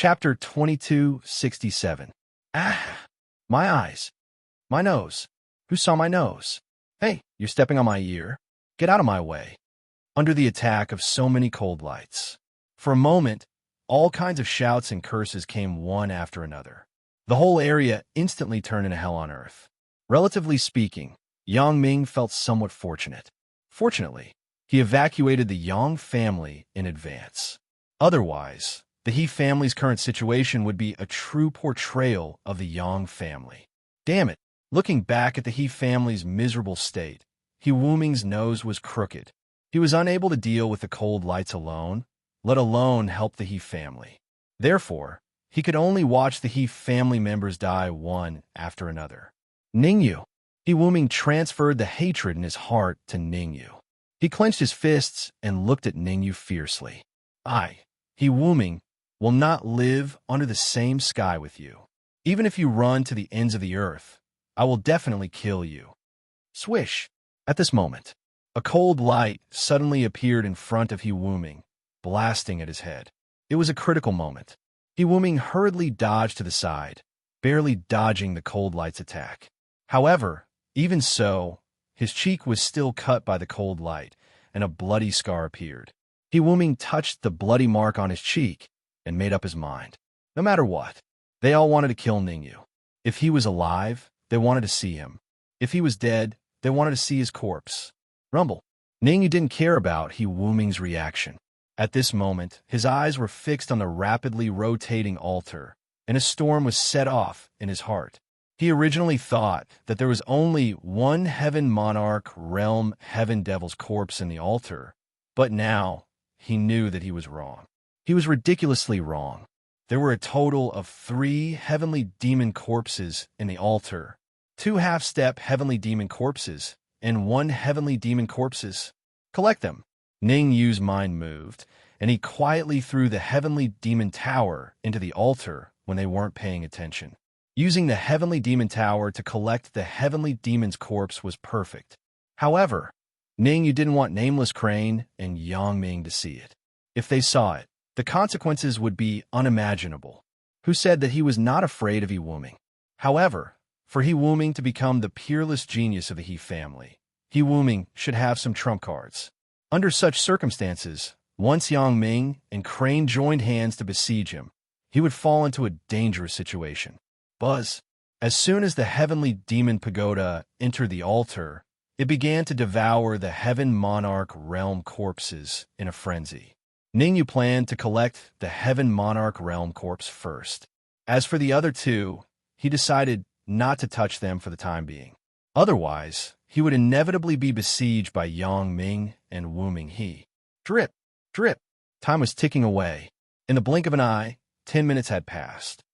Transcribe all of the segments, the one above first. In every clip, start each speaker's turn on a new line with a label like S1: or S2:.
S1: Chapter 2267. Ah! My eyes. My nose. Who saw my nose? Hey, you're stepping on my ear. Get out of my way. Under the attack of so many cold lights. For a moment, all kinds of shouts and curses came one after another. The whole area instantly turned into hell on earth. Relatively speaking, Yang Ming felt somewhat fortunate. Fortunately, he evacuated the Yang family in advance. Otherwise, the He family's current situation would be a true portrayal of the Yang family. Damn it, looking back at the He family's miserable state, He Wuming's nose was crooked. He was unable to deal with the cold lights alone, let alone help the He family. Therefore, he could only watch the He family members die one after another. Ningyu. He Wuming transferred the hatred in his heart to Ningyu. He clenched his fists and looked at Ningyu fiercely. I, He Wuming, will not live under the same sky with you. Even if you run to the ends of the earth, I will definitely kill you. Swish! At this moment, a cold light suddenly appeared in front of He Wuming, blasting at his head. It was a critical moment. He Wuming hurriedly dodged to the side, barely dodging the cold light's attack. However, even so, his cheek was still cut by the cold light, and a bloody scar appeared. He Wuming touched the bloody mark on his cheek and made up his mind. No matter what, they all wanted to kill Ningyu. If he was alive, they wanted to see him. If he was dead, they wanted to see his corpse. Rumble. Ningyu didn't care about He Wuming's reaction. At this moment, his eyes were fixed on the rapidly rotating altar, and a storm was set off in his heart. He originally thought that there was only one Heaven Monarch Realm Heaven Devil's corpse in the altar, but now he knew that he was wrong. He was ridiculously wrong. There were a total of 3 heavenly demon corpses in the altar, 2 half-step heavenly demon corpses, and 1 heavenly demon corpses. Collect them. Ningyu's mind moved, and he quietly threw the heavenly demon tower into the altar when they weren't paying attention. Using the heavenly demon tower to collect the heavenly demon's corpse was perfect. However, Ningyu didn't want Nameless Crane and Yang Ming to see it. If they saw it, the consequences would be unimaginable. Who said that he was not afraid of He Wuming? However, for He Wuming to become the peerless genius of the He family, He Wuming should have some trump cards. Under such circumstances, once Yang Ming and Crane joined hands to besiege him, he would fall into a dangerous situation. Buzz. As soon as the heavenly demon pagoda entered the altar, it began to devour the Heaven Monarch Realm corpses in a frenzy. Ningyu planned to collect the Heaven Monarch Realm corpse first. As for the other 2, he decided not to touch them for the time being. Otherwise, he would inevitably be besieged by Yang Ming and Wuming He. Drip, drip. Time was ticking away. In the blink of an eye, 10 minutes had passed.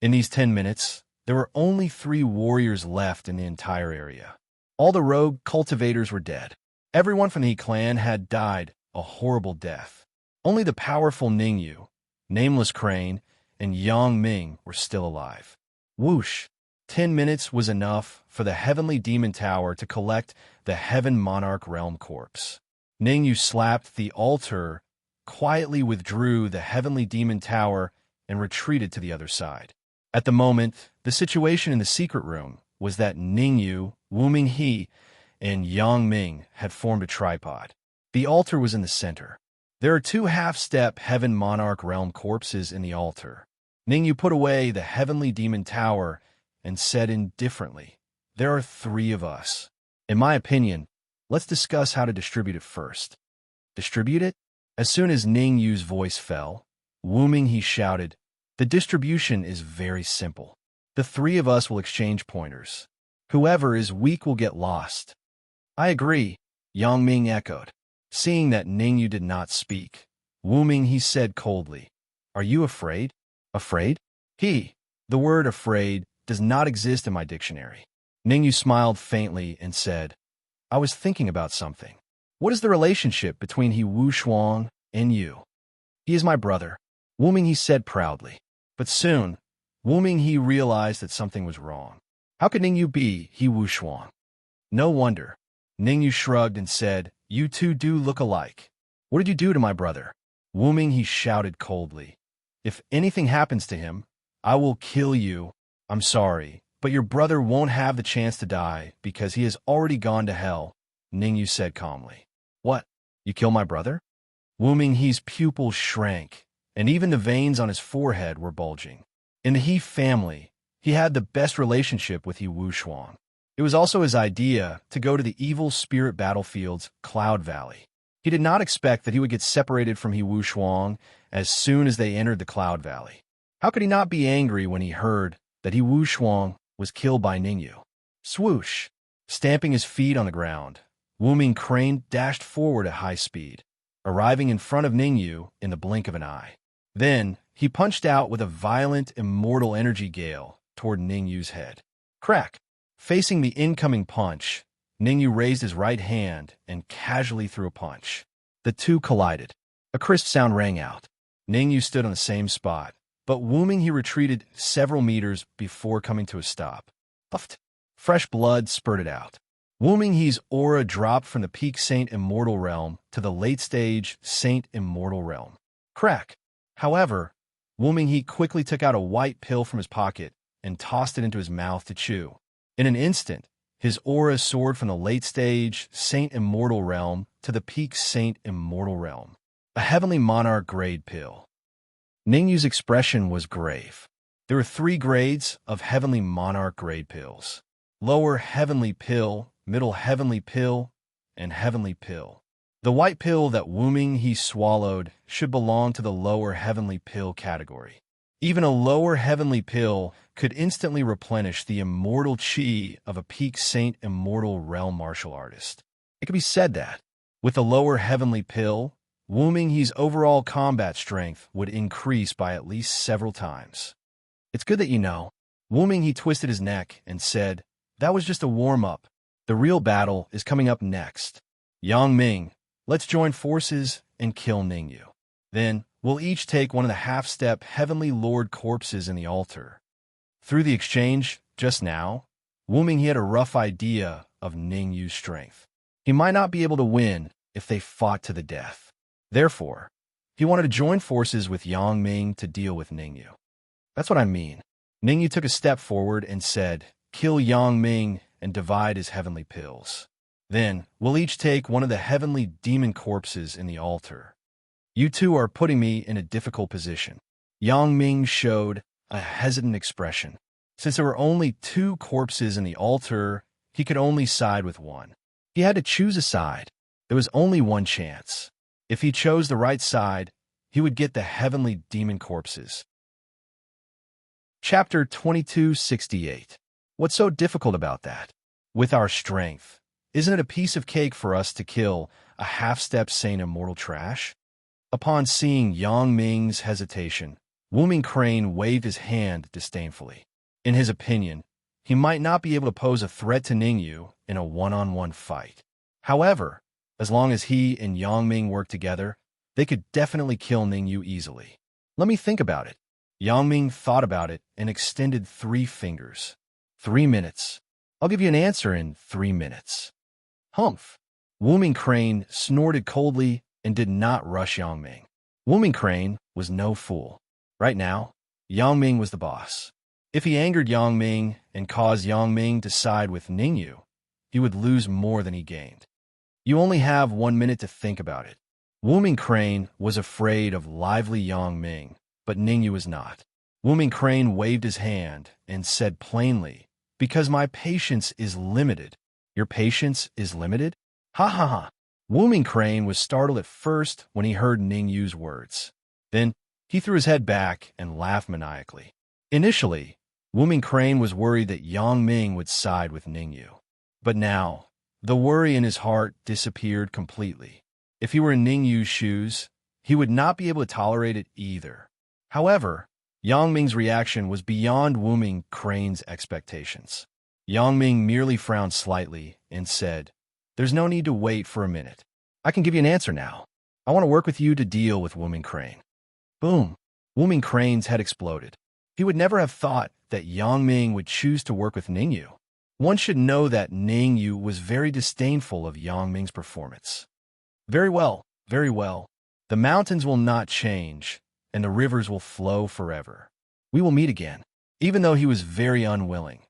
S1: In these 10 minutes, there were only 3 warriors left in the entire area. All the rogue cultivators were dead. Everyone from the He clan had died a horrible death. Only the powerful Ningyu, Nameless Crane, and Yang Ming were still alive. Whoosh! 10 minutes was enough for the Heavenly Demon Tower to collect the Heaven Monarch Realm corpse. Ningyu slapped the altar, quietly withdrew the Heavenly Demon Tower, and retreated to the other side. At the moment, the situation in the secret room was that Ningyu, Wuming He, and Yang Ming had formed a tripod. The altar was in the center. There are 2 half-step Heaven Monarch Realm corpses in the altar. Ningyu put away the Heavenly Demon Tower and said indifferently, "There are 3 of us. In my opinion, let's discuss how to distribute it first." Distribute it? As soon as Ningyu's voice fell, Wuming He shouted, "The distribution is very simple. The 3 of us will exchange pointers. Whoever is weak will get lost." "I agree," Yang Ming echoed. Seeing that Ningyu did not speak, Wuming He said coldly, "Are you afraid?" "Afraid?" The word afraid does not exist in my dictionary. Ningyu smiled faintly and said, "I was thinking about something. What is the relationship between He Wushuang and you?" "He is my brother," Wuming He said proudly. But soon, Wuming He realized that something was wrong. How could Ningyu be He Wushuang? No wonder. Ningyu shrugged and said, "You 2 do look alike. What did you do to my brother?" Wuming He shouted coldly. If anything happens to him, I will kill you. I'm sorry, but your brother won't have the chance to die because he has already gone to hell, Ningyu said calmly. What? You kill my brother? Wu Minghe's pupils shrank, and even the veins on his forehead were bulging. In the He family, he had the best relationship with He Wushuang. It was also his idea to go to the evil spirit battlefield's Cloud Valley. He did not expect that he would get separated from He Wushuang as soon as they entered the Cloud Valley. How could he not be angry when he heard that He Wushuang was killed by Ningyu? Swoosh! Stamping his feet on the ground, Wu Ming Crane dashed forward at high speed, arriving in front of Ningyu in the blink of an eye. Then, he punched out with a violent, immortal energy gale toward Ningyu's head. Crack! Facing the incoming punch, Ningyu raised his right hand and casually threw a punch. The two collided. A crisp sound rang out. Ningyu stood on the same spot, but Wu Minghe retreated several meters before coming to a stop. Puffed. Fresh blood spurted out. Wu Minghe's aura dropped from the peak Saint Immortal Realm to the late-stage Saint Immortal Realm. Crack! However, Wu Minghe quickly took out a white pill from his pocket and tossed it into his mouth to chew. In an instant, his aura soared from the late-stage Saint Immortal Realm to the peak Saint Immortal Realm. A Heavenly Monarch grade pill. Ningyu's expression was grave. There were 3 grades of Heavenly Monarch grade pills. Lower Heavenly Pill, Middle Heavenly Pill, and Heavenly Pill. The white pill that Wu Minghe swallowed should belong to the lower Heavenly Pill category. Even a lower Heavenly Pill could instantly replenish the immortal chi of a peak Saint Immortal Realm martial artist. It could be said that, with a lower Heavenly Pill, Wu Minghe's overall combat strength would increase by at least several times. It's good that you know. Wu Minghe twisted his neck and said, that was just a warm-up. The real battle is coming up next. Yang Ming, let's join forces and kill Ningyu. Then, we'll each take one of the half-step Heavenly Lord corpses in the altar. Through the exchange, just now, Wu Minghe had a rough idea of Ningyu's strength. He might not be able to win if they fought to the death. Therefore, he wanted to join forces with Yang Ming to deal with Ningyu. That's what I mean. Ningyu took a step forward and said, kill Yang Ming and divide his heavenly pills. Then, we'll each take one of the heavenly demon corpses in the altar. You two are putting me in a difficult position. Yang Ming showed a hesitant expression. Since there were only 2 corpses in the altar, he could only side with one. He had to choose a side. There was only one chance. If he chose the right side, he would get the heavenly demon corpses. Chapter 2268. What's so difficult about that? With our strength, isn't it a piece of cake for us to kill a half-step Saint Immortal trash? Upon seeing Yang Ming's hesitation, Wu Ming Crane waved his hand disdainfully. In his opinion, he might not be able to pose a threat to Ningyu in a one-on-one fight. However, as long as he and Yang Ming worked together, they could definitely kill Ningyu easily. Let me think about it. Yang Ming thought about it and extended 3 fingers. 3 minutes. I'll give you an answer in 3 minutes. Humph. Wu Ming Crane snorted coldly and did not rush Yang Ming. Wu Ming Crane was no fool. Right now, Yang Ming was the boss. If he angered Yang Ming and caused Yang Ming to side with Ningyu, he would lose more than he gained. You only have 1 minute to think about it. Wu Ming Crane was afraid of lively Yang Ming, but Ningyu was not. Wu Ming Crane waved his hand and said plainly, because my patience is limited. Your patience is limited? Ha ha ha. Wu Ming Crane was startled at first when he heard Ningyu's words. Then, he threw his head back and laughed maniacally. Initially, Wu Ming Crane was worried that Yang Ming would side with Ningyu. But now, the worry in his heart disappeared completely. If he were in Ningyu's shoes, he would not be able to tolerate it either. However, Yang Ming's reaction was beyond Wu Ming Crane's expectations. Yang Ming merely frowned slightly and said, there's no need to wait for a minute. I can give you an answer now. I want to work with you to deal with Wu Ming Crane. Boom. Wu Ming Crane's head exploded. He would never have thought that Yang Ming would choose to work with Ningyu. One should know that Ningyu was very disdainful of Yang Ming's performance. Very well, very well. The mountains will not change, and the rivers will flow forever. We will meet again. Even though he was very unwilling,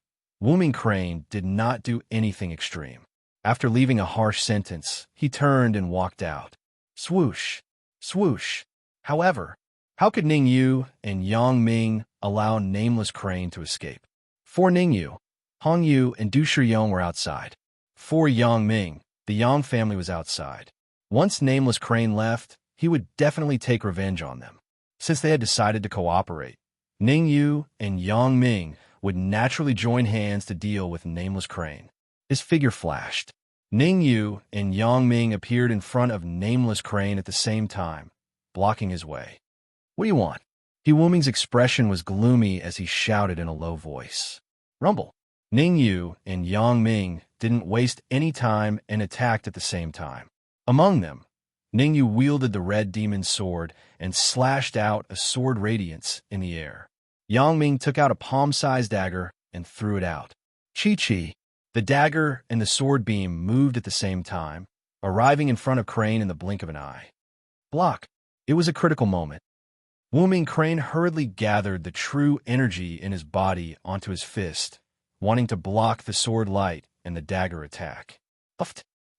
S1: Wooming Crane did not do anything extreme. After leaving a harsh sentence, he turned and walked out. Swoosh, swoosh. However, how could Ning Yu and Yang Ming allow Nameless Crane to escape? For Ning Yu, Hong Yu and Du Shiyong were outside. For Yang Ming, the Yang family was outside. Once Nameless Crane left, he would definitely take revenge on them. Since they had decided to cooperate, Ning Yu and Yang Ming would naturally join hands to deal with Nameless Crane. His figure flashed. Ning Yu and Yang Ming appeared in front of Nameless Crane at the same time, blocking his way. What do you want? Wooming's expression was gloomy as he shouted in a low voice. Rumble. Ning Yu and Yang Ming didn't waste any time and attacked at the same time. Among them, Ning Yu wielded the red demon sword and slashed out a sword radiance in the air. Yang Ming took out a palm-sized dagger and threw it out. Chi-Chi. The dagger and the sword beam moved at the same time, arriving in front of Crane in the blink of an eye. Block. It was a critical moment. Wooming Crane hurriedly gathered the true energy in his body onto his fist, wanting to block the sword light and the dagger attack.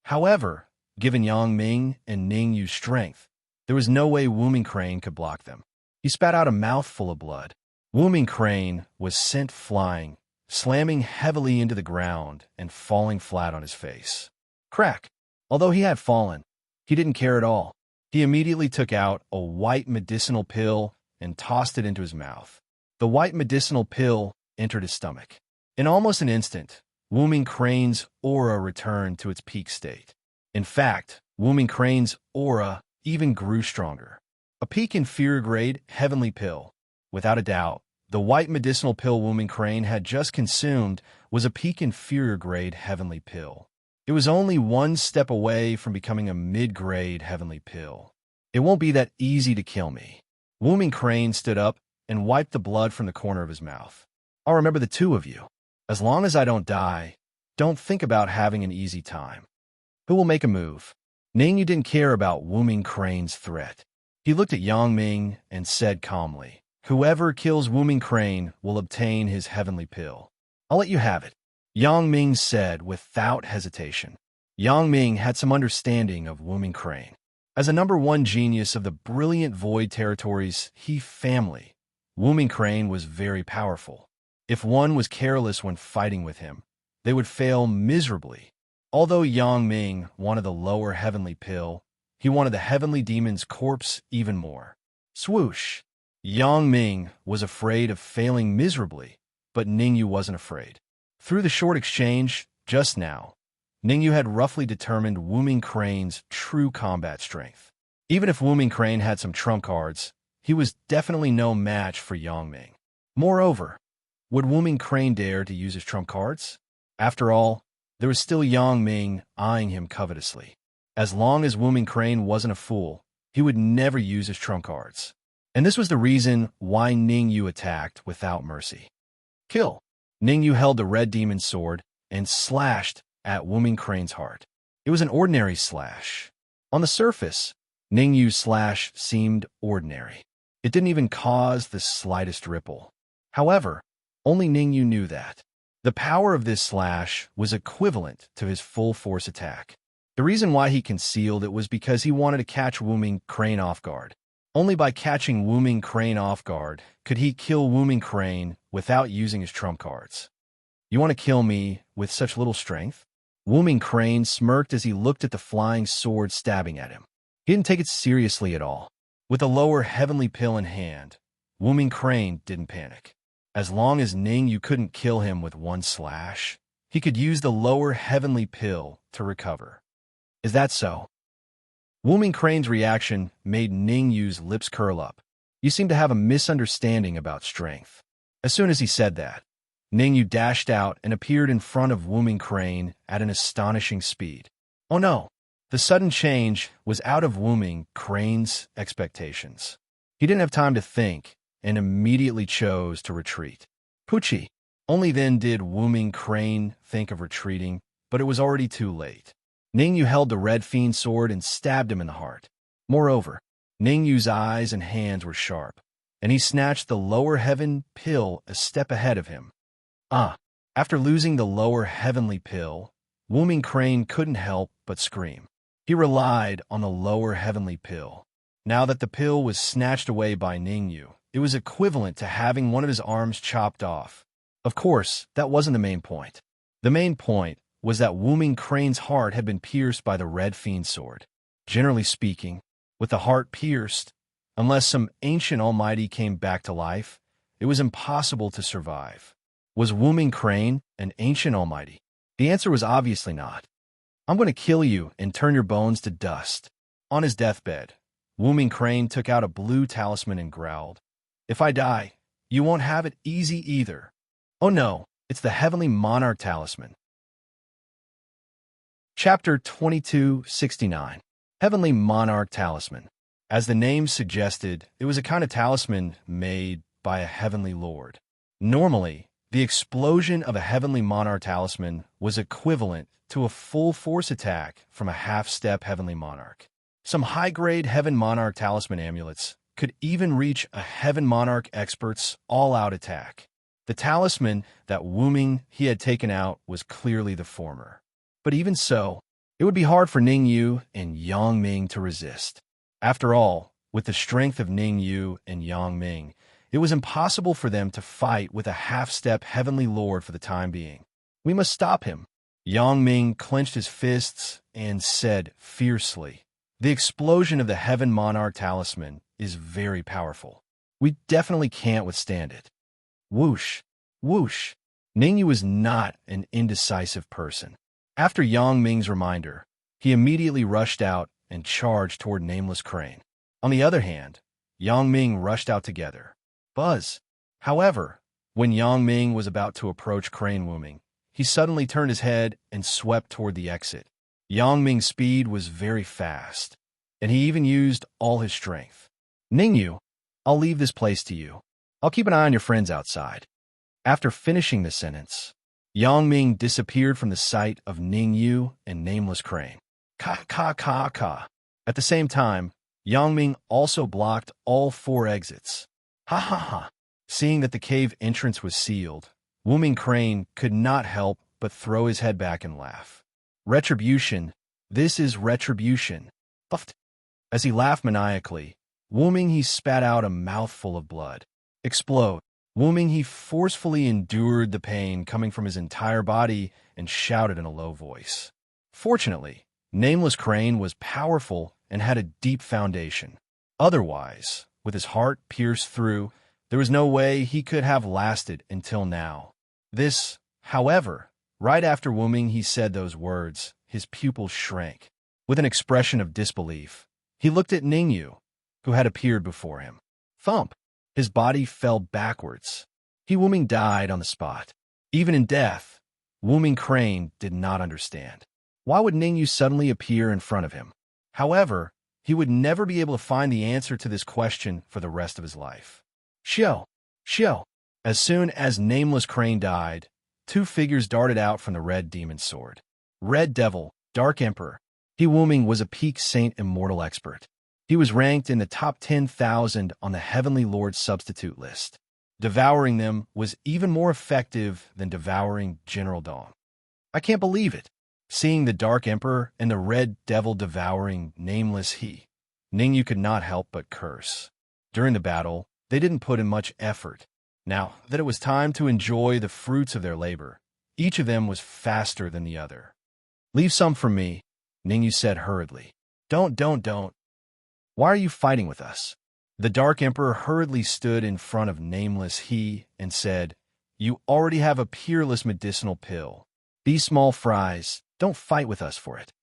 S1: However, given Yang Ming and Ning Yu's strength, there was no way Wooming Crane could block them. He spat out a mouthful of blood. Wooming Crane was sent flying, slamming heavily into the ground and falling flat on his face. Crack! Although he had fallen, he didn't care at all. He immediately took out a white medicinal pill and tossed it into his mouth. The white medicinal pill entered his stomach. In almost an instant, Wooming Crane's aura returned to its peak state. In fact, Wooming Crane's aura even grew stronger. A peak inferior grade heavenly pill. Without a doubt, the white medicinal pill Wooming Crane had just consumed was a peak inferior grade heavenly pill. It was only one step away from becoming a mid-grade heavenly pill. It won't be that easy to kill me. Wooming Crane stood up and wiped the blood from the corner of his mouth. I'll remember the two of you. As long as I don't die, don't think about having an easy time. Who will make a move? Ning Yu didn't care about Wooming Crane's threat. He looked at Yang Ming and said calmly, whoever kills Wooming Crane will obtain his heavenly pill. I'll let you have it, Yang Ming said without hesitation. Yang Ming had some understanding of Wooming Crane. As a #1 genius of the brilliant Void Territories He family, Wooming Crane was very powerful. If one was careless when fighting with him, they would fail miserably. Although Yang Ming wanted the lower heavenly pill, he wanted the heavenly demon's corpse even more. Swoosh! Yang Ming was afraid of failing miserably, but Ning Yu wasn't afraid. Through the short exchange, just now, Ning Yu had roughly determined Wooming Crane's true combat strength. Even if Wooming Crane had some trump cards, he was definitely no match for Yang Ming. Moreover, would Wooming Crane dare to use his trump cards? After all, there was still Yang Ming eyeing him covetously. As long as Wooming Crane wasn't a fool, he would never use his trump cards. And this was the reason why Ning Yu attacked without mercy. Kill! Ning Yu held the red demon sword and slashed at Wooming Crane's heart. It was an ordinary slash. On the surface, Ning Yu's slash seemed ordinary. It didn't even cause the slightest ripple. However, only Ning Yu knew that. The power of this slash was equivalent to his full-force attack. The reason why he concealed it was because he wanted to catch Wooming Crane off guard. Only by catching Wooming Crane off guard could he kill Wooming Crane without using his trump cards. You want to kill me with such little strength? Wooming Crane smirked as he looked at the flying sword stabbing at him. He didn't take it seriously at all. With a lower heavenly pill in hand, Wooming Crane didn't panic. As long as Ning Yu couldn't kill him with one slash, he could use the lower heavenly pill to recover. Is that so? Wooming Crane's reaction made Ning Yu's lips curl up. You seem to have a misunderstanding about strength. As soon as he said that, Ning Yu dashed out and appeared in front of Wooming Crane at an astonishing speed. Oh no! The sudden change was out of Wooming Crane's expectations. He didn't have time to think and immediately chose to retreat. Poochie! Only then did Wooming Crane think of retreating, but it was already too late. Ning Yu held the red fiend sword and stabbed him in the heart. Moreover, Ning Yu's eyes and hands were sharp, and he snatched the lower heaven pill a step ahead of him. After losing the lower heavenly pill, Wu Crane couldn't help but scream. He relied on the lower heavenly pill. Now that the pill was snatched away by Ning Yu, it was equivalent to having one of his arms chopped off. Of course, that wasn't the main point. The main point was that Wu Crane's heart had been pierced by the Red Fiend sword. Generally speaking, with the heart pierced, unless some ancient almighty came back to life, it was impossible to survive. Was Wu Crane an ancient almighty? The answer was obviously not. I'm going to kill you and turn your bones to dust. On his deathbed, Wu Crane took out a blue talisman and growled, "If I die, you won't have it easy either." Oh no, it's the Heavenly Monarch Talisman. Chapter 2269. Heavenly Monarch Talisman. As the name suggested, it was a kind of talisman made by a heavenly lord. Normally, the explosion of a Heavenly Monarch Talisman was equivalent to a full force attack from a half-step Heavenly Monarch. Some high-grade Heaven Monarch Talisman amulets could even reach a Heaven Monarch expert's all-out attack. The talisman that Wu he had taken out was clearly the former. But even so, it would be hard for Ning Yu and Yang Ming to resist. After all, with the strength of Ning Yu and Yang Ming, it was impossible for them to fight with a half-step Heavenly Lord for the time being. We must stop him. Yang Ming clenched his fists and said fiercely, "The explosion of the Heaven Monarch Talisman is very powerful. We definitely can't withstand it." Whoosh, whoosh. Ning Yu was not an indecisive person. After Yang Ming's reminder, he immediately rushed out and charged toward Nameless Crane. On the other hand, Yang Ming rushed out together. Buzz. However, when Yang Ming was about to approach Crane Wu, he suddenly turned his head and swept toward the exit. Yang Ming's speed was very fast, and he even used all his strength. "Ning Yu, I'll leave this place to you. I'll keep an eye on your friends outside." After finishing the sentence, Yang Ming disappeared from the sight of Ning Yu and Nameless Crane. Ka ka ka ka. At the same time, Yang Ming also blocked all 4 exits. Ha ha ha. Seeing that the cave entrance was sealed, Wu Crane could not help but throw his head back and laugh. Retribution. This is retribution. Puffed. As he laughed maniacally, he spat out a mouthful of blood. Explode. He forcefully endured the pain coming from his entire body and shouted in a low voice. Fortunately, Nameless Crane was powerful and had a deep foundation. Otherwise, with his heart pierced through, there was no way he could have lasted until now. This, however, right after he said those words, his pupils shrank. With an expression of disbelief, he looked at Ning Yu, who had appeared before him. Thump! His body fell backwards. He died on the spot. Even in death, Crane did not understand. Why would Ning Yu suddenly appear in front of him? However, he would never be able to find the answer to this question for the rest of his life. Xiao! Xiao! As soon as Nameless Crane died, 2 figures darted out from the Red Demon Sword. Red Devil, Dark Emperor. He was a peak Saint Immortal expert. He was ranked in the top 10,000 on the Heavenly Lord's substitute list. Devouring them was even more effective than devouring General Dong. I can't believe it. Seeing the Dark Emperor and the Red Devil devouring Nameless Ning Yu could not help but curse. During the battle, they didn't put in much effort. Now that it was time to enjoy the fruits of their labor, each of them was faster than the other. "Leave some for me," Ning Yu said hurriedly. Don't. Why are you fighting with us?" The Dark Emperor hurriedly stood in front of Nameless and said, "You already have a peerless medicinal pill. These small fries, don't fight with us for it."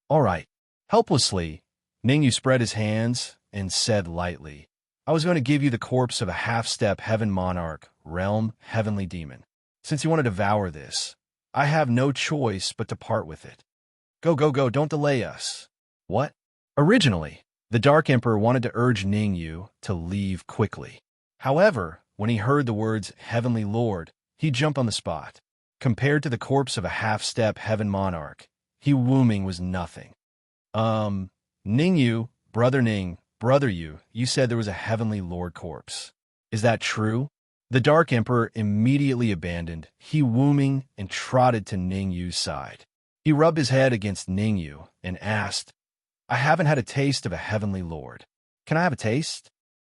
S1: "All right." Helplessly, Ning Yu spread his hands and said lightly, "I was going to give you the corpse of a half-step Heaven Monarch, Realm Heavenly Demon. Since you want to devour this, I have no choice but to part with it. Go, don't delay us." What? Originally, the Dark Emperor wanted to urge Ning Yu to leave quickly. However, when he heard the words Heavenly Lord, he jumped on the spot. Compared to the corpse of a half-step Heaven Monarch, was nothing. Ning Yu, Brother Ning, Brother you said there was a heavenly lord corpse. Is that true? The Dark Emperor immediately abandoned He Wuming and trotted to Ning Yu's side. He rubbed his head against Ning Yu and asked, I haven't had a taste of a heavenly lord. Can I have a taste?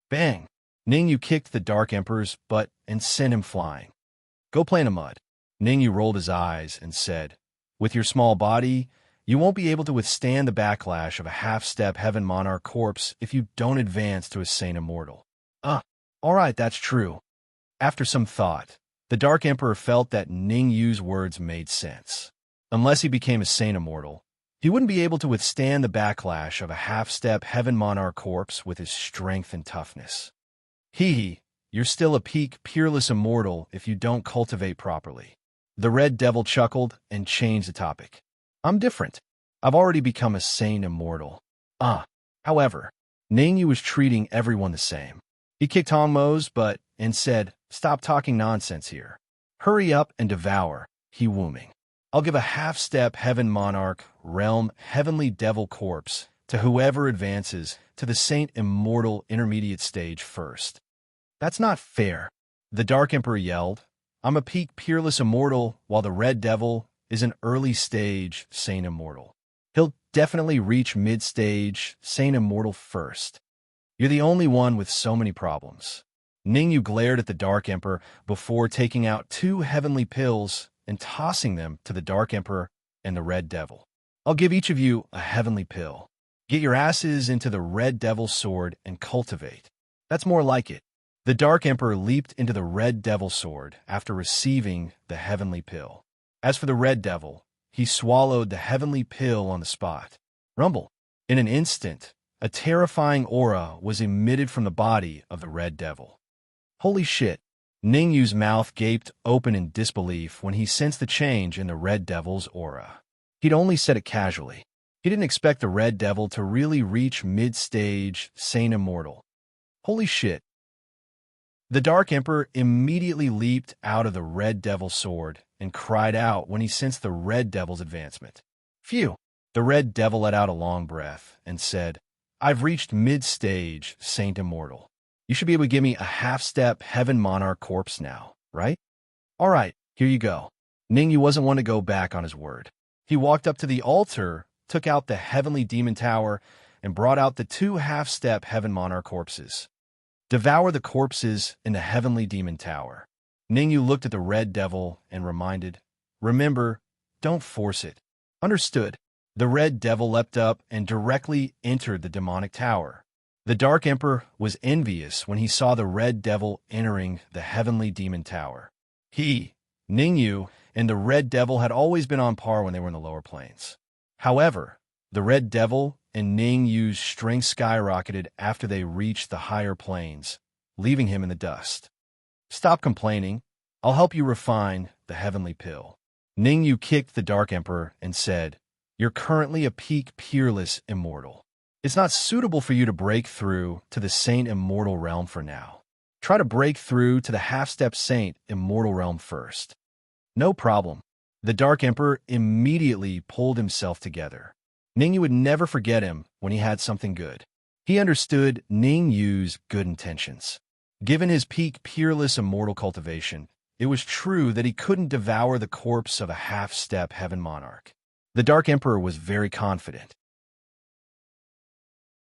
S1: Bang! Ning Yu kicked the Dark Emperor's butt and sent him flying. Go play in the mud. Ning Yu rolled his eyes and said, With your small body, you won't be able to withstand the backlash of a half-step heaven monarch corpse if you don't advance to a saint immortal. All right, that's true. After some thought, the Dark Emperor felt that Ning Yu's words made sense. Unless he became a saint immortal, he wouldn't be able to withstand the backlash of a half-step heaven monarch corpse with his strength and toughness. You're still a peak peerless immortal if you don't cultivate properly. The Red Devil chuckled and changed the topic. I'm different. I've already become a saint immortal. However, Ning Yu was treating everyone the same. He kicked Hong Mo's butt and said, Stop talking nonsense here. Hurry up and devour, He Wuming. I'll give a half-step heaven monarch, realm, heavenly devil corpse to whoever advances to the saint immortal intermediate stage first. That's not fair, the Dark Emperor yelled. I'm a peak peerless immortal while the Red Devil is an early stage saint immortal. He'll definitely reach mid-stage saint immortal first. You're the only one with so many problems. Ning Yu glared at the Dark Emperor before taking out 2 heavenly pills and tossing them to the Dark Emperor and the Red Devil. I'll give each of you a heavenly pill. Get your asses into the Red Devil's sword and cultivate. That's more like it. The Dark Emperor leaped into the Red Devil's sword after receiving the heavenly pill. As for the Red Devil, he swallowed the heavenly pill on the spot. Rumble. In an instant, a terrifying aura was emitted from the body of the Red Devil. Holy shit! Ning Yu's mouth gaped open in disbelief when he sensed the change in the Red Devil's aura. He'd only said it casually. He didn't expect the Red Devil to really reach mid-stage Saint Immortal. Holy shit! The Dark Emperor immediately leaped out of the Red Devil's sword and cried out when he sensed the Red Devil's advancement. Phew! The Red Devil let out a long breath and said, I've reached mid-stage Saint Immortal. You should be able to give me a half-step Heaven Monarch corpse now, right? All right, here you go. Ning Yu wasn't one to go back on his word. He walked up to the altar, took out the Heavenly Demon Tower, and brought out the 2 half-step Heaven Monarch corpses. Devour the corpses in the Heavenly Demon Tower. Ning Yu looked at the Red Devil and reminded, Remember, don't force it. Understood. The Red Devil leapt up and directly entered the demonic tower. The Dark Emperor was envious when he saw the Red Devil entering the Heavenly Demon Tower. He, Ning Yu, and the Red Devil had always been on par when they were in the lower planes. However, the Red Devil and Ning Yu's strength skyrocketed after they reached the higher planes, leaving him in the dust. Stop complaining. I'll help you refine the heavenly pill. Ning Yu kicked the Dark Emperor and said, You're currently a peak peerless immortal. It's not suitable for you to break through to the Saint Immortal realm for now. Try to break through to the half-step Saint Immortal realm first. No problem. The Dark Emperor immediately pulled himself together. Ning Yu would never forget him when he had something good. He understood Ning Yu's good intentions. Given his peak peerless immortal cultivation, it was true that he couldn't devour the corpse of a half-step Heaven Monarch. The Dark Emperor was very confident.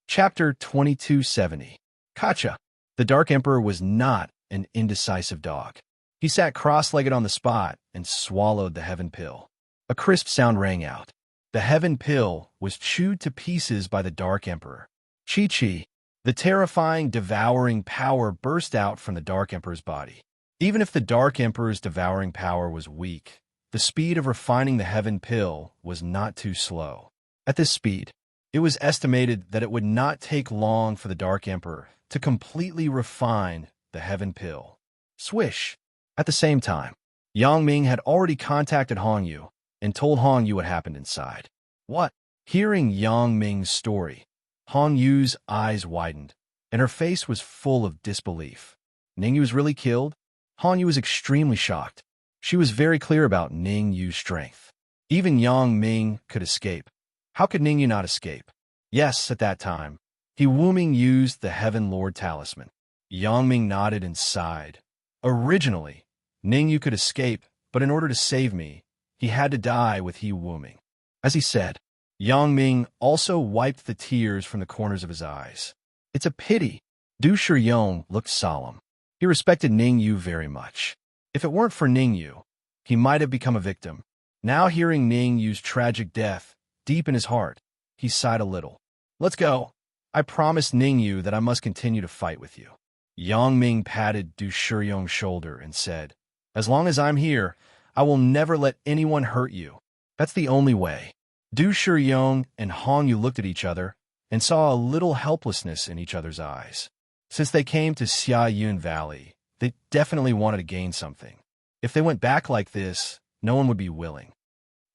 S1: Chapter 2270. Kacha. The Dark Emperor was not an indecisive dog. He sat cross-legged on the spot and swallowed the Heaven Pill. A crisp sound rang out. The Heaven Pill was chewed to pieces by the Dark Emperor. Chi-chi. The terrifying, devouring power burst out from the Dark Emperor's body. Even if the Dark Emperor's devouring power was weak, the speed of refining the Heaven Pill was not too slow. At this speed, it was estimated that it would not take long for the Dark Emperor to completely refine the Heaven Pill. Swish! At the same time, Yang Ming had already contacted Hong Yu and told Hong Yu what happened inside. What? Hearing Yang Ming's story, Hong Yu's eyes widened, and her face was full of disbelief. Ning Yu was really killed? Hong Yu was extremely shocked. She was very clear about Ning Yu's strength. Even Yang Ming could escape. How could Ning Yu not escape? Yes, at that time, He Wu-ming used the Heaven Lord talisman. Yang Ming nodded and sighed. Originally, Ning Yu could escape, but in order to save me, he had to die with He Wu-ming. As he said, Yang Ming also wiped the tears from the corners of his eyes. It's a pity. Du Shiyong looked solemn. He respected Ning Yu very much. If it weren't for Ning Yu, he might have become a victim. Now hearing Ning Yu's tragic death, deep in his heart, he sighed a little. Let's go. I promised Ning Yu that I must continue to fight with you. Yang Ming patted Du Shiyong's shoulder and said, as long as I'm here, I will never let anyone hurt you. That's the only way. Du Shiyong and Hong Yu looked at each other and saw a little helplessness in each other's eyes. Since they came to Xia Yun Valley, they definitely wanted to gain something. If they went back like this, no one would be willing.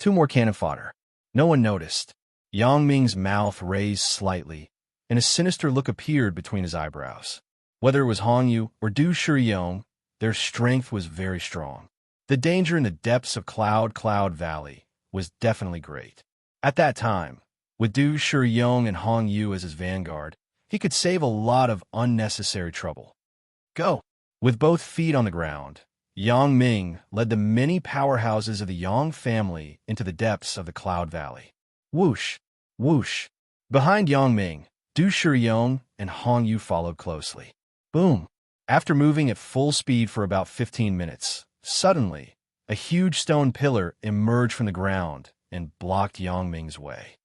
S1: 2 more cannon fodder. No one noticed. Yang Ming's mouth raised slightly, and a sinister look appeared between his eyebrows. Whether it was Hong Yu or Du Shiyong, their strength was very strong. The danger in the depths of Cloud Valley was definitely great. At that time, with Du Shiyong and Hong Yu as his vanguard, he could save a lot of unnecessary trouble. Go! With both feet on the ground, Yang Ming led the many powerhouses of the Yang family into the depths of the Cloud Valley. Whoosh! Whoosh! Behind Yang Ming, Du Shiyong and Hong Yu followed closely. Boom! After moving at full speed for about 15 minutes, suddenly, a huge stone pillar emerged from the ground and blocked Yang Ming's way.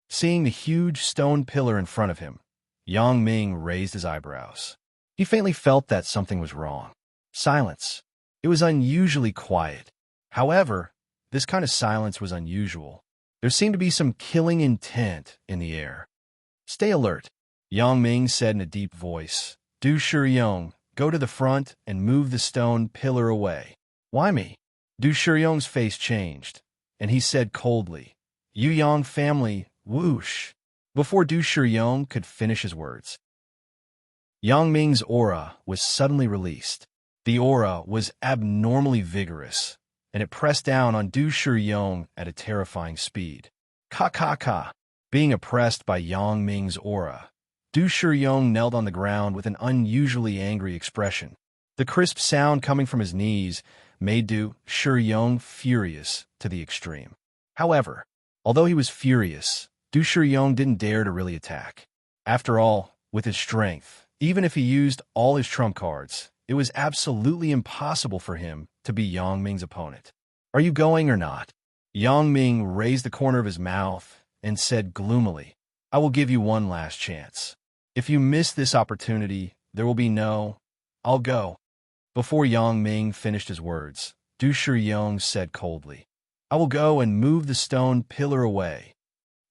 S1: Seeing the huge stone pillar in front of him, Yang Ming raised his eyebrows. He faintly felt that something was wrong. Silence. It was unusually quiet. However, this kind of silence was unusual. There seemed to be some killing intent in the air. Stay alert, Yang Ming said in a deep voice. Du Shiyong, go to the front and move the stone pillar away. Why me? Du Shiyong's face changed, and he said coldly, You Yang family, whoosh, before Du Shiyong could finish his words. Yang Ming's aura was suddenly released. The aura was abnormally vigorous, and it pressed down on Du Shiyong at a terrifying speed. Ka. Being oppressed by Yang Ming's aura, Du Shiyong knelt on the ground with an unusually angry expression. The crisp sound coming from his knees made Du Shiyong furious to the extreme. However, although he was furious, Du Shiyong didn't dare to really attack. After all, with his strength, even if he used all his trump cards, it was absolutely impossible for him to be Yang Ming's opponent. Are you going or not? Yang Ming raised the corner of his mouth and said gloomily, I will give you one last chance. If you miss this opportunity, there will be no, I'll go. Before Yang Ming finished his words, Du Shiyong said coldly, I will go and move the stone pillar away.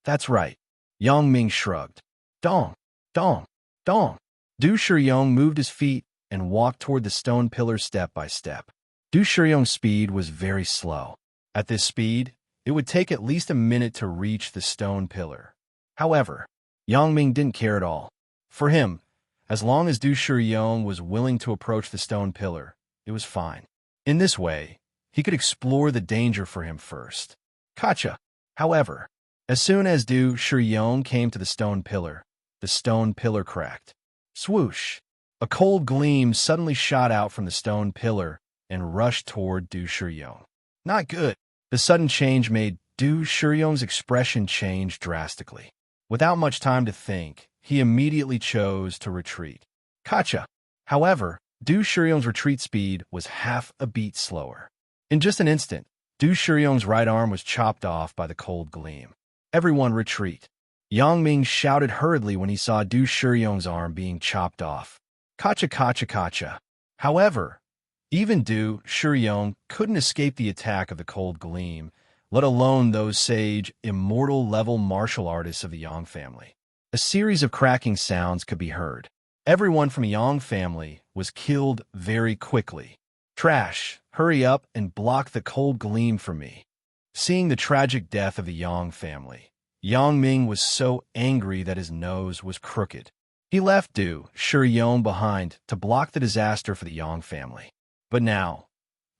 S1: That's right. Yang Ming shrugged. Dong, dong, dong. Du Shiyong moved his feet and walked toward the stone pillar step by step. Du Shiyong's speed was very slow. At this speed, it would take at least a minute to reach the stone pillar. However, Yang Ming didn't care at all. For him, as long as Du Shiyong was willing to approach the stone pillar, it was fine. In this way, he could explore the danger for him first. Gotcha. However, as soon as Du Shiyong came to the stone pillar cracked. Swoosh! A cold gleam suddenly shot out from the stone pillar and rushed toward Du Shiyong. Not good. The sudden change made Du Shiyong's expression change drastically. Without much time to think, he immediately chose to retreat. Gotcha! However, Du Shiyong's retreat speed was half a beat slower. In just an instant, Du Shiyong's right arm was chopped off by the cold gleam. Everyone retreat. Yang Ming shouted hurriedly when he saw Du Shiyong's arm being chopped off. Gotcha. However, even Du Shiyong couldn't escape the attack of the cold gleam, let alone those sage, immortal-level martial artists of the Yang family. A series of cracking sounds could be heard. Everyone from the Yang family was killed very quickly. Trash, hurry up and block the cold gleam from me. Seeing the tragic death of the Yang family, Yang Ming was so angry that his nose was crooked. He left Du Shiyong behind to block the disaster for the Yang family. But now,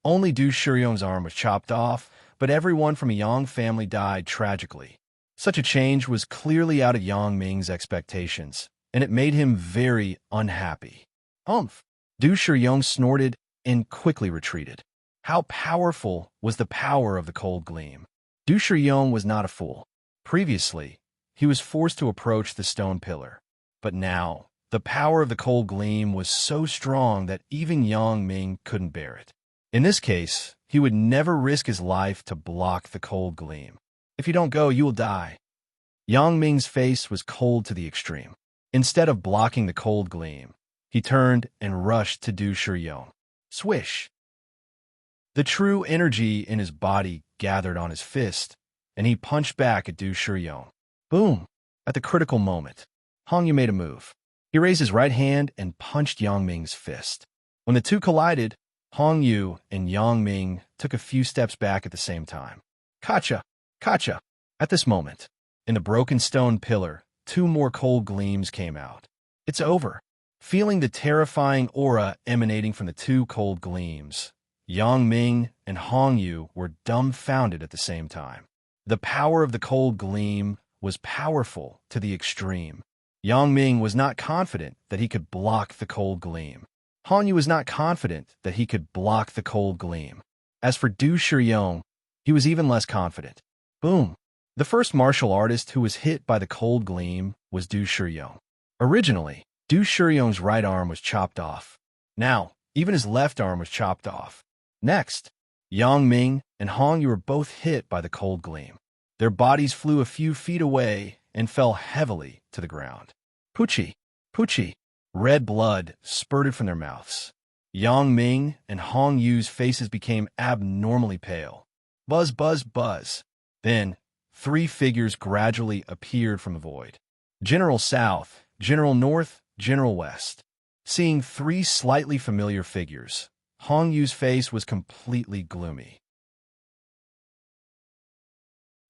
S1: only Du Shiyong's arm was chopped off, but everyone from the Yang family died tragically. Such a change was clearly out of Yang Ming's expectations, and it made him very unhappy. Humph! Du Shiyong snorted and quickly retreated. How powerful was the power of the cold gleam? Du Shiyong was not a fool. Previously, he was forced to approach the stone pillar. But now, the power of the cold gleam was so strong that even Yang Ming couldn't bear it. In this case, he would never risk his life to block the cold gleam. If you don't go, you will die. Yang Ming's face was cold to the extreme. Instead of blocking the cold gleam, he turned and rushed to Du Shiyong. Swish! The true energy in his body gathered on his fist, and he punched back at Du Shiyong. Boom! At the critical moment, Hong Yu made a move. He raised his right hand and punched Yang Ming's fist. When the two collided, Hong Yu and Yang Ming took a few steps back at the same time. Kacha! Kacha! At this moment, in the broken stone pillar, two more cold gleams came out. It's over. Feeling the terrifying aura emanating from the two cold gleams, Yang Ming and Hong Yu were dumbfounded at the same time. The power of the cold gleam was powerful to the extreme. Yang Ming was not confident that he could block the cold gleam. Hong Yu was not confident that he could block the cold gleam. As for Du Shiyong, he was even less confident. Boom! The first martial artist who was hit by the cold gleam was Du Shiyong. Originally, Du Shiyong's right arm was chopped off. Now, even his left arm was chopped off. Next, Yang Ming and Hong Yu were both hit by the cold gleam. Their bodies flew a few feet away and fell heavily to the ground. Poochie! Poochie! Red blood spurted from their mouths. Yang Ming and Hong Yu's faces became abnormally pale. Buzz, buzz, buzz. Then, three figures gradually appeared from the void. General South, General North, General West. Seeing three slightly familiar figures, Hong Yu's face was completely gloomy.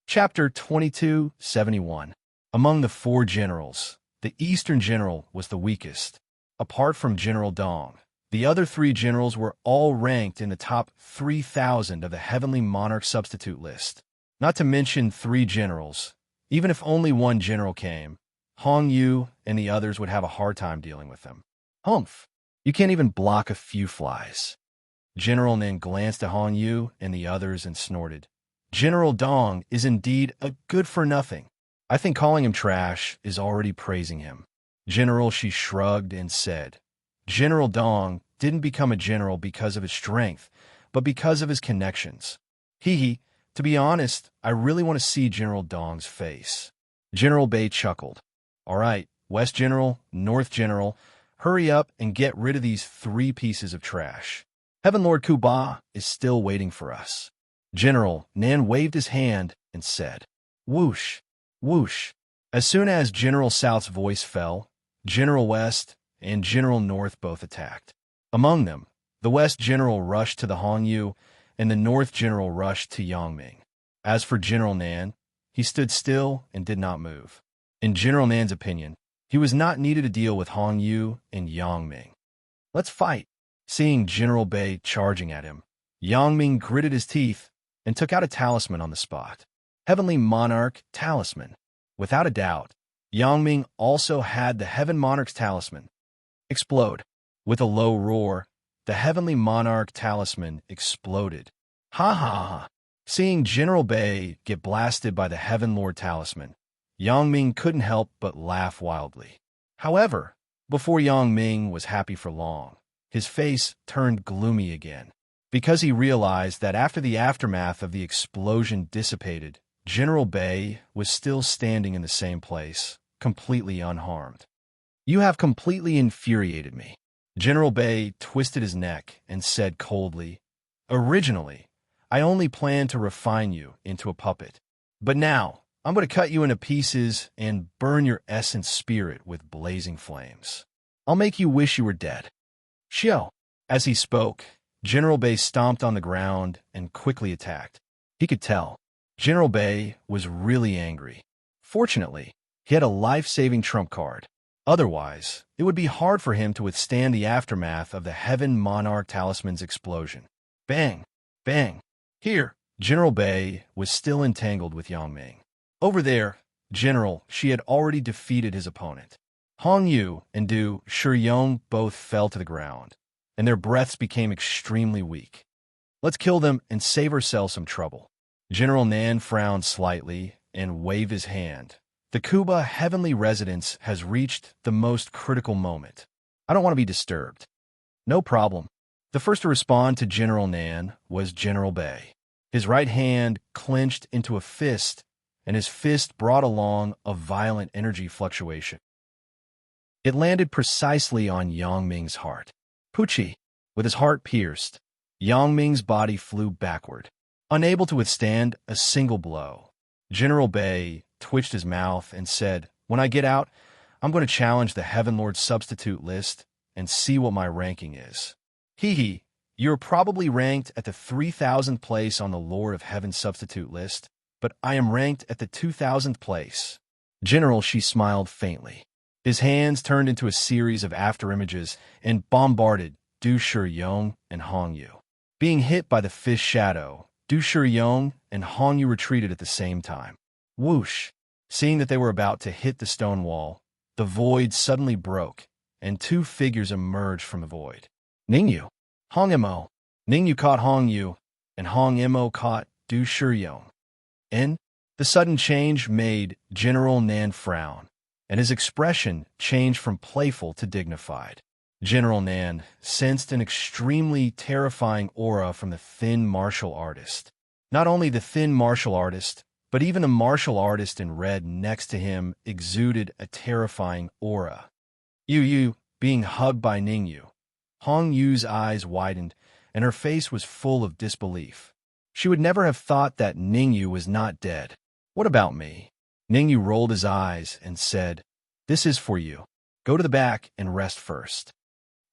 S1: Chapter 2271. Among the four generals, the Eastern General was the weakest. Apart from General Dong, the other three generals were all ranked in the top 3,000 of the Heavenly Monarch substitute list. Not to mention three generals. Even if only one general came, Hong Yu and the others would have a hard time dealing with them. Humph! You can't even block a few flies. General Nin glanced at Hong Yu and the others and snorted. General Dong is indeed a good-for-nothing. I think calling him trash is already praising him. General Shi shrugged and said, General Dong didn't become a general because of his strength, but because of his connections. Hee. To be honest, I really want to see General Dong's face. General Bei chuckled. All right, West General, North General, hurry up and get rid of these three pieces of trash. Heaven Lord Kuba is still waiting for us. General Nan waved his hand and said, Whoosh, whoosh. As soon as General South's voice fell, General West and General North both attacked. Among them, the West General rushed to the Hong Yu, and the North General rushed to Yang Ming. As for General Nan, he stood still and did not move. In General Nan's opinion, he was not needed to deal with Hong Yu and Yang Ming. Let's fight. Seeing General Bei charging at him, Yang Ming gritted his teeth and took out a talisman on the spot. Heavenly Monarch Talisman. Without a doubt, Yang Ming also had the Heaven Monarch's Talisman. Explode. With a low roar, the Heavenly Monarch Talisman exploded. Ha ha ha. Seeing General Bei get blasted by the Heaven Lord Talisman, Yang Ming couldn't help but laugh wildly. However, before Yang Ming was happy for long, his face turned gloomy again, because he realized that after the aftermath of the explosion dissipated, General Bei was still standing in the same place, completely unharmed. You have completely infuriated me. General Bei twisted his neck and said coldly, Originally, I only planned to refine you into a puppet. But now, I'm going to cut you into pieces and burn your essence spirit with blazing flames. I'll make you wish you were dead. Xiao. As he spoke, General Bei stomped on the ground and quickly attacked. He could tell. General Bei was really angry. Fortunately, he had a life-saving trump card. Otherwise, it would be hard for him to withstand the aftermath of the Heaven Monarch Talisman's explosion. Bang! Bang! Here, General Bei was still entangled with Yang Ming. Over there, General, she had already defeated his opponent. Hong Yu and Du Shiyong both fell to the ground, and their breaths became extremely weak. Let's kill them and save ourselves some trouble. General Nan frowned slightly and waved his hand. The Kuba heavenly residence has reached the most critical moment. I don't want to be disturbed. No problem. The first to respond to General Nan was General Bei. His right hand clenched into a fist, and his fist brought along a violent energy fluctuation. It landed precisely on Yang Ming's heart. Pucci, with his heart pierced, Yang Ming's body flew backward, unable to withstand a single blow. General Bei twitched his mouth and said, "When I get out, I'm going to challenge the Heaven Lord substitute list and see what my ranking is." Hee, you're probably ranked at the 3,000th place on the Lord of Heaven substitute list, but I am ranked at the 2,000th place. General, she smiled faintly. His hands turned into a series of afterimages and bombarded Du Shiyong and Hong Yu. Being hit by the fist shadow, Du Shiyong and Hong Yu retreated at the same time. Whoosh! Seeing that they were about to hit the stone wall, the void suddenly broke, and two figures emerged from the void. Ningyu, Hong Mo. Ningyu caught Hong Yu, and Hong Mo caught Du Shiyong. The sudden change made General Nan frown, and his expression changed from playful to dignified. General Nan sensed an extremely terrifying aura from the thin martial artist. Not only the thin martial artist, but even the martial artist in red next to him exuded a terrifying aura. Yu, being hugged by Ningyu. Hong Yu's eyes widened, and her face was full of disbelief. She would never have thought that Ningyu was not dead. What about me? Ningyu rolled his eyes and said, "This is for you. Go to the back and rest first."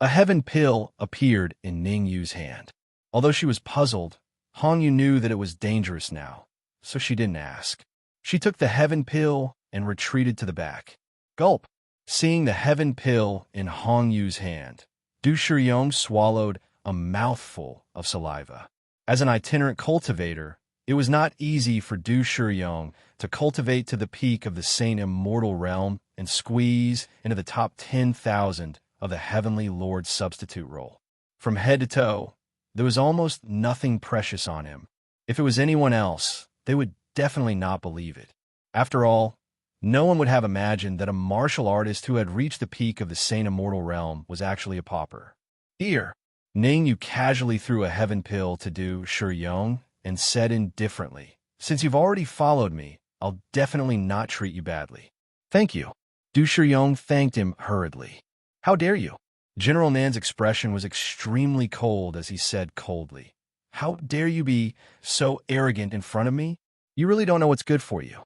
S1: A heaven pill appeared in Ningyu's hand. Although she was puzzled, Hong Yu knew that it was dangerous now, so she didn't ask. She took the heaven pill and retreated to the back. Gulp! Seeing the heaven pill in Hong Yu's hand, Du Shiyong swallowed a mouthful of saliva. As an itinerant cultivator, it was not easy for Du Shiyong to cultivate to the peak of the Saint Immortal Realm and squeeze into the top 10,000 of the Heavenly Lord substitute roll. From head to toe, there was almost nothing precious on him. If it was anyone else, they would definitely not believe it. After all, no one would have imagined that a martial artist who had reached the peak of the Saint Immortal Realm was actually a pauper. Here, Ningyu casually threw a heaven pill to Du Shiyong and said indifferently, "Since you've already followed me, I'll definitely not treat you badly." "Thank you." Du Shiyong thanked him hurriedly. "How dare you?" General Nan's expression was extremely cold as he said coldly, "How dare you be so arrogant in front of me? You really don't know what's good for you."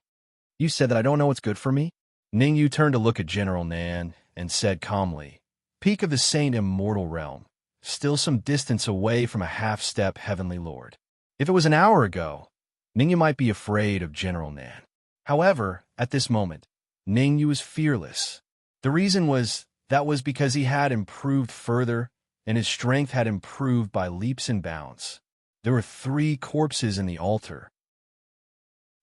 S1: "You said that I don't know what's good for me?" Ningyu turned to look at General Nan and said calmly, "Peak of the Saint Immortal Realm, still some distance away from a half-step Heavenly Lord." If it was an hour ago, Ningyu might be afraid of General Nan. However, at this moment, Ningyu was fearless. The reason was because he had improved further, and his strength had improved by leaps and bounds. There were 3 corpses in the altar.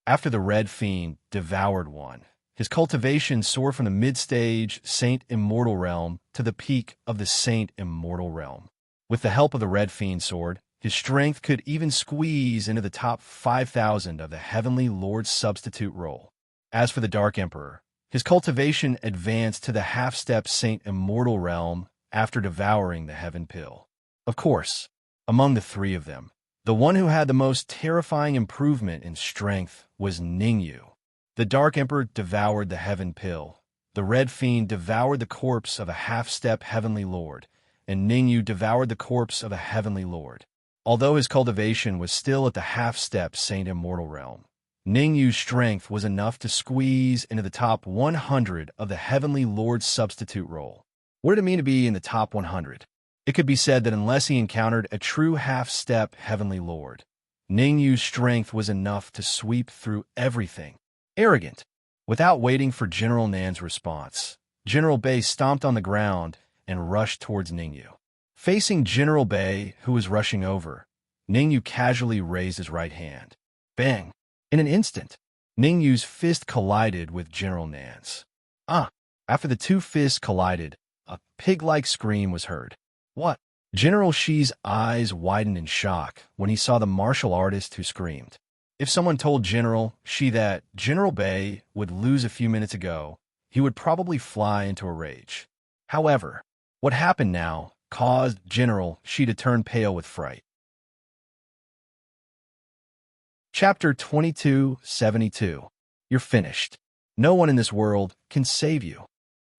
S1: After the Red Fiend devoured one, his cultivation soared from the mid-stage Saint Immortal Realm to the peak of the Saint Immortal Realm. With the help of the Red Fiend sword, his strength could even squeeze into the top 5,000 of the Heavenly Lord substitute roll. As for the Dark Emperor, his cultivation advanced to the half-step Saint Immortal Realm after devouring the Heaven Pill. Of course, among the 3 of them, the one who had the most terrifying improvement in strength was Ningyu. The Dark Emperor devoured the Heaven Pill, the Red Fiend devoured the corpse of a half-step Heavenly Lord, and Ningyu devoured the corpse of a Heavenly Lord. Although his cultivation was still at the half-step Saint Immortal Realm, Ningyu's strength was enough to squeeze into the top 100 of the Heavenly Lord substitute roll. What did it mean to be in the top 100? It could be said that unless he encountered a true half-step Heavenly Lord, Ningyu's strength was enough to sweep through everything. Arrogant. Without waiting for General Nan's response, General Bei stomped on the ground and rushed towards Ningyu. Facing General Bei, who was rushing over, Ningyu casually raised his right hand. Bang! In an instant, Ningyu's fist collided with General Nan's. Ah! After the two fists collided, a pig-like scream was heard. What? General Shi's eyes widened in shock when he saw the martial artist who screamed. If someone told General Shi that General Bei would lose a few minutes ago, he would probably fly into a rage. However, what happened now caused General Shi to turn pale with fright. Chapter 2272. You're finished. No one in this world can save you.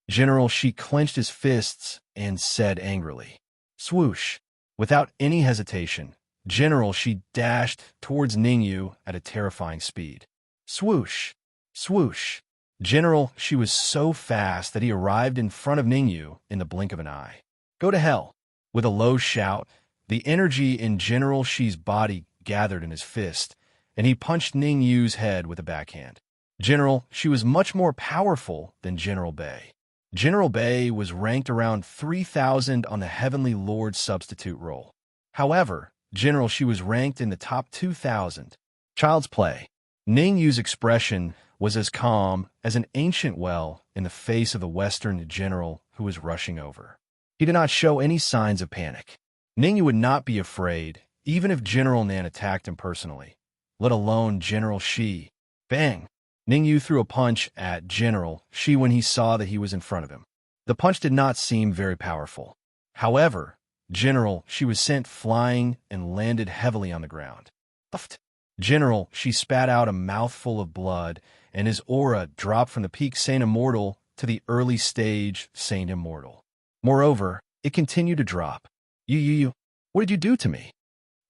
S1: General Shi clenched his fists and said angrily. Swoosh! Without any hesitation, General Shi dashed towards Ningyu at a terrifying speed. Swoosh! Swoosh! General Shi was so fast that he arrived in front of Ningyu in the blink of an eye. Go to hell! With a low shout, the energy in General Shi's body gathered in his fist, and he punched Ningyu's head with a backhand. General Shi was much more powerful than General Bei. General Bei was ranked around 3,000 on the Heavenly Lord substitute roll. However, General Shi was ranked in the top 2,000. Child's play. Ningyu's expression was as calm as an ancient well in the face of the Western general who was rushing over. He did not show any signs of panic. Ningyu would not be afraid, even if General Nan attacked him personally, let alone General Shi. Bang! Ningyu threw a punch at General Shi when he saw that he was in front of him. The punch did not seem very powerful. However, General Shi was sent flying and landed heavily on the ground. Uft. General Shi spat out a mouthful of blood, and his aura dropped from the peak Saint Immortal to the early stage Saint Immortal. Moreover, it continued to drop. You, what did you do to me?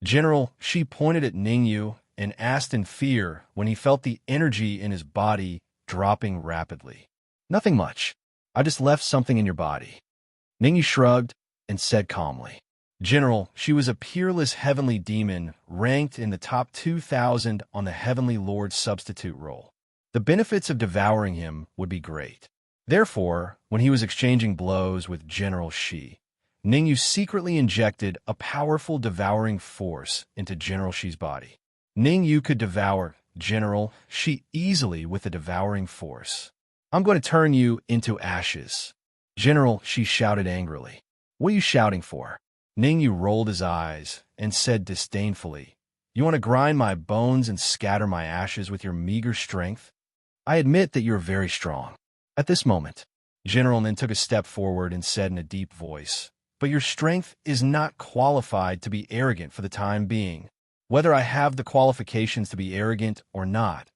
S1: General Shi pointed at Ningyu and asked in fear when he felt the energy in his body dropping rapidly. Nothing much. I just left something in your body. Ningyu shrugged and said calmly. General, she was a peerless heavenly demon ranked in the top 2,000 on the Heavenly Lord substitute roll. The benefits of devouring him would be great. Therefore, when he was exchanging blows with General Shi, Ningyu secretly injected a powerful devouring force into General Shi's body. Ningyu could devour General Shi easily with the devouring force. I'm going to turn you into ashes. General Shi shouted angrily. What are you shouting for? Ningyu rolled his eyes and said disdainfully, You want to grind my bones and scatter my ashes with your meager strength? I admit that you're very strong. At this moment, General Nin took a step forward and said in a deep voice, But your strength is not qualified to be arrogant for the time being. Whether I have the qualifications to be arrogant or not,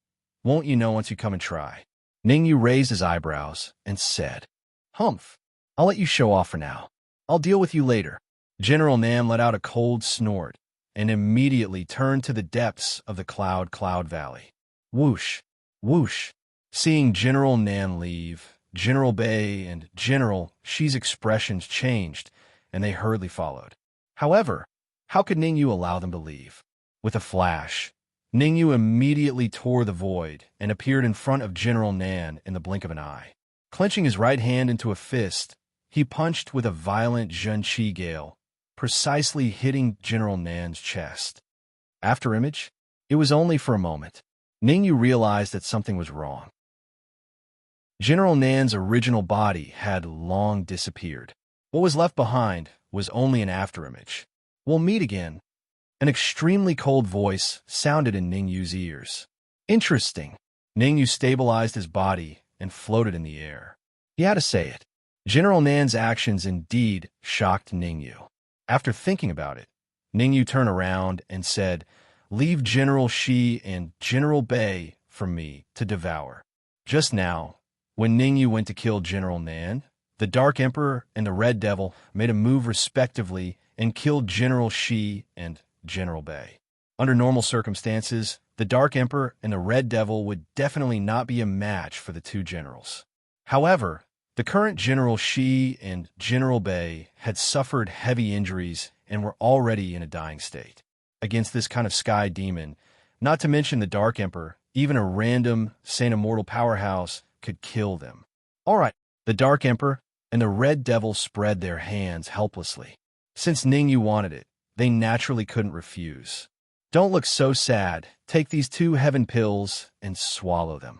S1: won't you know once you come and try? Ningyu raised his eyebrows and said, Humph, I'll let you show off for now. I'll deal with you later. General Nan let out a cold snort and immediately turned to the depths of the cloud valley. Whoosh, whoosh. Seeing General Nan leave, General Bei and General Shi's expressions changed, and they hurriedly followed. However, how could Ningyu allow them to leave? With a flash, Ningyu immediately tore the void and appeared in front of General Nan in the blink of an eye. Clenching his right hand into a fist, he punched with a violent Zhenqi gale, precisely hitting General Nan's chest. After image, it was only for a moment. Ningyu realized that something was wrong. General Nan's original body had long disappeared. What was left behind was only an afterimage. We'll meet again. An extremely cold voice sounded in Ningyu's ears. Interesting. Ningyu stabilized his body and floated in the air. He had to say it. General Nan's actions indeed shocked Ningyu. After thinking about it, Ningyu turned around and said, Leave General Shi and General Bei for me to devour. Just now, when Ningyu went to kill General Nan, the Dark Emperor and the Red Devil made a move respectively and killed General Shi and General Bei. Under normal circumstances, the Dark Emperor and the Red Devil would definitely not be a match for the two generals. However, the current General Shi and General Bei had suffered heavy injuries and were already in a dying state. Against this kind of sky demon, not to mention the Dark Emperor, even a random Saint Immortal powerhouse could kill them. All right, the Dark Emperor and the Red Devil spread their hands helplessly. Since Ningyu wanted it, they naturally couldn't refuse. Don't look so sad. Take these 2 heaven pills and swallow them.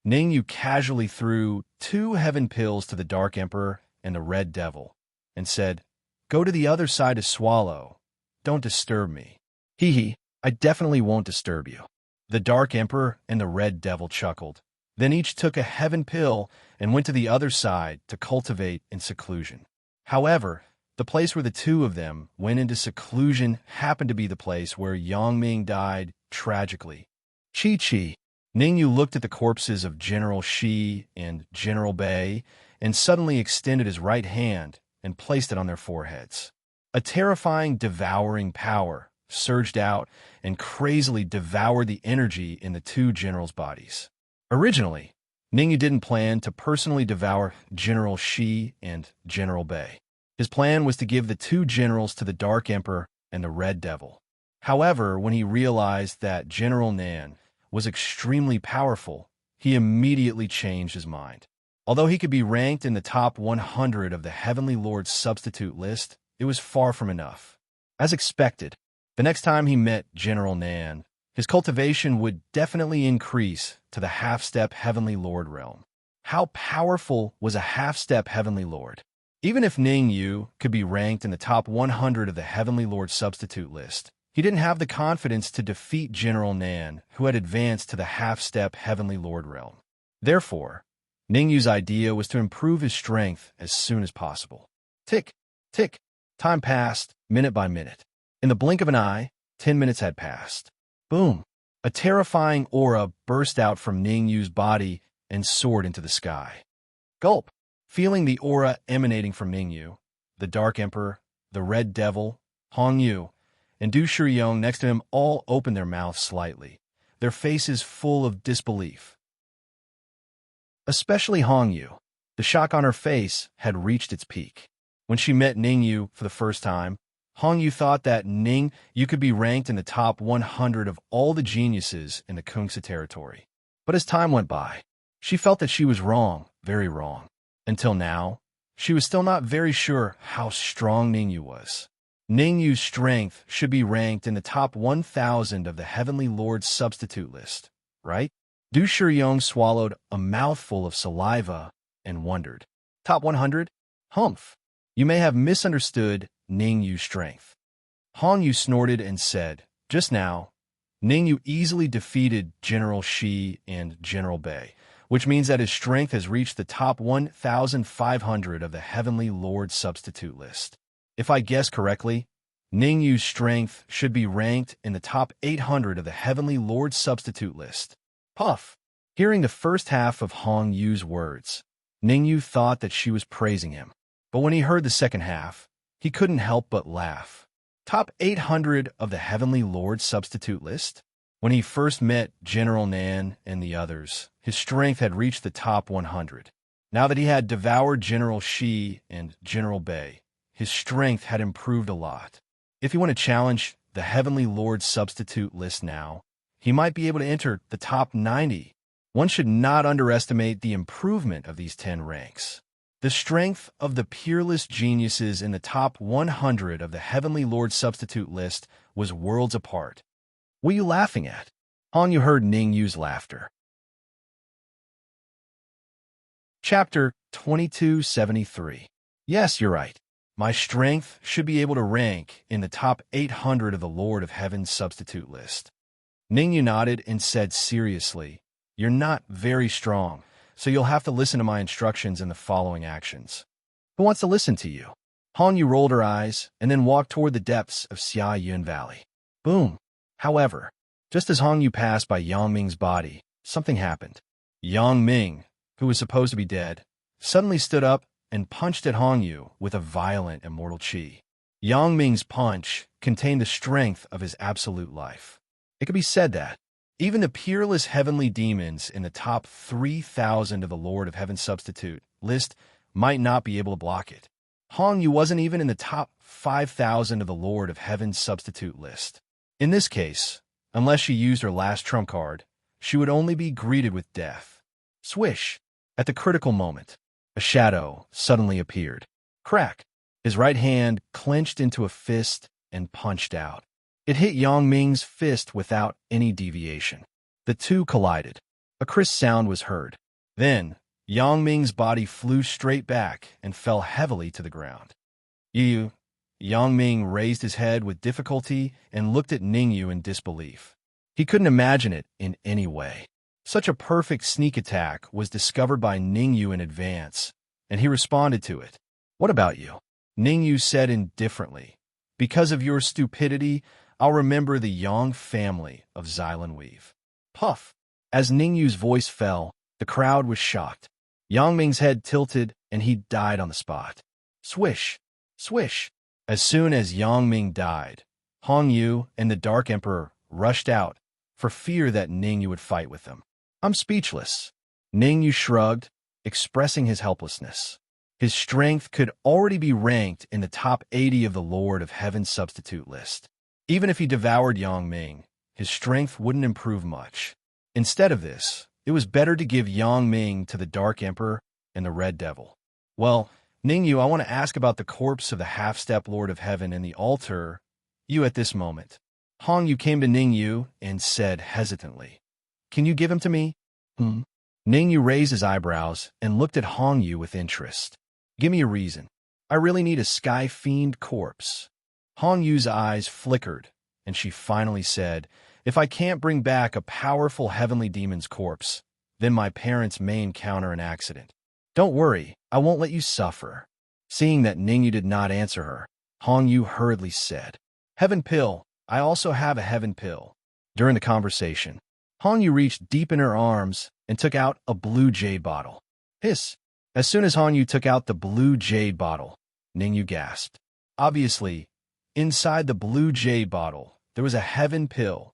S1: Ningyu casually threw 2 heaven pills to the Dark Emperor and the Red Devil and said, "Go to the other side to swallow. Don't disturb me." Hee hee, I definitely won't disturb you. The Dark Emperor and the Red Devil chuckled. Then each took a heaven pill and went to the other side to cultivate in seclusion. However, the place where the 2 of them went into seclusion happened to be the place where Yangming died tragically. Chi-Chi. Ningyu looked at the corpses of General Shi and General Bei and suddenly extended his right hand and placed it on their foreheads. A terrifying, devouring power surged out and crazily devoured the energy in the 2 generals' bodies. Originally, Ningyu didn't plan to personally devour General Shi and General Bei. His plan was to give the 2 generals to the Dark Emperor and the Red Devil. However, when he realized that General Nan was extremely powerful, he immediately changed his mind. Although he could be ranked in the top 100 of the Heavenly Lord's substitute list, it was far from enough. As expected, the next time he met General Nan, his cultivation would definitely increase to the half-step Heavenly Lord realm. How powerful was a half-step Heavenly Lord? Even if Ningyu could be ranked in the top 100 of the Heavenly Lord substitute list, he didn't have the confidence to defeat General Nan, who had advanced to the half-step Heavenly Lord realm. Therefore, Ningyu's idea was to improve his strength as soon as possible. Tick, tick. Time passed, minute by minute. In the blink of an eye, 10 minutes had passed. Boom! A terrifying aura burst out from Ningyu's body and soared into the sky. Gulp! Feeling the aura emanating from Ningyu, the Dark Emperor, the Red Devil, Hong Yu, and Du Shiyong next to him all opened their mouths slightly, their faces full of disbelief. Especially Hong Yu. The shock on her face had reached its peak. When she met Ningyu for the first time, Hong Yu thought that Ningyu could be ranked in the top 100 of all the geniuses in the Kungsa territory. But as time went by, she felt that she was wrong, very wrong. Until now, she was still not very sure how strong Ningyu was. Ningyu's strength should be ranked in the top 1,000 of the Heavenly Lord's substitute list, right? Du Shiyong swallowed a mouthful of saliva and wondered. Top 100? Humph. You may have misunderstood Ningyu's strength. Hong Yu snorted and said, just now, Ningyu easily defeated General Shi and General Bei, which means that his strength has reached the top 1,500 of the Heavenly Lord substitute list. If I guess correctly, Ningyu's strength should be ranked in the top 800 of the Heavenly Lord substitute list. Puff! Hearing the first half of Hong Yu's words, Ningyu thought that she was praising him. But when he heard the second half, he couldn't help but laugh. Top 800 of the Heavenly Lord substitute list? When he first met General Nan and the others, his strength had reached the top 100. Now that he had devoured General Shi and General Bei, his strength had improved a lot. If you want to challenge the Heavenly Lord substitute list now, he might be able to enter the top 90. One should not underestimate the improvement of these 10 ranks. The strength of the peerless geniuses in the top 100 of the Heavenly Lord substitute list was worlds apart. What are you laughing at? Hong Yu heard Ningyu's laughter. Chapter 2273. Yes, you're right. My strength should be able to rank in the top 800 of the Lord of Heaven's substitute list. Ningyu nodded and said seriously, you're not very strong, so you'll have to listen to my instructions in the following actions. Who wants to listen to you? Hong Yu rolled her eyes and then walked toward the depths of Xia Yun Valley. Boom! However, just as Hong Yu passed by Yang Ming's body, something happened. Yang Ming, who was supposed to be dead, suddenly stood up and punched at Hong Yu with a violent immortal chi. Yang Ming's punch contained the strength of his absolute life. It could be said that even the peerless heavenly demons in the top 3,000 of the Lord of Heaven substitute list might not be able to block it. Hong Yu wasn't even in the top 5,000 of the Lord of Heaven substitute list. In this case, unless she used her last trump card, she would only be greeted with death. Swish! At the critical moment, a shadow suddenly appeared. Crack! His right hand clenched into a fist and punched out. It hit Yang Ming's fist without any deviation. The two collided. A crisp sound was heard. Then, Yang Ming's body flew straight back and fell heavily to the ground. You, Yang Ming raised his head with difficulty and looked at Ningyu in disbelief. He couldn't imagine it in any way. Such a perfect sneak attack was discovered by Ningyu in advance, and he responded to it. What about you? Ningyu said indifferently. Because of your stupidity, I'll remember the Yang family of Xylan Weave. Puff! As Ningyu's voice fell, the crowd was shocked. Yang Ming's head tilted, and he died on the spot. Swish! Swish! As soon as Yang Ming died, Hong Yu and the Dark Emperor rushed out for fear that Ningyu would fight with them. I'm speechless. Ningyu shrugged, expressing his helplessness. His strength could already be ranked in the top 80 of the Lord of Heaven substitute list. Even if he devoured Yang Ming, his strength wouldn't improve much. Instead of this, it was better to give Yang Ming to the Dark Emperor and the Red Devil. Well, Ningyu, I want to ask about the corpse of the half-step Lord of Heaven and the altar. You at this moment. Hong Yu came to Ningyu and said hesitantly, Can you give him to me? Ningyu raised his eyebrows and looked at Hong Yu with interest. Give me a reason. I really need a sky fiend corpse. Hong Yu's eyes flickered, and she finally said, If I can't bring back a powerful heavenly demon's corpse, then my parents may encounter an accident. Don't worry, I won't let you suffer. Seeing that Ningyu did not answer her, Hong Yu hurriedly said, Heaven pill, I also have a heaven pill. During the conversation, Hong Yu reached deep in her arms and took out a blue jade bottle. Hiss! As soon as Hong Yu took out the blue jade bottle, Ningyu gasped. Obviously, inside the blue jade bottle, there was a heaven pill.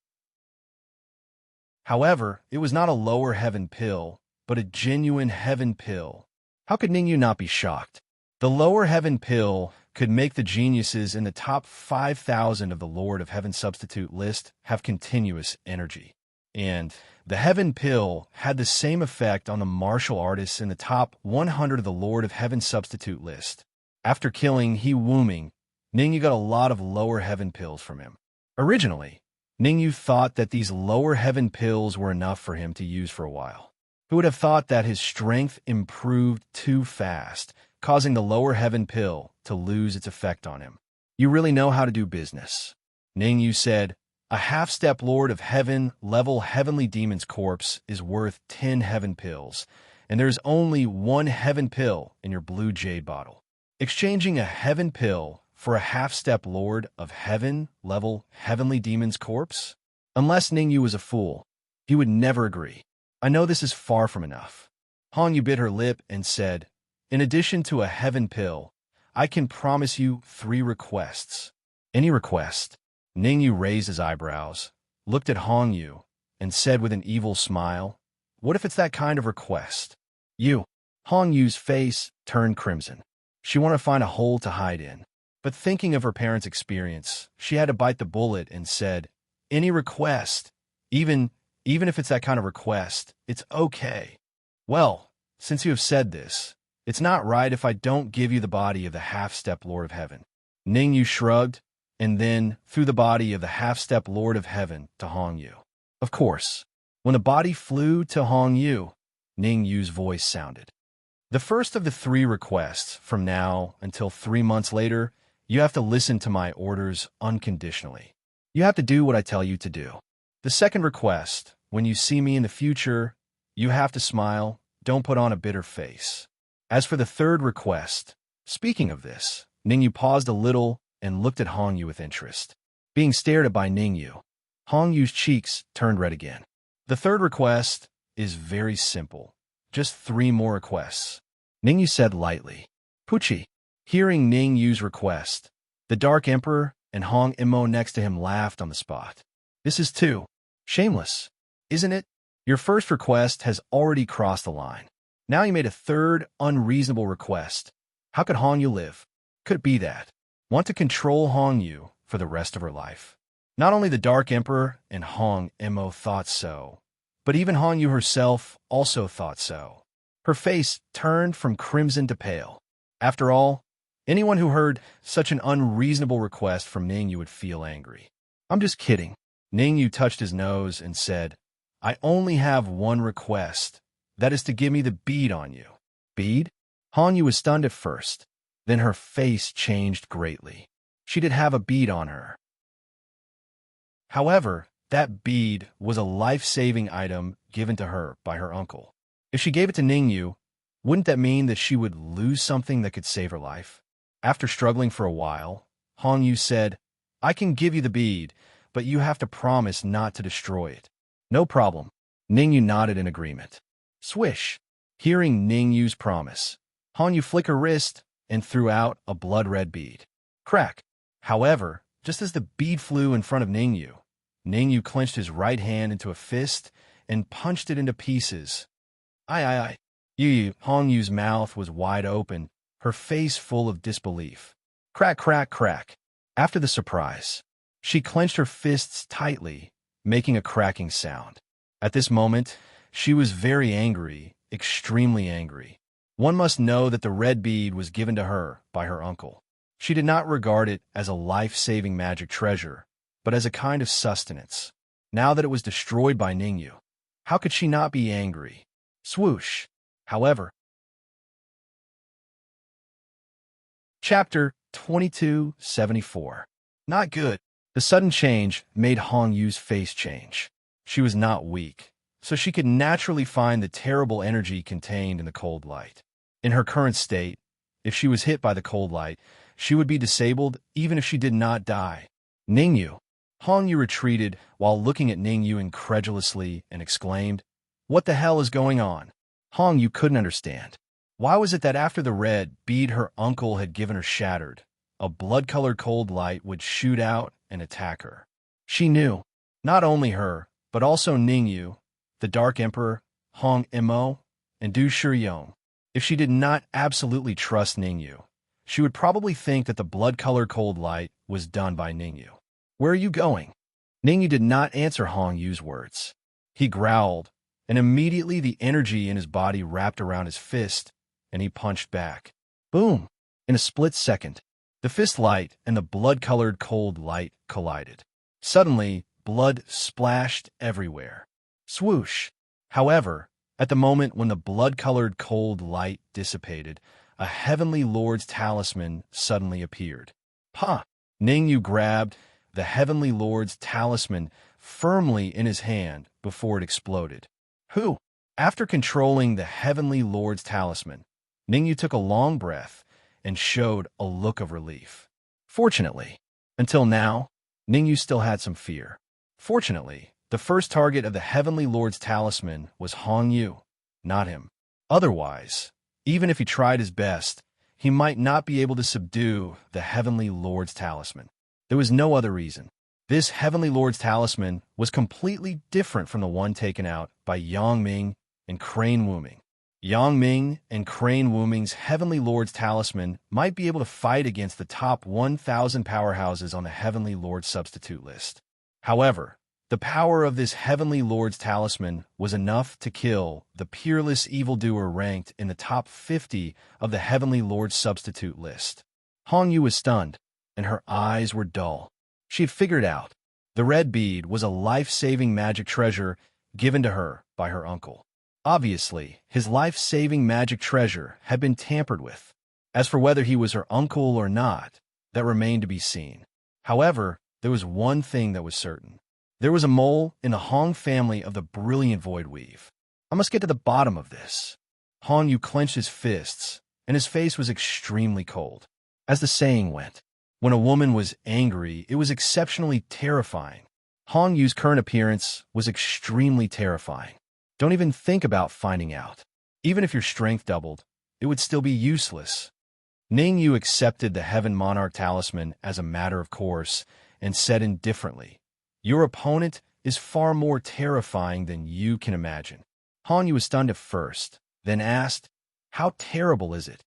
S1: However, it was not a lower heaven pill, but a genuine heaven pill. How could Ningyu not be shocked? The lower heaven pill could make the geniuses in the top 5,000 of the Lord of Heaven substitute list have continuous energy. And the heaven pill had the same effect on the martial artists in the top 100 of the Lord of Heaven substitute list. After killing He Wuming, Ningyu got a lot of lower heaven pills from him. Originally, Ningyu thought that these lower heaven pills were enough for him to use for a while. Who would have thought that his strength improved too fast, causing the lower heaven pill to lose its effect on him? You really know how to do business. Ningyu said, A half-step Lord of Heaven level heavenly demon's corpse is worth 10 heaven pills, and there's only one heaven pill in your blue jade bottle. Exchanging a heaven pill for a half-step Lord of Heaven level heavenly demon's corpse? Unless Ningyu was a fool, he would never agree. I know this is far from enough. Hong Yu bit her lip and said, In addition to a heaven pill, I can promise you 3 requests. Any request? Ningyu raised his eyebrows, looked at Hong Yu, and said with an evil smile, What if it's that kind of request? You. Hong Yu's face turned crimson. She wanted to find a hole to hide in. But thinking of her parents' experience, she had to bite the bullet and said, Any request, even if it's that kind of request, it's okay. Well, since you have said this, it's not right if I don't give you the body of the half-step Lord of Heaven. Ningyu shrugged, and then threw the body of the half-step Lord of Heaven to Hong Yu. Of course, when the body flew to Hong Yu, Ningyu's voice sounded. The first of the 3 requests, from now until 3 months later, you have to listen to my orders unconditionally. You have to do what I tell you to do. The second request, when you see me in the future, you have to smile, don't put on a bitter face. As for the third request, speaking of this, Ningyu paused a little and looked at Hong Yu with interest. Being stared at by Ningyu, Hong Yu's cheeks turned red again. The third request is very simple. Just 3 more requests. Ningyu said lightly. Puchi. Hearing Ningyu's request, the Dark Emperor and Hong Imo next to him laughed on the spot. This is too shameless, isn't it? Your first request has already crossed the line. Now you made a third unreasonable request. How could Hong Yu live? Could it be that? Want to control Hong Yu for the rest of her life? Not only the Dark Emperor and Hong Imo thought so, but even Hong Yu herself also thought so. Her face turned from crimson to pale. After all, anyone who heard such an unreasonable request from Ningyu would feel angry. I'm just kidding. Ningyu touched his nose and said, I only have one request. That is to give me the bead on you. Bead? Hanyu was stunned at first. Then her face changed greatly. She did have a bead on her. However, that bead was a life-saving item given to her by her uncle. If she gave it to Ningyu, wouldn't that mean that she would lose something that could save her life? After struggling for a while, Hongyu said, I can give you the bead, but you have to promise not to destroy it. No problem. Ningyu nodded in agreement. Swish! Hearing Ningyu's promise, Hongyu flicked her wrist and threw out a blood-red bead. Crack! However, just as the bead flew in front of Ningyu, Ningyu clenched his right hand into a fist and punched it into pieces. Aye. Hongyu's mouth was wide open, her face full of disbelief. Crack, crack, crack. After the surprise, she clenched her fists tightly, making a cracking sound. At this moment, she was very angry, extremely angry. One must know that the red bead was given to her by her uncle. She did not regard it as a life-saving magic treasure, but as a kind of sustenance. Now that it was destroyed by Ningyu, how could she not be angry? Swoosh! However, Chapter 2274. Not good. The sudden change made Hongyu's face change. She was not weak, so she could naturally find the terrible energy contained in the cold light. In her current state, if she was hit by the cold light, she would be disabled even if she did not die. Ningyu. Hongyu retreated while looking at Ningyu incredulously and exclaimed, What the hell is going on? Hongyu couldn't understand. Why was it that after the red bead her uncle had given her shattered, a blood-colored cold light would shoot out and attack her? She knew, not only her, but also Ningyu, the Dark Emperor, Hong Imo, and Du Shiyong. If she did not absolutely trust Ningyu, she would probably think that the blood-colored cold light was done by Ningyu. Where are you going? Ningyu did not answer Hongyu's words. He growled, and immediately the energy in his body wrapped around his fist, and he punched back. Boom! In a split second, the fist light and the blood-colored cold light collided. Suddenly, blood splashed everywhere. Swoosh! However, at the moment when the blood-colored cold light dissipated, a Heavenly Lord's talisman suddenly appeared. Pa! Ningyu grabbed the Heavenly Lord's talisman firmly in his hand before it exploded. Who? After controlling the Heavenly Lord's talisman, Ningyu took a long breath and showed a look of relief. Fortunately, until now, Ningyu still had some fear. Fortunately, the first target of the Heavenly Lord's talisman was Hongyu, not him. Otherwise, even if he tried his best, he might not be able to subdue the Heavenly Lord's talisman. There was no other reason. This Heavenly Lord's talisman was completely different from the one taken out by Yang Ming and Crane Wuming. Yang Ming and Crane Wuming's Heavenly Lord's talisman might be able to fight against the top 1,000 powerhouses on the Heavenly Lord's substitute list. However, the power of this Heavenly Lord's talisman was enough to kill the peerless evildoer ranked in the top 50 of the Heavenly Lord's substitute list. Hongyu was stunned, and her eyes were dull. She had figured out the red bead was a life-saving magic treasure given to her by her uncle. Obviously, his life-saving magic treasure had been tampered with. As for whether he was her uncle or not, that remained to be seen. However, there was one thing that was certain. There was a mole in the Hong family of the brilliant Void Weave. I must get to the bottom of this. Hongyu clenched his fists, and his face was extremely cold. As the saying went, when a woman was angry, it was exceptionally terrifying. Hongyu's current appearance was extremely terrifying. Don't even think about finding out. Even if your strength doubled, it would still be useless. Ningyu accepted the Heaven Monarch talisman as a matter of course and said indifferently, Your opponent is far more terrifying than you can imagine. Hongyu was stunned at first, then asked, How terrible is it?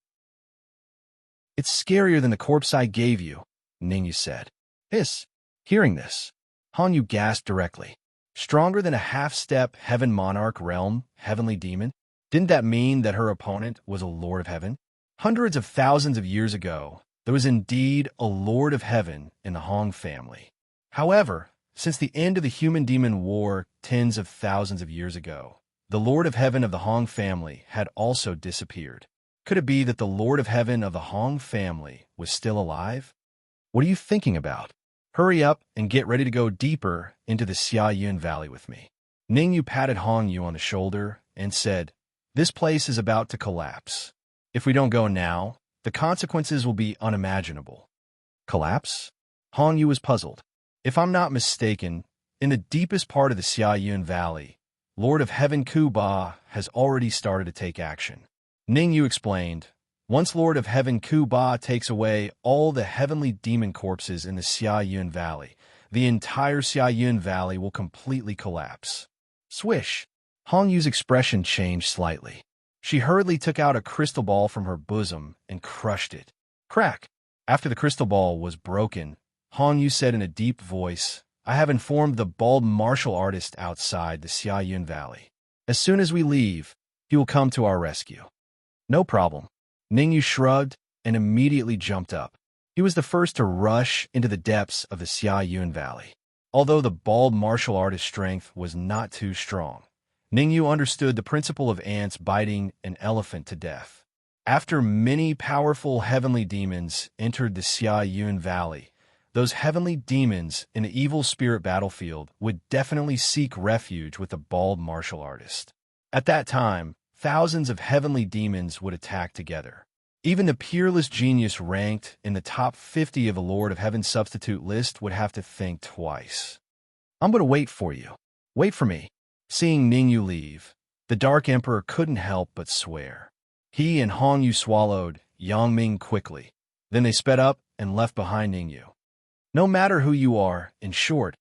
S1: It's scarier than the corpse I gave you, Ningyu said. Hiss. Hearing this, Hongyu gasped directly. Stronger than a half-step Heaven Monarch realm, Heavenly Demon? Didn't that mean that her opponent was a Lord of Heaven? Hundreds of thousands of years ago, there was indeed a Lord of Heaven in the Hong family. However, since the end of the human-demon war tens of thousands of years ago, the Lord of Heaven of the Hong family had also disappeared. Could it be that the Lord of Heaven of the Hong family was still alive? What are you thinking about? Hurry up and get ready to go deeper into the Xia Yun Valley with me. Ning Yu patted Hong Yu on the shoulder and said, "This place is about to collapse. If we don't go now, the consequences will be unimaginable." Collapse? Hong Yu was puzzled. If I'm not mistaken, in the deepest part of the Xia Yun Valley, Lord of Heaven Ku Ba has already started to take action. Ning Yu explained, "Once Lord of Heaven Ku Ba takes away all the heavenly demon corpses in the Xia Yun Valley, the entire Xia Yun Valley will completely collapse." Swish! Hong Yu's expression changed slightly. She hurriedly took out a crystal ball from her bosom and crushed it. Crack! After the crystal ball was broken, Hong Yu said in a deep voice, "I have informed the bald martial artist outside the Xia Yun Valley. As soon as we leave, he will come to our rescue." "No problem." Ning Yu shrugged and immediately jumped up. He was the first to rush into the depths of the Xia Yun Valley. Although the bald martial artist's strength was not too strong, Ning Yu understood the principle of ants biting an elephant to death. After many powerful heavenly demons entered the Xia Yun Valley, those heavenly demons in the evil spirit battlefield would definitely seek refuge with the bald martial artist. At that time, thousands of heavenly demons would attack together. Even the peerless genius ranked in the top 50 of the Lord of Heaven substitute list would have to think twice. "I'm going to wait for you. Wait for me." Seeing Ning Yu leave, the Dark Emperor couldn't help but swear. He and Hong Yu swallowed Yang Ming quickly. Then they sped up and left behind Ning Yu. "No matter who you are, in short,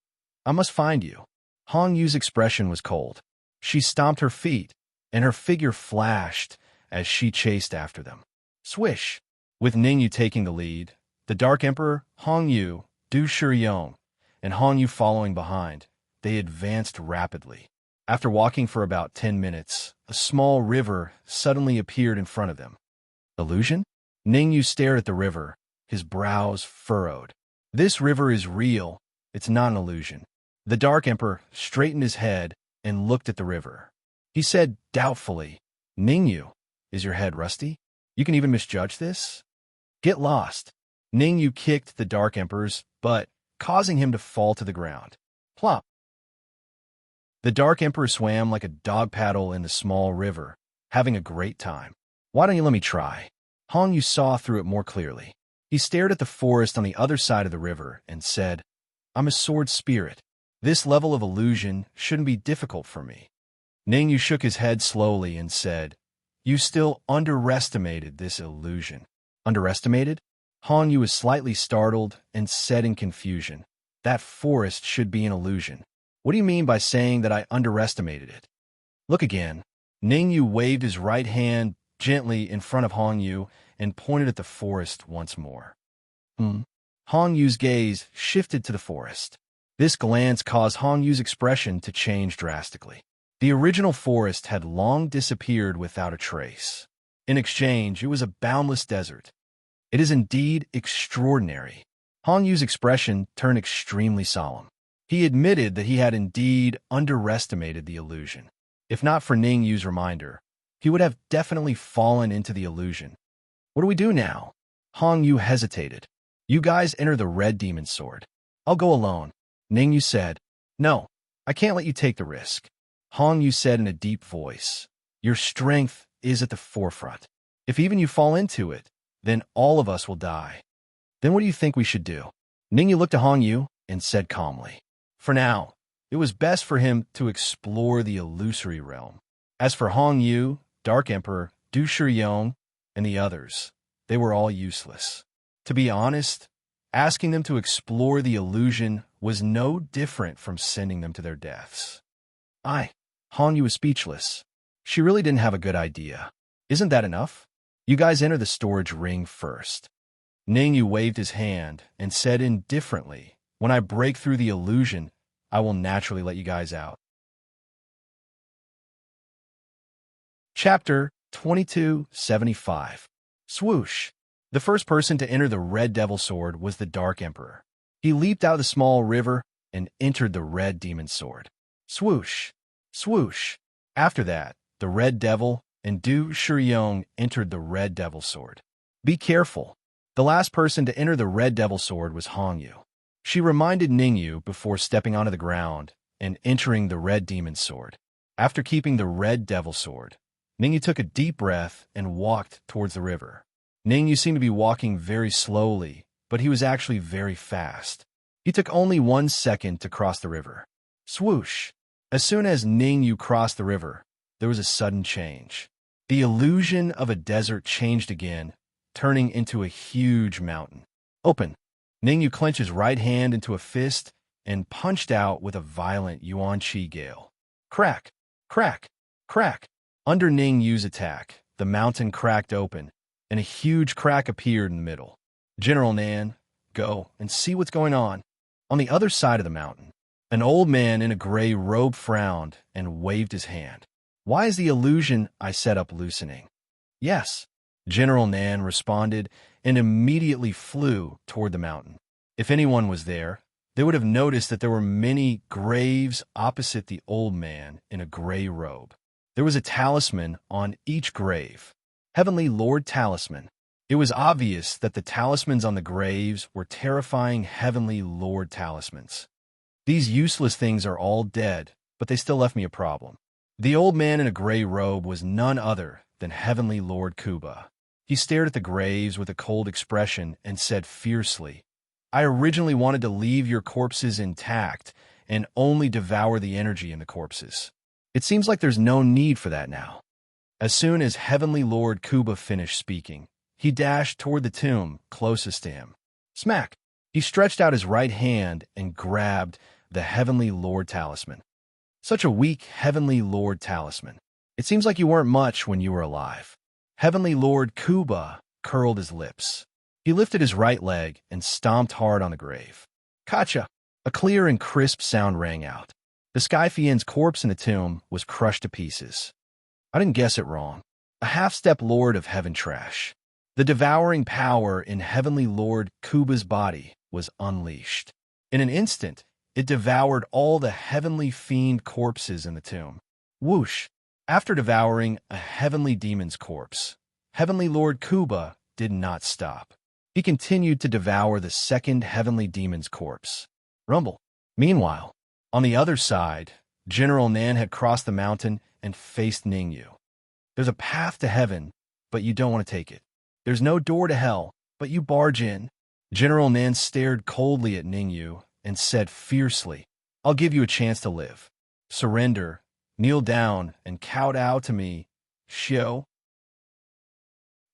S1: I must find you." Hong Yu's expression was cold. She stomped her feet, and her figure flashed as she chased after them. Swish! With Ning Yu taking the lead, the Dark Emperor, Hong Yu, Du Shiyong, and Hong Yu following behind, they advanced rapidly. After walking for about 10 minutes, a small river suddenly appeared in front of them. Illusion? Ning Yu stared at the river, his brows furrowed. "This river is real. It's not an illusion." The Dark Emperor straightened his head and looked at the river. He said doubtfully, "Ning Yu, is your head rusty? You can even misjudge this? Get lost." Ning Yu kicked the Dark Emperor's butt, causing him to fall to the ground. Plop! The Dark Emperor swam like a dog paddle in the small river, having a great time. "Why don't you let me try?" Hong Yu saw through it more clearly. He stared at the forest on the other side of the river and said, "I'm a sword spirit. This level of illusion shouldn't be difficult for me." Ning Yu shook his head slowly and said, "You still underestimated this illusion." "Underestimated?" Hong Yu was slightly startled and said in confusion, "That forest should be an illusion. What do you mean by saying that I underestimated it?" "Look again." Ning Yu waved his right hand gently in front of Hong Yu and pointed at the forest once more. Hong Yu's gaze shifted to the forest. This glance caused Hong Yu's expression to change drastically. The original forest had long disappeared without a trace. In exchange, it was a boundless desert. "It is indeed extraordinary." Hong Yu's expression turned extremely solemn. He admitted that he had indeed underestimated the illusion. If not for Ning Yu's reminder, he would have definitely fallen into the illusion. "What do we do now?" Hong Yu hesitated. "You guys enter the Red Demon Sword. I'll go alone." Ning Yu said, "No, I can't let you take the risk." Hong Yu said in a deep voice, "Your strength is at the forefront. If even you fall into it, then all of us will die." "Then what do you think we should do?" Ning Yu looked at Hong Yu and said calmly, "For now, it was best for him to explore the illusory realm. As for Hong Yu, Dark Emperor, Du Shiyong, and the others, they were all useless. To be honest, asking them to explore the illusion was no different from sending them to their deaths." Hong Yu was speechless. She really didn't have a good idea. "Isn't that enough? You guys enter the storage ring first." Ning Yu waved his hand and said indifferently, "When I break through the illusion, I will naturally let you guys out." Chapter 2275. Swoosh! The first person to enter the Red Devil Sword was the Dark Emperor. He leaped out of the small river and entered the red demon sword. Swoosh, swoosh. After that, the red devil and Du Shuyong entered the red devil sword. Be careful. The last person to enter the red devil sword was Hongyu. She reminded Ningyu before stepping onto the ground and entering the red demon sword. After keeping the red devil sword, Ningyu took a deep breath and walked towards the river. Ningyu seemed to be walking very slowly, but he was actually very fast. He took only 1 second to cross the river. Swoosh! As soon as Ningyu crossed the river, there was a sudden change. The illusion of a desert changed again, turning into a huge mountain. Open! Ningyu clenched his right hand into a fist and punched out with a violent Yuan Qi gale. Crack! Crack! Crack! Under Ningyu's attack, the mountain cracked open, and a huge crack appeared in the middle. General Nan, go and see what's going on. On the other side of the mountain, an old man in a gray robe frowned and waved his hand. Why is the illusion I set up loosening? Yes, General Nan responded and immediately flew toward the mountain. If anyone was there, they would have noticed that there were many graves opposite the old man in a gray robe. There was a talisman on each grave. Heavenly Lord Talisman. It was obvious that the talismans on the graves were terrifying Heavenly Lord talismans. These useless things are all dead, but they still left me a problem. The old man in a gray robe was none other than Heavenly Lord Kuba. He stared at the graves with a cold expression and said fiercely, I originally wanted to leave your corpses intact and only devour the energy in the corpses. It seems like there's no need for that now. As soon as Heavenly Lord Kuba finished speaking, he dashed toward the tomb closest to him. Smack! He stretched out his right hand and grabbed the Heavenly Lord Talisman. Such a weak Heavenly Lord Talisman. It seems like you weren't much when you were alive. Heavenly Lord Kuba curled his lips. He lifted his right leg and stomped hard on the grave. Kacha! A clear and crisp sound rang out. The Skyfiend's corpse in the tomb was crushed to pieces. I didn't guess it wrong. A half-step Lord of Heaven trash. The devouring power in Heavenly Lord Kuba's body was unleashed. In an instant, it devoured all the Heavenly Fiend corpses in the tomb. Whoosh! After devouring a Heavenly Demon's corpse, Heavenly Lord Kuba did not stop. He continued to devour the second Heavenly Demon's corpse. Rumble. Meanwhile, on the other side, General Nan had crossed the mountain and faced Ningyu. There's a path to heaven, but you don't want to take it. There's no door to hell, but you barge in. General Nan stared coldly at Ningyu and said fiercely, I'll give you a chance to live. Surrender, kneel down, and kowtow to me, Shio.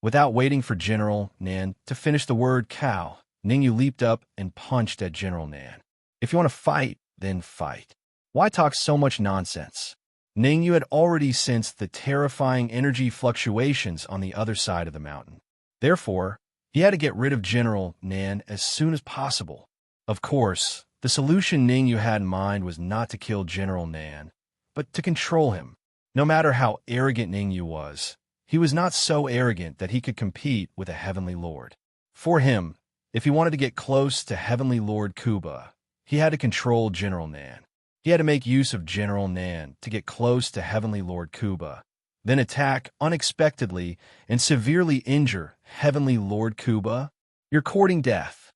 S1: Without waiting for General Nan to finish the word cow, Ningyu leaped up and punched at General Nan. If you want to fight, then fight. Why talk so much nonsense? Ningyu had already sensed the terrifying energy fluctuations on the other side of the mountain. Therefore, he had to get rid of General Nan as soon as possible. Of course, the solution Ningyu had in mind was not to kill General Nan, but to control him. No matter how arrogant Ningyu was, he was not so arrogant that he could compete with a Heavenly Lord. For him, if he wanted to get close to Heavenly Lord Kuba, he had to control General Nan. He had to make use of General Nan to get close to Heavenly Lord Kuba, then attack unexpectedly and severely injure Heavenly Lord Kuba. You're courting death.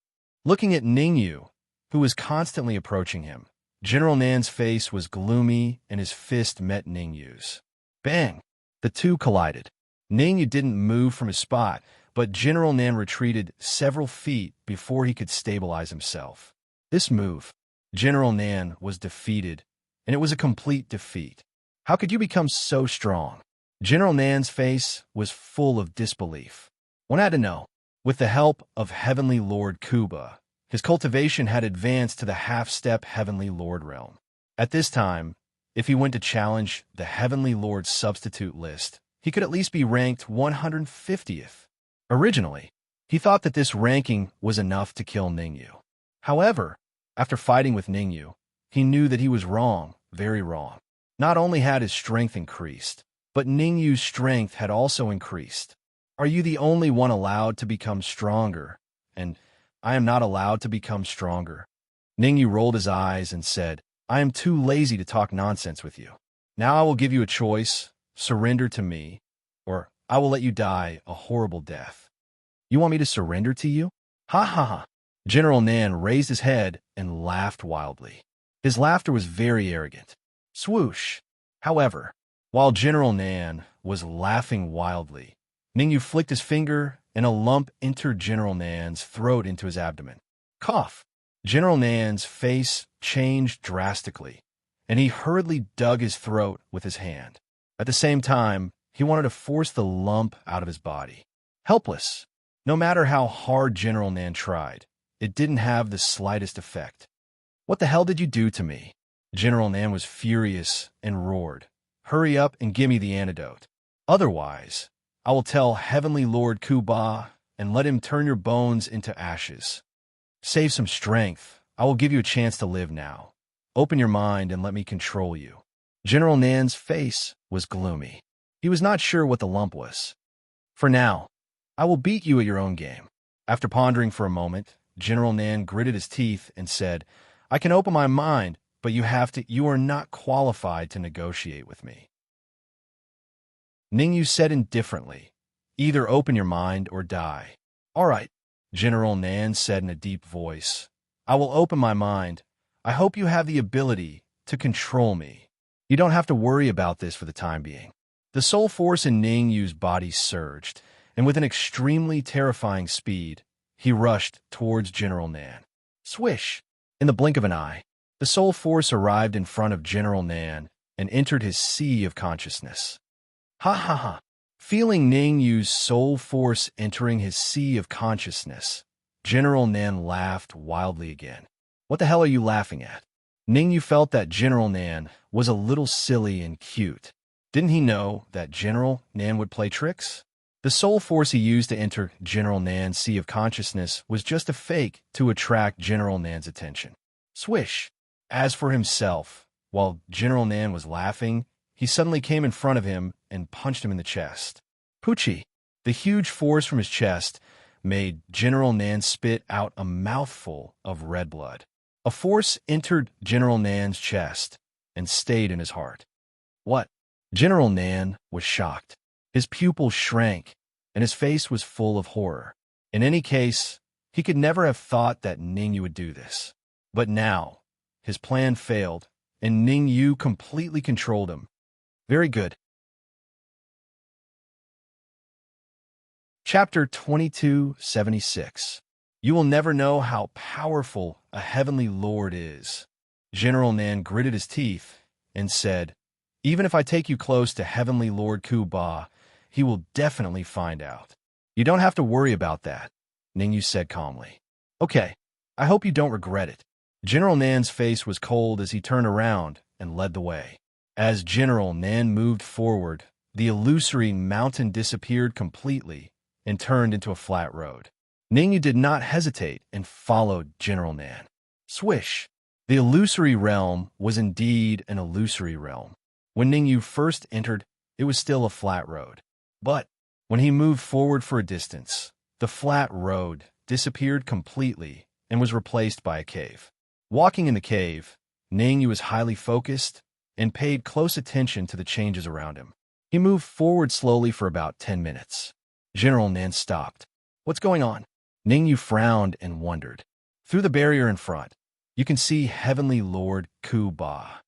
S1: Looking at Ningyu, who was constantly approaching him, General Nan's face was gloomy and his fist met Ningyu's. Bang! The two collided. Ningyu didn't move from his spot, but General Nan retreated several feet before he could stabilize himself. This move, General Nan was defeated, and it was a complete defeat. How could you become so strong? General Nan's face was full of disbelief. One had to know. With the help of Heavenly Lord Kuba, his cultivation had advanced to the half-step Heavenly Lord realm. At this time, if he went to challenge the Heavenly Lord substitute list, he could at least be ranked 150th. Originally, he thought that this ranking was enough to kill Ningyu. However, after fighting with Ningyu, he knew that he was wrong, very wrong. Not only had his strength increased, but Ningyu's strength had also increased. Are you the only one allowed to become stronger? And I am not allowed to become stronger. Ningyu rolled his eyes and said, I am too lazy to talk nonsense with you. Now I will give you a choice, surrender to me, or I will let you die a horrible death. You want me to surrender to you? Ha ha ha. General Nan raised his head and laughed wildly. His laughter was very arrogant. Swoosh. However, while General Nan was laughing wildly, Ningyu flicked his finger and a lump entered General Nan's throat into his abdomen. Cough. General Nan's face changed drastically, and he hurriedly dug his throat with his hand. At the same time, he wanted to force the lump out of his body. Helpless. No matter how hard General Nan tried, it didn't have the slightest effect. What the hell did you do to me? General Nan was furious and roared. Hurry up and give me the antidote. Otherwise, I will tell Heavenly Lord Kuba and let him turn your bones into ashes. Save some strength. I will give you a chance to live now. Open your mind and let me control you. General Nan's face was gloomy. He was not sure what the lump was. For now, I will beat you at your own game. After pondering for a moment, General Nan gritted his teeth and said, I can open my mind, but you are not qualified to negotiate with me. Ningyu said indifferently, either open your mind or die. All right, General Nan said in a deep voice. I will open my mind. I hope you have the ability to control me. You don't have to worry about this for the time being. The soul force in Ningyu's body surged, and with an extremely terrifying speed, he rushed towards General Nan. Swish! In the blink of an eye, the soul force arrived in front of General Nan and entered his sea of consciousness. Ha ha ha! Feeling Ningyu's soul force entering his sea of consciousness, General Nan laughed wildly again. What the hell are you laughing at? Ningyu felt that General Nan was a little silly and cute. Didn't he know that General Nan would play tricks? The soul force he used to enter General Nan's sea of consciousness was just a fake to attract General Nan's attention. Swish! As for himself, while General Nan was laughing, he suddenly came in front of him and punched him in the chest. Poochie! The huge force from his chest made General Nan spit out a mouthful of red blood. A force entered General Nan's chest and stayed in his heart. What? General Nan was shocked. His pupils shrank, and his face was full of horror. In any case, he could never have thought that Ningyu would do this. But now, his plan failed, and Ningyu completely controlled him. Very good. Chapter 2276. You will never know how powerful a heavenly lord is. General Nan gritted his teeth and said, even if I take you close to Heavenly Lord Kuba, he will definitely find out. You don't have to worry about that, Ningyu said calmly. Okay, I hope you don't regret it. General Nan's face was cold as he turned around and led the way. As General Nan moved forward, the illusory mountain disappeared completely and turned into a flat road. Ningyu did not hesitate and followed General Nan. Swish! The illusory realm was indeed an illusory realm. When Ningyu first entered, it was still a flat road. But when he moved forward for a distance, the flat road disappeared completely and was replaced by a cave. Walking in the cave, Ningyu was highly focused and paid close attention to the changes around him. He moved forward slowly for about 10 minutes. General Nan stopped. What's going on? Ningyu frowned and wondered. Through the barrier in front, you can see Heavenly Lord Kuba.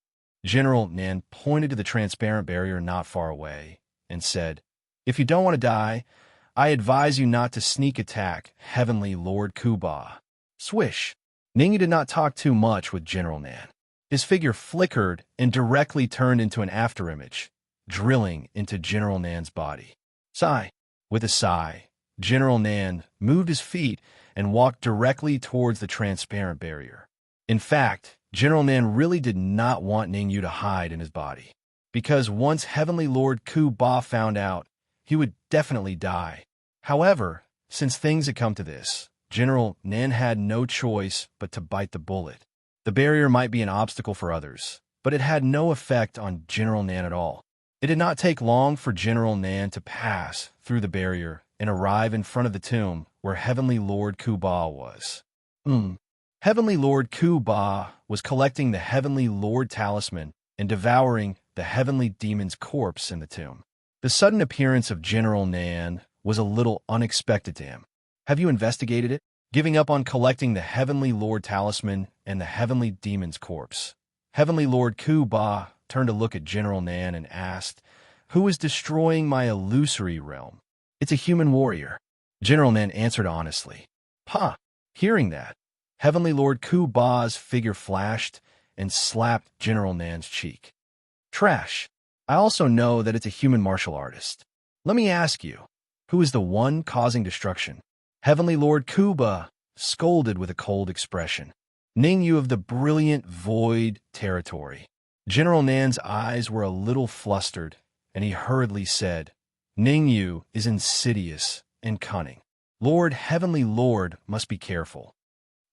S1: General Nan pointed to the transparent barrier not far away and said, if you don't want to die, I advise you not to sneak attack Heavenly Lord Kuba. Swish! Ningyu did not talk too much with General Nan. His figure flickered and directly turned into an afterimage, drilling into General Nan's body. Sigh. With a sigh, General Nan moved his feet and walked directly towards the transparent barrier. In fact, General Nan really did not want Ningyu to hide in his body, because once Heavenly Lord Kuba found out, he would definitely die. However, since things had come to this, General Nan had no choice but to bite the bullet. The barrier might be an obstacle for others, but it had no effect on General Nan at all. It did not take long for General Nan to pass through the barrier and arrive in front of the tomb where Heavenly Lord Kuba was. Heavenly Lord Kuba was collecting the Heavenly Lord talisman and devouring the Heavenly Demon's corpse in the tomb. The sudden appearance of General Nan was a little unexpected to him. Have you investigated it? Giving up on collecting the Heavenly Lord talisman and the Heavenly Demon's corpse. Heavenly Lord Kuba turned to look at General Nan and asked, "Who is destroying my illusory realm?" "It's a human warrior." General Nan answered honestly. "Ha!" Hearing that, Heavenly Lord Kuba's figure flashed and slapped General Nan's cheek. "Trash. I also know that it's a human martial artist. Let me ask you, who is the one causing destruction?" Heavenly Lord Kuba scolded with a cold expression. "Ningyu of the brilliant void territory." General Nan's eyes were a little flustered, and he hurriedly said, "Ningyu is insidious and cunning. Heavenly Lord must be careful."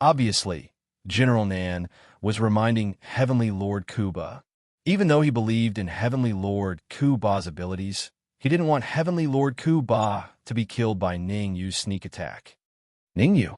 S1: Obviously, General Nan was reminding Heavenly Lord Kuba. Even though he believed in Heavenly Lord Kuba's abilities, he didn't want Heavenly Lord Kuba to be killed by Ningyu's sneak attack. Ningyu?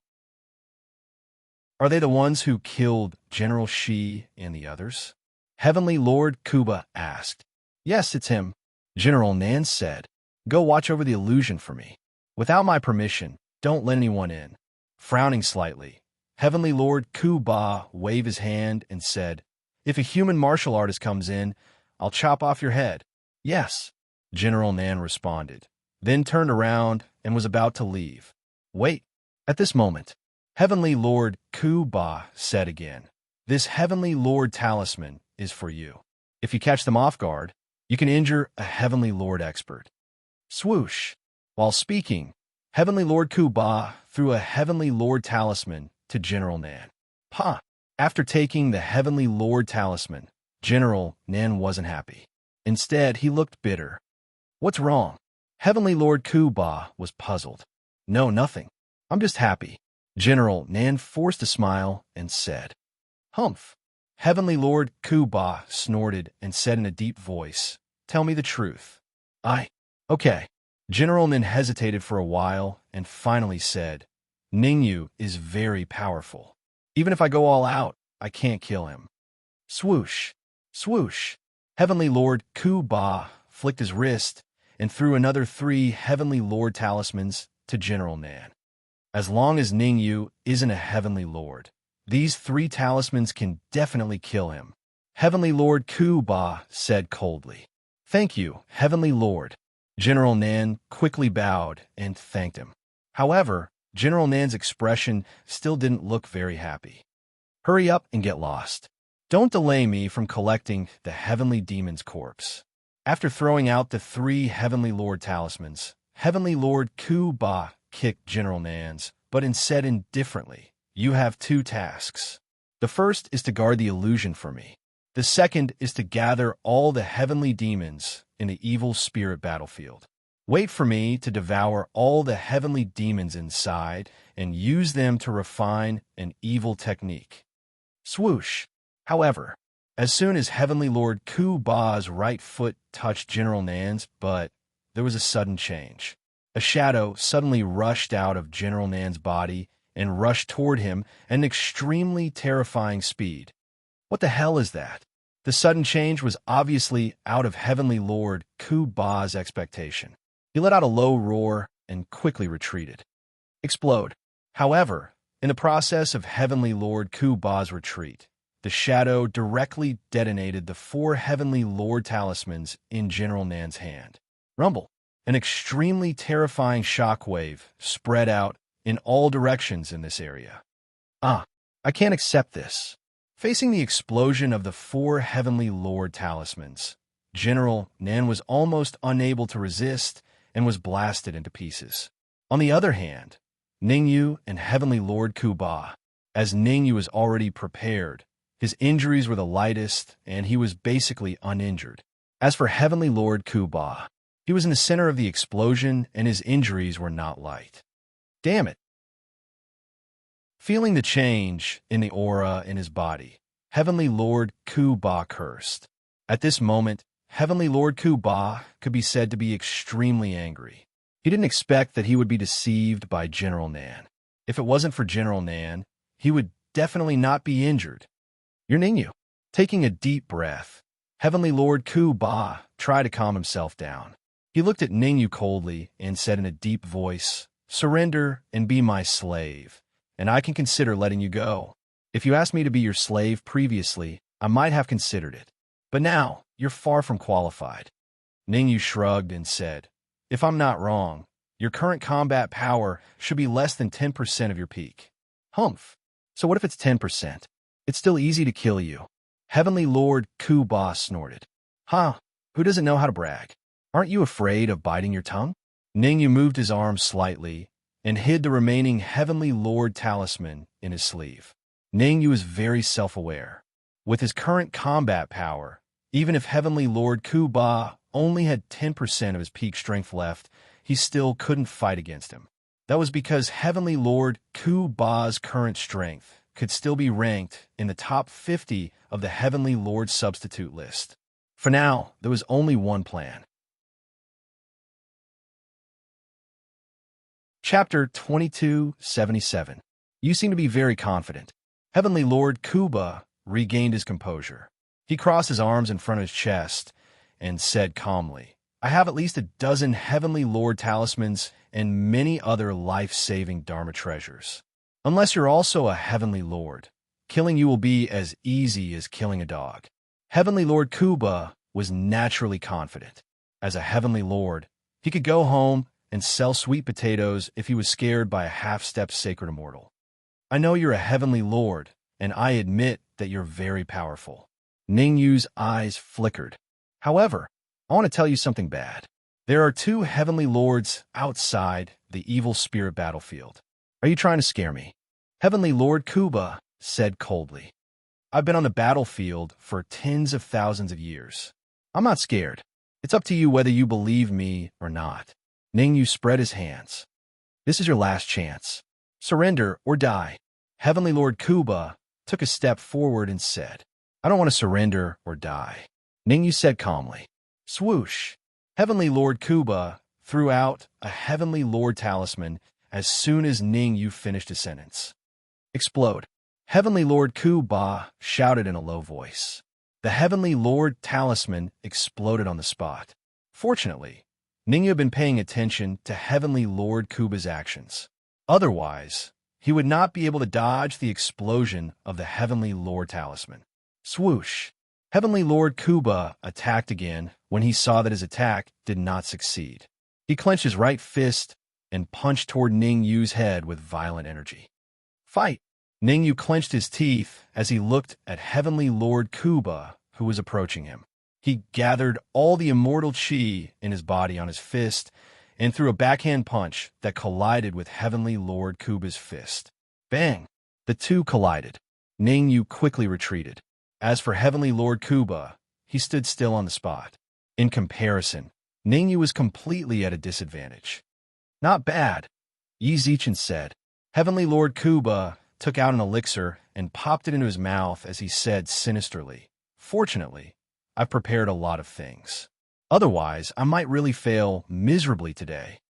S1: Are they the ones who killed General Shi and the others? Heavenly Lord Kuba asked. "Yes, it's him," General Nan said. "Go watch over the illusion for me. Without my permission, don't let anyone in." Frowning slightly, Heavenly Lord Kuba waved his hand and said, "If a human martial artist comes in, I'll chop off your head." "Yes," General Nan responded, then turned around and was about to leave. "Wait." At this moment, Heavenly Lord Kuba said again, "This Heavenly Lord talisman is for you. If you catch them off guard, you can injure a Heavenly Lord expert." Swoosh! While speaking, Heavenly Lord Kuba threw a Heavenly Lord talisman to General Nan. Ha! After taking the Heavenly Lord talisman, General Nan wasn't happy. Instead, he looked bitter. "What's wrong?" Heavenly Lord Kuba was puzzled. "No, nothing. I'm just happy." General Nan forced a smile and said, "Humph." Heavenly Lord Kuba snorted and said in a deep voice, "Tell me the truth." Okay." General Nan hesitated for a while and finally said, "Ningyu is very powerful. Even if I go all out, I can't kill him." Swoosh! Swoosh! Heavenly Lord Kuba flicked his wrist and threw another 3 Heavenly Lord talismans to General Nan. As long as Ningyu isn't a Heavenly Lord, these 3 talismans can definitely kill him. Heavenly Lord Kuba said coldly. "Thank you, Heavenly Lord." General Nan quickly bowed and thanked him. However, General Nan's expression still didn't look very happy. "Hurry up and get lost. Don't delay me from collecting the Heavenly Demon's corpse." After throwing out the 3 Heavenly Lord talismans, Heavenly Lord Kuba kicked General Nan's, but said indifferently, "You have 2 tasks. The first is to guard the illusion for me. The second is to gather all the Heavenly Demons in the evil spirit battlefield. Wait for me to devour all the Heavenly Demons inside and use them to refine an evil technique." Swoosh! However, as soon as Heavenly Lord Kuba's right foot touched General Nan's butt, there was a sudden change. A shadow suddenly rushed out of General Nan's body and rushed toward him at an extremely terrifying speed. What the hell is that? The sudden change was obviously out of Heavenly Lord Kuba's expectation. He let out a low roar and quickly retreated. Explode. However, in the process of Heavenly Lord Kuba's retreat, the shadow directly detonated the 4 Heavenly Lord talismans in General Nan's hand. Rumble. An extremely terrifying shockwave spread out in all directions in this area. I can't accept this. Facing the explosion of the 4 Heavenly Lord talismans, General Nan was almost unable to resist and was blasted into pieces. On the other hand, Ningyu and Heavenly Lord Kuba, as Ningyu was already prepared, his injuries were the lightest and he was basically uninjured. As for Heavenly Lord Kuba, he was in the center of the explosion and his injuries were not light. Damn it. Feeling the change in the aura in his body, Heavenly Lord Kuba cursed. At this moment, Heavenly Lord Kuba could be said to be extremely angry. He didn't expect that he would be deceived by General Nan. If it wasn't for General Nan, he would definitely not be injured. You're Ningyu. Taking a deep breath, Heavenly Lord Ku Ba tried to calm himself down. He looked at Ningyu coldly and said in a deep voice, "Surrender and be my slave, and I can consider letting you go. If you asked me to be your slave previously, I might have considered it. But now, you're far from qualified." Ningyu shrugged and said, "If I'm not wrong, your current combat power should be less than 10% of your peak." "Humph. So what if it's 10%? It's still easy to kill you." Heavenly Lord Ku Ba snorted. "Huh, who doesn't know how to brag? Aren't you afraid of biting your tongue?" Ningyu moved his arm slightly and hid the remaining Heavenly Lord talisman in his sleeve. Ningyu is very self-aware. With his current combat power, even if Heavenly Lord Ku Ba only had 10% of his peak strength left, he still couldn't fight against him. That was because Heavenly Lord Ku Ba's current strength could still be ranked in the top 50 of the Heavenly Lord substitute list. For now, there was only one plan. Chapter 2277. You seem to be very confident. Heavenly Lord Ku Ba regained his composure. He crossed his arms in front of his chest and said calmly, "I have at least a dozen Heavenly Lord talismans and many other life-saving Dharma treasures. Unless you're also a Heavenly Lord, killing you will be as easy as killing a dog." Heavenly Lord Ku Ba was naturally confident. As a Heavenly Lord, he could go home and sell sweet potatoes if he was scared by a half-step sacred immortal. "I know you're a Heavenly Lord, and I admit that you're very powerful." Ningyu's eyes flickered. "However, I want to tell you something bad. There are two Heavenly Lords outside the evil spirit battlefield. Are you trying to scare me?" Heavenly Lord Ku Ba said coldly. "I've been on the battlefield for tens of thousands of years. I'm not scared. It's up to you whether you believe me or not." Ningyu spread his hands. "This is your last chance. Surrender or die." Heavenly Lord Ku Ba took a step forward and said, "I don't want to surrender or die." Ningyu said calmly. Swoosh! Heavenly Lord Ku Ba threw out a Heavenly Lord talisman as soon as Ningyu finished his sentence. "Explode!" Heavenly Lord Ku Ba shouted in a low voice. The Heavenly Lord talisman exploded on the spot. Fortunately, Ningyu had been paying attention to Heavenly Lord Ku Ba's actions. Otherwise, he would not be able to dodge the explosion of the Heavenly Lord talisman. Swoosh! Heavenly Lord Ku Ba attacked again when he saw that his attack did not succeed. He clenched his right fist and punched toward Ningyu's head with violent energy. "Fight!" Ningyu clenched his teeth as he looked at Heavenly Lord Ku Ba, who was approaching him. He gathered all the immortal chi in his body on his fist and threw a backhand punch that collided with Heavenly Lord Ku Ba's fist. Bang! The two collided. Ningyu quickly retreated. As for Heavenly Lord Ku Ba, he stood still on the spot. In comparison, Ningyu was completely at a disadvantage. "Not bad," Yi Zichen said. Heavenly Lord Ku Ba took out an elixir and popped it into his mouth as he said sinisterly, "Fortunately, I've prepared a lot of things. Otherwise, I might really fail miserably today."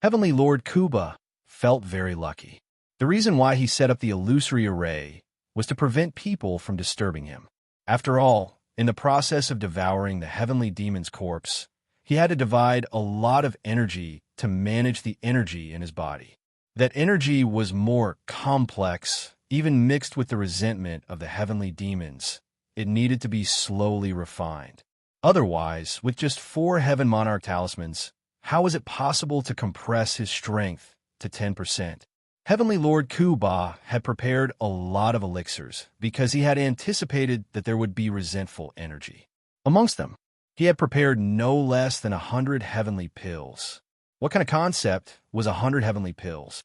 S1: Heavenly Lord Ku Ba felt very lucky. The reason why he set up the illusory array was to prevent people from disturbing him. After all, in the process of devouring the heavenly demon's corpse, he had to divide a lot of energy to manage the energy in his body. That energy was more complex, even mixed with the resentment of the heavenly demons. It needed to be slowly refined. Otherwise, with just 4 Heaven Monarch talismans, how was it possible to compress his strength to 10%? Heavenly Lord Ku Ba had prepared a lot of elixirs because he had anticipated that there would be resentful energy. Amongst them, he had prepared no less than 100 heavenly pills. What kind of concept was 100 heavenly pills?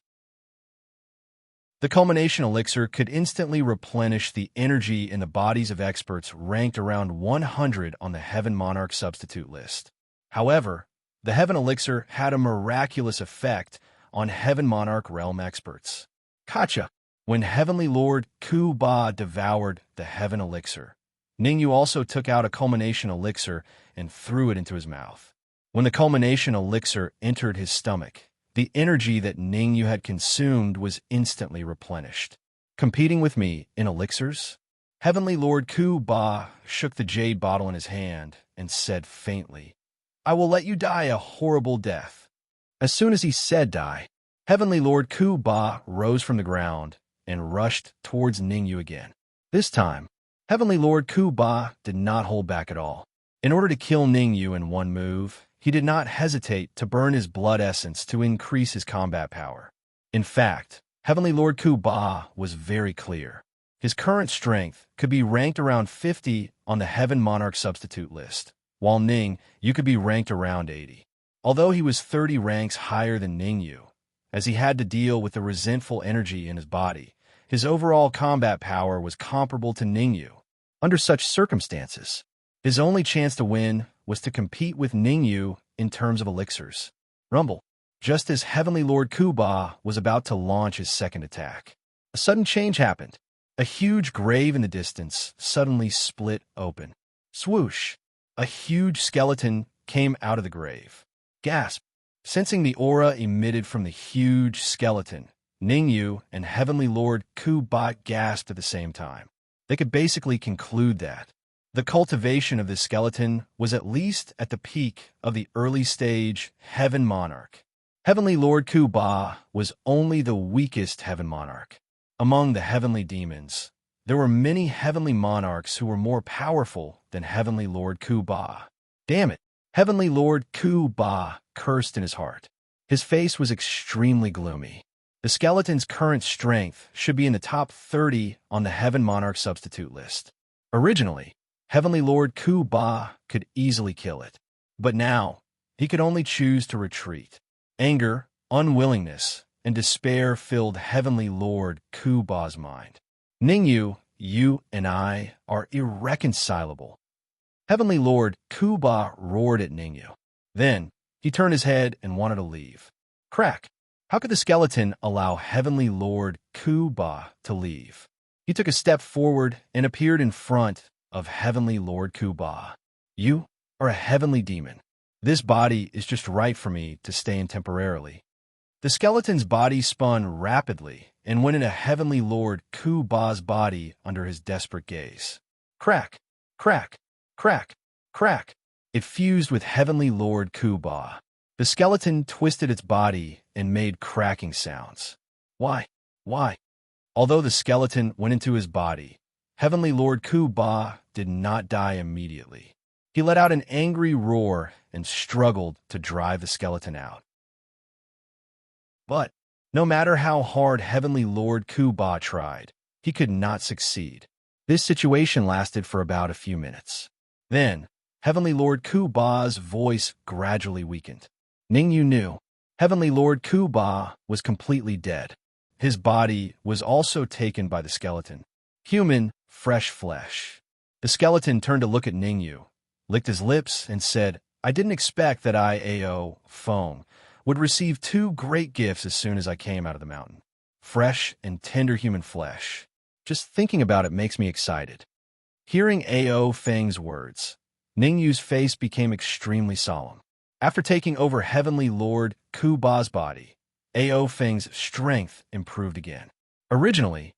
S1: The culmination elixir could instantly replenish the energy in the bodies of experts ranked around 100 on the Heaven Monarch substitute list. However, the Heaven Elixir had a miraculous effect on Heaven Monarch realm experts. Gotcha! When Heavenly Lord Ku Ba devoured the Heaven Elixir, Ningyu also took out a culmination elixir and threw it into his mouth. When the culmination elixir entered his stomach, the energy that Ningyu had consumed was instantly replenished. Competing with me in elixirs? Heavenly Lord Ku Ba shook the jade bottle in his hand and said faintly, I will let you die a horrible death. As soon as he said die, Heavenly Lord Ku Ba rose from the ground and rushed towards Ningyu again. This time, Heavenly Lord Ku Ba did not hold back at all. In order to kill Ningyu in one move, he did not hesitate to burn his blood essence to increase his combat power. In fact, Heavenly Lord Ku Ba was very clear. His current strength could be ranked around 50 on the Heaven Monarch substitute list, while Ningyu could be ranked around 80. Although he was 30 ranks higher than Ningyu, as he had to deal with the resentful energy in his body, his overall combat power was comparable to Ningyu. Under such circumstances, his only chance to win was to compete with Ningyu in terms of elixirs. Rumble. Just as Heavenly Lord Ku Ba was about to launch his second attack, a sudden change happened. A huge grave in the distance suddenly split open. Swoosh! A huge skeleton came out of the grave. Gasp! Sensing the aura emitted from the huge skeleton, Ningyu and Heavenly Lord Ku Ba gasped at the same time. They could basically conclude that the cultivation of this skeleton was at least at the peak of the early stage Heaven Monarch. Heavenly Lord Ku Ba was only the weakest Heaven Monarch. Among the heavenly demons, there were many heavenly monarchs who were more powerful than Heavenly Lord Ku Ba. Damn it! Heavenly Lord Ku Ba cursed in his heart. His face was extremely gloomy. The skeleton's current strength should be in the top 30 on the Heaven Monarch substitute list. Originally, Heavenly Lord Ku Ba could easily kill it, but now he could only choose to retreat. Anger, unwillingness, and despair filled Heavenly Lord Ku Ba's mind. Ningyu, you and I are irreconcilable. Heavenly Lord Ku Ba roared at Ningyu. Then, he turned his head and wanted to leave. Crack! How could the skeleton allow Heavenly Lord Ku Ba to leave? He took a step forward and appeared in front of Heavenly Lord Ku Ba. You are a heavenly demon. This body is just right for me to stay in temporarily. The skeleton's body spun rapidly and went into Heavenly Lord Ku Ba's body under his desperate gaze. Crack! Crack! Crack! Crack! It fused with Heavenly Lord Ku Ba. The skeleton twisted its body and made cracking sounds. Why? Why? Although the skeleton went into his body, Heavenly Lord Ku Ba did not die immediately. He let out an angry roar and struggled to drive the skeleton out. But no matter how hard Heavenly Lord Ku Ba tried, he could not succeed. This situation lasted for about a few minutes. Then, Heavenly Lord Ku Ba's voice gradually weakened. Ningyu knew Heavenly Lord Ku Ba was completely dead. His body was also taken by the skeleton. Human, fresh flesh. The skeleton turned to look at Ningyu, licked his lips, and said, I didn't expect that I, Feng, would receive two great gifts as soon as I came out of the mountain. Fresh and tender human flesh. Just thinking about it makes me excited. Hearing Ao Feng's words, Ningyu's face became extremely solemn. After taking over Heavenly Lord Ku Ba's body, Ao Feng's strength improved again. Originally,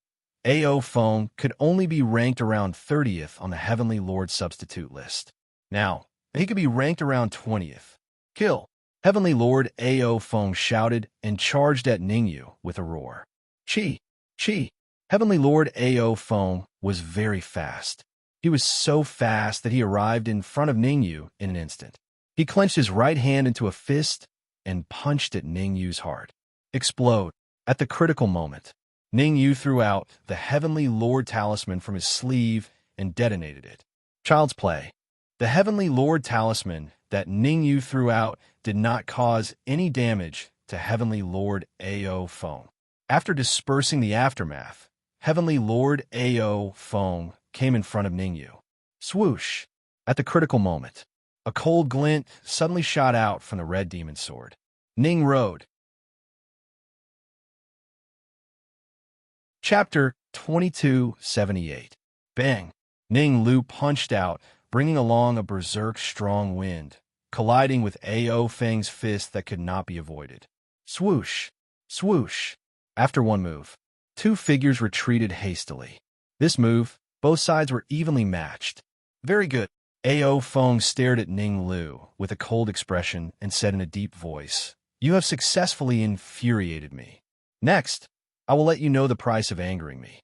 S1: Ao Feng could only be ranked around 30th on the Heavenly Lord substitute list. Now, he could be ranked around 20th. Kill! Heavenly Lord Ao Feng shouted and charged at Ningyu with a roar. Chi! Chi! Heavenly Lord Ao Feng was very fast. He was so fast that he arrived in front of Ningyu in an instant. He clenched his right hand into a fist and punched at Ningyu's heart. Explode. At the critical moment, Ningyu threw out the Heavenly Lord talisman from his sleeve and detonated it. Child's play. The Heavenly Lord talisman that Ningyu threw out did not cause any damage to Heavenly Lord Ao Feng. After dispersing the aftermath, Heavenly Lord Ao Feng came in front of Ningyu. Swoosh! At the critical moment, a cold glint suddenly shot out from the red demon sword. Ning rode. Chapter 2278. Bang! Ning Lu punched out, bringing along a berserk strong wind, colliding with Ao Feng's fist that could not be avoided. Swoosh! Swoosh! After one move, two figures retreated hastily. This move, both sides were evenly matched. Very good. Ao Feng stared at Ning Lu with a cold expression and said in a deep voice, "You have successfully infuriated me. Next, I will let you know the price of angering me."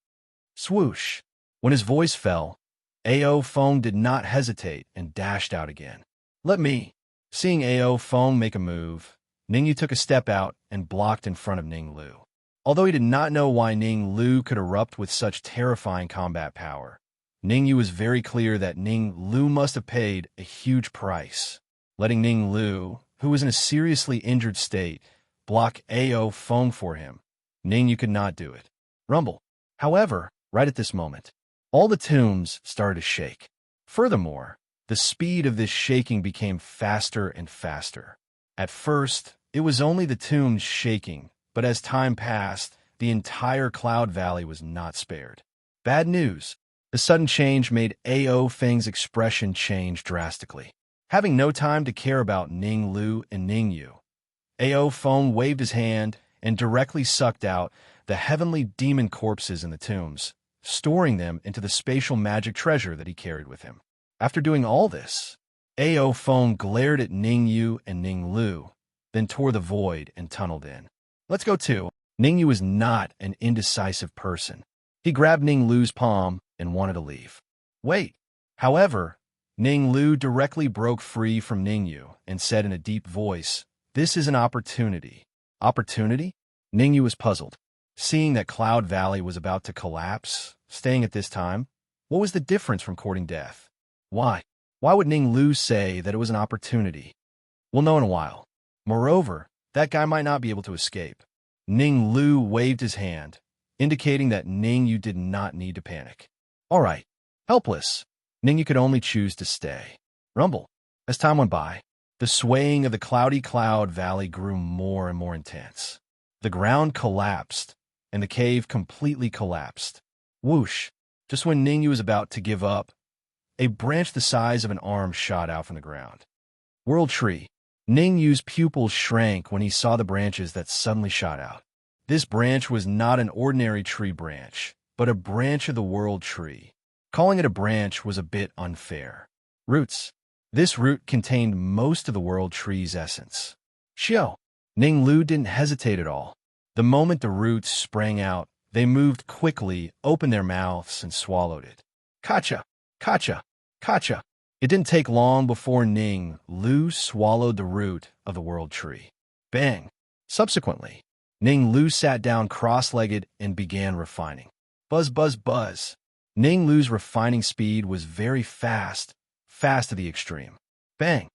S1: Swoosh! When his voice fell, Ao Feng did not hesitate and dashed out again. "Let me." Seeing Ao Feng make a move, Ningyu took a step out and blocked in front of Ning Lu. Although he did not know why Ning Lu could erupt with such terrifying combat power, Ningyu was very clear that Ning Lu must have paid a huge price. Letting Ning Lu, who was in a seriously injured state, block Ao Feng for him, Ningyu could not do it. Rumble. However, right at this moment, all the tombs started to shake. Furthermore, the speed of this shaking became faster and faster. At first, it was only the tombs shaking, but as time passed, the entire Cloud Valley was not spared. Bad news. The sudden change made Ao Feng's expression change drastically. Having no time to care about Ning Lu and Ning Yu, Ao Feng waved his hand and directly sucked out the heavenly demon corpses in the tombs, storing them into the spatial magic treasure that he carried with him. After doing all this, Ao Feng glared at Ning Yu and Ning Lu, then tore the void and tunneled in. "Let's go too." Ning Yu was not an indecisive person. He grabbed Ning Lu's palm and wanted to leave. "Wait." However, Ning Lu directly broke free from Ning Yu and said in a deep voice, "This is an opportunity." Opportunity? Ning Yu was puzzled. Seeing that Cloud Valley was about to collapse, staying at this time, what was the difference from courting death? Why? Why would Ning Lu say that it was an opportunity? We'll know in a while. Moreover, that guy might not be able to escape. Ning Lu waved his hand, indicating that Ning Yu did not need to panic. All right. Helpless, Ning Yu could only choose to stay. Rumble. As time went by, the swaying of the cloudy Cloud Valley grew more and more intense. The ground collapsed, and the cave completely collapsed. Whoosh! Just when Ning Yu was about to give up, a branch the size of an arm shot out from the ground. World Tree. Ning Yu's pupils shrank when he saw the branches that suddenly shot out. This branch was not an ordinary tree branch, but a branch of the World Tree. Calling it a branch was a bit unfair. Roots. This root contained most of the World Tree's essence. Xiao. Ning Lu didn't hesitate at all. The moment the roots sprang out, they moved quickly, opened their mouths, and swallowed it. Kacha! Kacha! Kacha! It didn't take long before Ning Lu swallowed the root of the World Tree. Bang! Subsequently, Ning Lu sat down cross-legged and began refining. Buzz, buzz, buzz. Ning Lu's refining speed was very fast, fast to the extreme. Bang!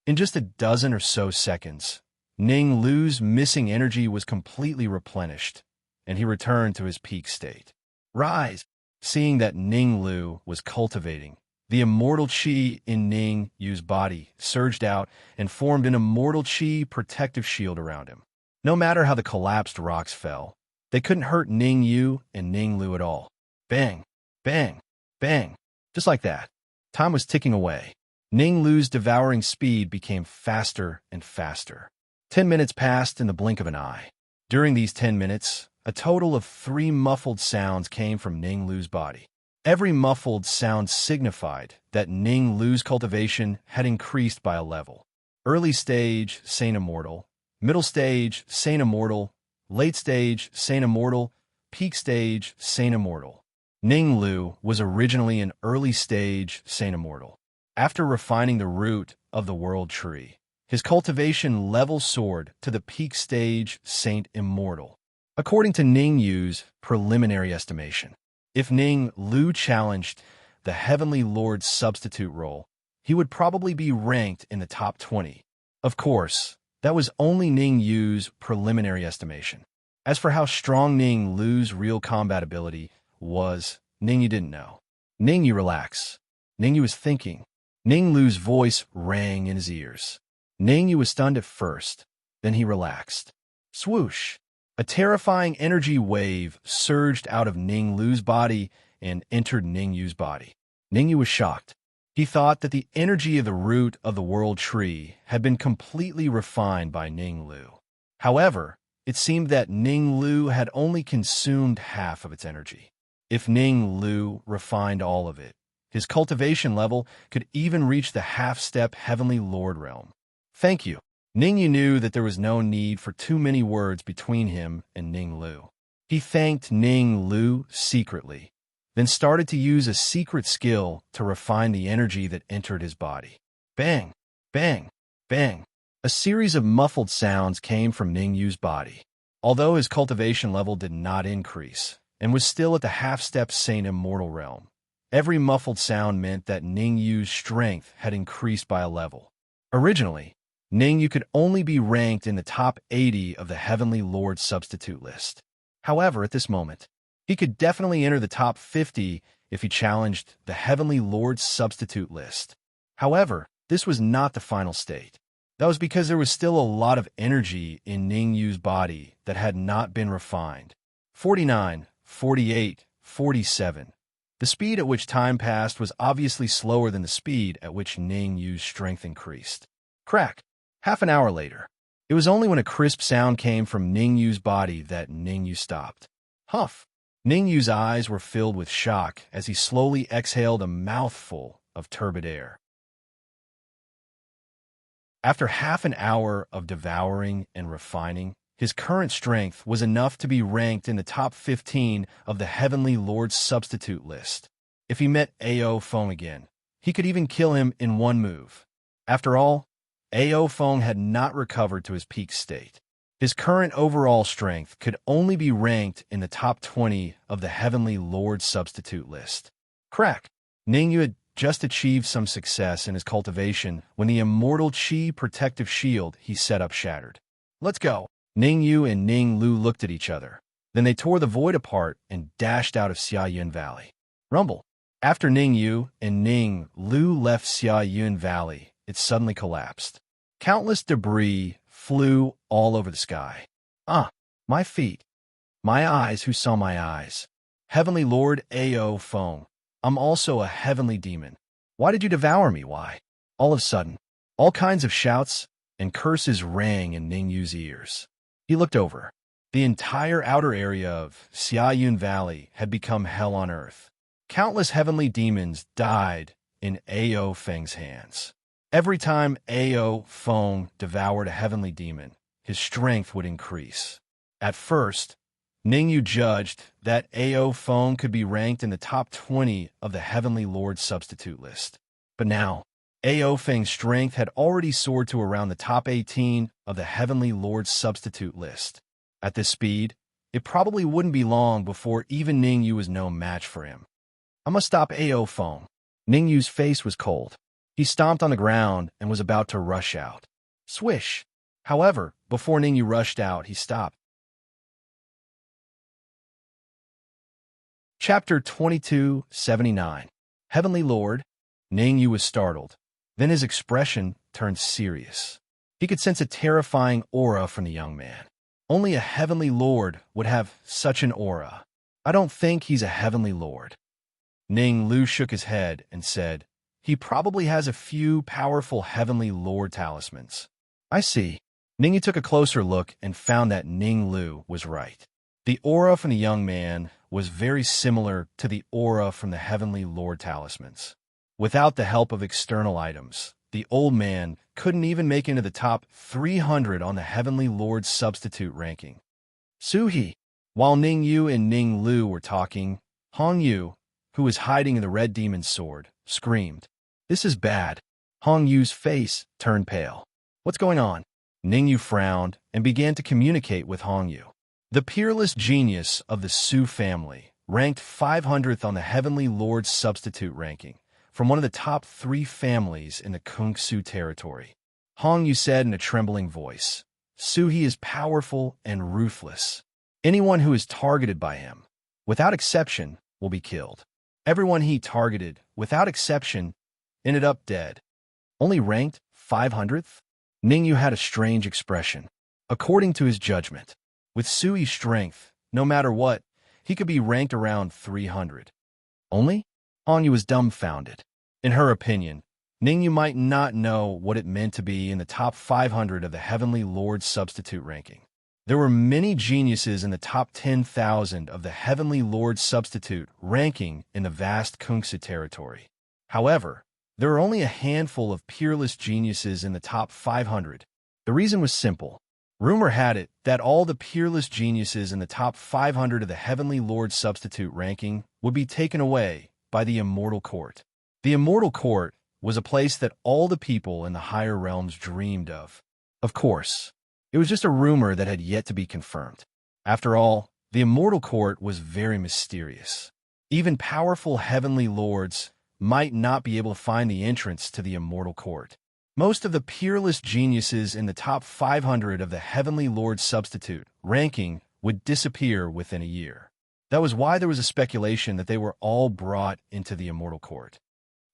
S1: In just a dozen or so seconds, Ning Lu's missing energy was completely replenished, and he returned to his peak state. Rise! Seeing that Ning Lu was cultivating, the immortal chi in Ning Yu's body surged out and formed an immortal chi protective shield around him. No matter how the collapsed rocks fell, they couldn't hurt Ning Yu and Ning Lu at all. Bang! Bang! Bang! Just like that. Time was ticking away. Ning Lu's devouring speed became faster and faster. 10 minutes passed in the blink of an eye. During these 10 minutes, a total of 3 muffled sounds came from Ning Lu's body. Every muffled sound signified that Ning Lu's cultivation had increased by a level. Early stage, Saint Immortal. Middle stage, Saint Immortal. Late stage, Saint Immortal. Peak stage, Saint Immortal. Ning Lu was originally an early stage Saint Immortal. After refining the root of the World Tree, his cultivation level soared to the peak stage Saint Immortal. According to Ning Yu's preliminary estimation, if Ning Lu challenged the Heavenly Lord's substitute role, he would probably be ranked in the top 20. Of course, that was only Ning Yu's preliminary estimation. As for how strong Ning Lu's real combat ability was, Ning Yu didn't know. Ning Yu, relax. Ning Yu was thinking. Ning Lu's voice rang in his ears. Ning Yu was stunned at first, then he relaxed. Swoosh! A terrifying energy wave surged out of Ning Lu's body and entered Ning Yu's body. Ning Yu was shocked. He thought that the energy of the root of the world tree had been completely refined by Ning Lu. However, it seemed that Ning Lu had only consumed half of its energy. If Ning Lu refined all of it, his cultivation level could even reach the half-step Heavenly Lord realm. Thank you. Ning Yu knew that there was no need for too many words between him and Ning Lu. He thanked Ning Lu secretly, then started to use a secret skill to refine the energy that entered his body. Bang! Bang! Bang! A series of muffled sounds came from Ning Yu's body. Although his cultivation level did not increase, and was still at the half-step Saint Immortal realm, every muffled sound meant that Ning Yu's strength had increased by a level. Originally, Ning Yu could only be ranked in the top 80 of the Heavenly Lord substitute list. However, at this moment, he could definitely enter the top 50 if he challenged the Heavenly Lord substitute list. However, this was not the final state. That was because there was still a lot of energy in Ning Yu's body that had not been refined. 49, 48, 47. The speed at which time passed was obviously slower than the speed at which Ning Yu's strength increased. Crack! Half an hour later. It was only when a crisp sound came from Ning Yu's body that Ning Yu stopped. Huff! Ning Yu's eyes were filled with shock as he slowly exhaled a mouthful of turbid air. After half an hour of devouring and refining, his current strength was enough to be ranked in the top 15 of the Heavenly Lord's substitute list. If he met Ao Feng again, he could even kill him in one move. After all, Ao Feng had not recovered to his peak state. His current overall strength could only be ranked in the top 20 of the Heavenly Lord substitute list. Crack! Ning Yu had just achieved some success in his cultivation when the immortal Qi protective shield he set up shattered. Let's go! Ning Yu and Ning Lu looked at each other. Then they tore the void apart and dashed out of Xia Yun Valley. Rumble! After Ning Yu and Ning Lu left Xia Yun Valley, it suddenly collapsed. Countless debris flew all over the sky. My feet. My eyes, who saw my eyes? Heavenly Lord Ao Feng, I'm also a heavenly demon. Why did you devour me? Why? All of a sudden, all kinds of shouts and curses rang in Ning Yu's ears. He looked over. The entire outer area of Xia Yun Valley had become hell on earth. Countless heavenly demons died in Ao Feng's hands. Every time Ao Feng devoured a heavenly demon, his strength would increase. At first, Ning Yu judged that Ao Feng could be ranked in the top 20 of the Heavenly Lord substitute list. But now, Ao Feng's strength had already soared to around the top 18 of the Heavenly Lord substitute list. At this speed, it probably wouldn't be long before even Ning Yu was no match for him. I must stop Ao Feng. Ning Yu's face was cold. He stomped on the ground and was about to rush out. Swish! However, before Ning Yu rushed out, he stopped. Chapter 2279. Heavenly Lord. Ning Yu was startled. Then his expression turned serious. He could sense a terrifying aura from the young man. Only a Heavenly Lord would have such an aura. I don't think he's a Heavenly Lord. Ning Lu shook his head and said, he probably has a few powerful Heavenly Lord talismans. I see. Ning Yu took a closer look and found that Ning Lu was right. The aura from the young man was very similar to the aura from the Heavenly Lord talismans. Without the help of external items, the old man couldn't even make into the top 300 on the Heavenly Lord substitute ranking. Suhi. While Ning Yu and Ning Lu were talking, Hong Yu, who was hiding in the red demon's sword, screamed. This is bad. Hong Yu's face turned pale. What's going on? Ning Yu frowned and began to communicate with Hong Yu. The peerless genius of the Su family, ranked 500th on the Heavenly Lord substitute ranking, from one of the top 3 families in the Kung Su territory. Hong Yu said in a trembling voice, Suhi is powerful and ruthless. Anyone who is targeted by him, without exception, will be killed. Everyone he targeted, without exception, ended up dead. Only ranked 500th? Ning Yu had a strange expression. According to his judgment, with Sui's strength, no matter what, he could be ranked around 300. Only? Hong Yu was dumbfounded. In her opinion, Ningyu might not know what it meant to be in the top 500 of the Heavenly Lord Substitute ranking. There were many geniuses in the top 10,000 of the Heavenly Lord Substitute ranking in the vast Kungsu territory. However, there were only a handful of peerless geniuses in the top 500. The reason was simple. Rumor had it that all the peerless geniuses in the top 500 of the Heavenly Lord Substitute ranking would be taken away by the Immortal Court. The Immortal Court was a place that all the people in the higher realms dreamed of. Of course, it was just a rumor that had yet to be confirmed. After all, the Immortal Court was very mysterious. Even powerful heavenly lords might not be able to find the entrance to the Immortal Court. Most of the peerless geniuses in the top 500 of the Heavenly Lord Substitute ranking would disappear within a year. That was why there was a speculation that they were all brought into the Immortal Court.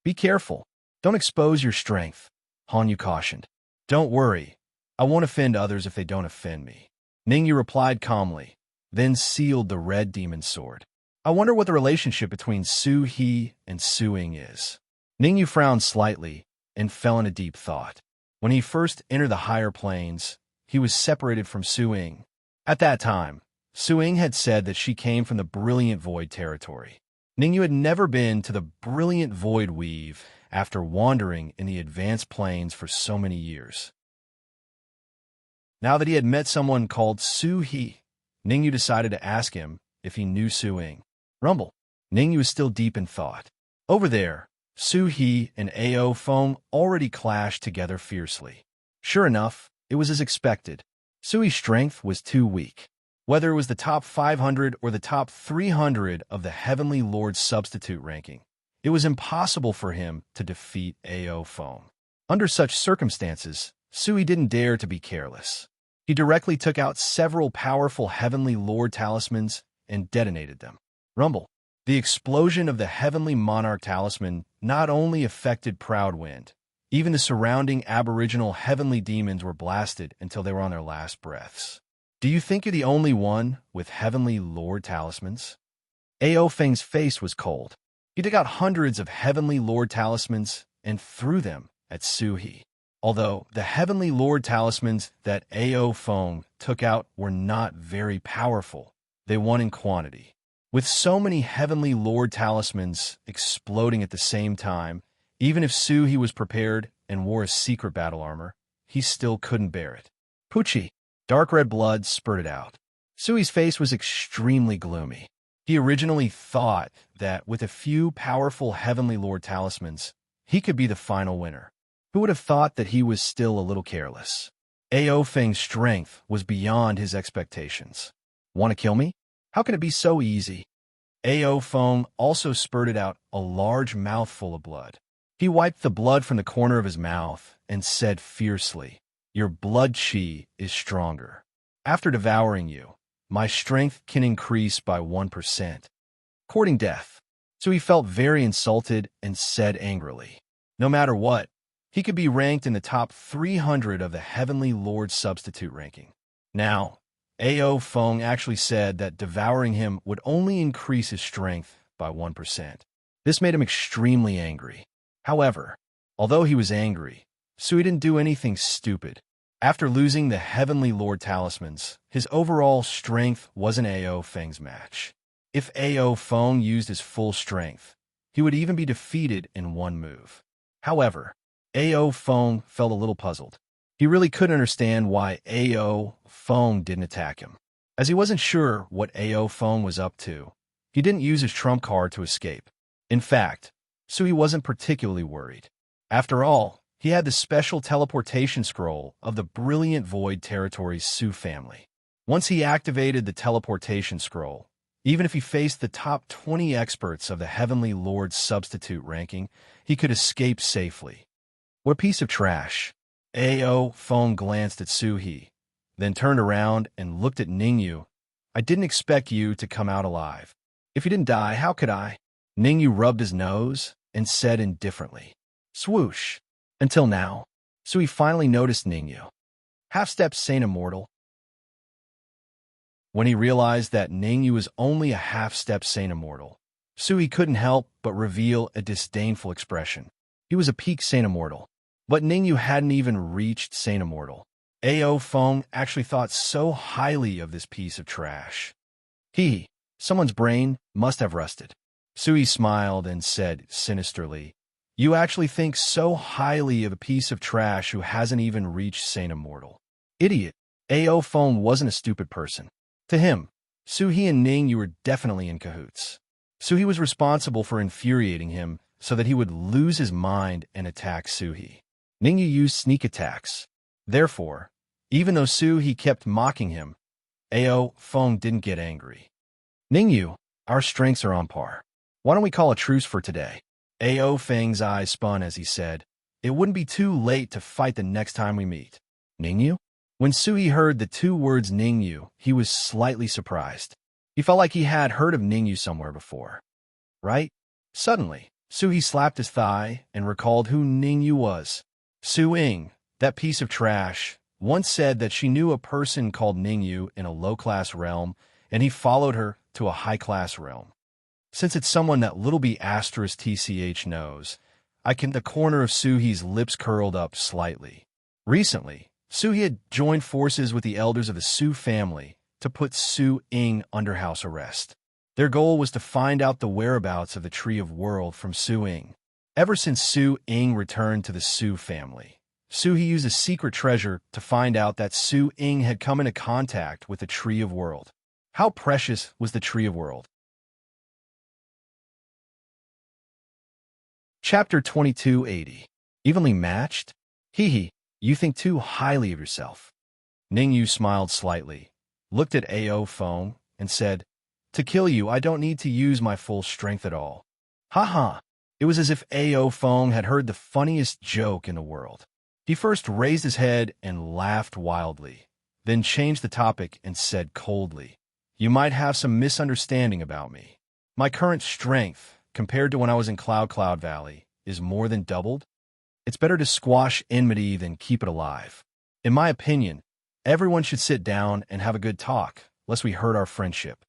S1: Be careful. Don't expose your strength, Hanyu cautioned. Don't worry. I won't offend others if they don't offend me. Ningyu replied calmly, then sealed the red demon sword. I wonder what the relationship between Su He and Su Ying is. Ningyu frowned slightly and fell into deep thought. When he first entered the higher planes, he was separated from Su Ying. At that time, Su Ying had said that she came from the Brilliant Void territory. Ningyu had never been to the Brilliant Void Weave after wandering in the advanced planes for so many years. Now that he had met someone called Su He, Ningyu decided to ask him if he knew Su Ying. Rumble. Ningyu was still deep in thought. Over there, Su He and Ao Feng already clashed together fiercely. Sure enough, it was as expected. Su He's strength was too weak. Whether it was the top 500 or the top 300 of the Heavenly Lord Substitute ranking, it was impossible for him to defeat Ao Feng. Under such circumstances, Su He didn't dare to be careless. He directly took out several powerful Heavenly Lord talismans and detonated them. Rumble. The explosion of the Heavenly Monarch talisman not only affected Proudwind, even the surrounding aboriginal heavenly demons were blasted until they were on their last breaths. Do you think you're the only one with Heavenly Lord talismans? Ao Feng's face was cold. He took out hundreds of Heavenly Lord talismans and threw them at Su He. Although the Heavenly Lord talismans that Ao Feng took out were not very powerful, they won in quantity. With so many Heavenly Lord talismans exploding at the same time, even if Su He was prepared and wore a secret battle armor, he still couldn't bear it. Pucci. Dark red blood spurted out. Su He's face was extremely gloomy. He originally thought that with a few powerful Heavenly Lord talismans, he could be the final winner. Who would have thought that he was still a little careless? Ao Feng's strength was beyond his expectations. Want to kill me? How can it be so easy? Ao Feng also spurted out a large mouthful of blood. He wiped the blood from the corner of his mouth and said fiercely, "Your blood chi is stronger. After devouring you, my strength can increase by 1%. Courting death." So he felt very insulted and said angrily, no matter what, he could be ranked in the top 300 of the Heavenly Lord Substitute ranking. Now, Ao Feng actually said that devouring him would only increase his strength by 1%. This made him extremely angry. However, although he was angry, Su He didn't do anything stupid. After losing the Heavenly Lord talismans, his overall strength wasn't Ao Feng's match. If Ao Feng used his full strength, he would even be defeated in one move. However, Ao Feng felt a little puzzled. He really couldn't understand why Ao Feng didn't attack him. As he wasn't sure what Ao Feng was up to, he didn't use his trump card to escape. In fact, Su He wasn't particularly worried. After all, he had the special teleportation scroll of the Brilliant Void Territory's Su family. Once he activated the teleportation scroll, even if he faced the top 20 experts of the Heavenly Lord Substitute ranking, he could escape safely. What a piece of trash. Ao Feng glanced at Su He, then turned around and looked at Ningyu. "I didn't expect you to come out alive. If you didn't die, how could I?" Ningyu rubbed his nose and said indifferently, "Swoosh." Until now, Su He finally noticed Ningyu. Half-step Saint Immortal. When he realized that Ningyu was only a half-step Saint Immortal, Su He couldn't help but reveal a disdainful expression. He was a peak Saint Immortal. But Ningyu hadn't even reached Saint Immortal. Ao Feng actually thought so highly of this piece of trash. Someone's brain must have rusted. Sui smiled and said sinisterly, "You actually think so highly of a piece of trash who hasn't even reached Saint Immortal." Idiot. Ao Feng wasn't a stupid person. To him, Suhi and Ningyu were definitely in cahoots. Suhi was responsible for infuriating him so that he would lose his mind and attack Suhi. Ningyu used sneak attacks. Therefore, even though Suhi kept mocking him, Ao Feng didn't get angry. "Ningyu, our strengths are on par. Why don't we call a truce for today?" Ao Feng's eyes spun as he said, "It wouldn't be too late to fight the next time we meet." Ningyu? When Suhi heard the two words Ningyu, he was slightly surprised. He felt like he had heard of Ningyu somewhere before. Right? Suddenly, Suhi slapped his thigh and recalled who Ningyu was. Su Ying, that piece of trash, once said that she knew a person called Ningyu in a low-class realm, and he followed her to a high-class realm. Since it's someone that little b asterisk tch knows, the corner of Suhi's lips curled up slightly. Recently, Suhi had joined forces with the elders of the Su family to put Su Ying under house arrest. Their goal was to find out the whereabouts of the Tree of World from Su Ying. Ever since Su Ying returned to the Su family, Suhi used a secret treasure to find out that Su Ying had come into contact with the Tree of World. How precious was the Tree of World? Chapter 2280. Evenly matched? You think too highly of yourself. Ningyu smiled slightly, looked at Ao Feng, and said, "To kill you, I don't need to use my full strength at all." Ha. It was as if Ao Feng had heard the funniest joke in the world. He first raised his head and laughed wildly, then changed the topic and said coldly, "You might have some misunderstanding about me. My current strength, compared to when I was in Cloud Valley, is more than doubled. It's better to squash enmity than keep it alive. In my opinion, everyone should sit down and have a good talk, lest we hurt our friendship."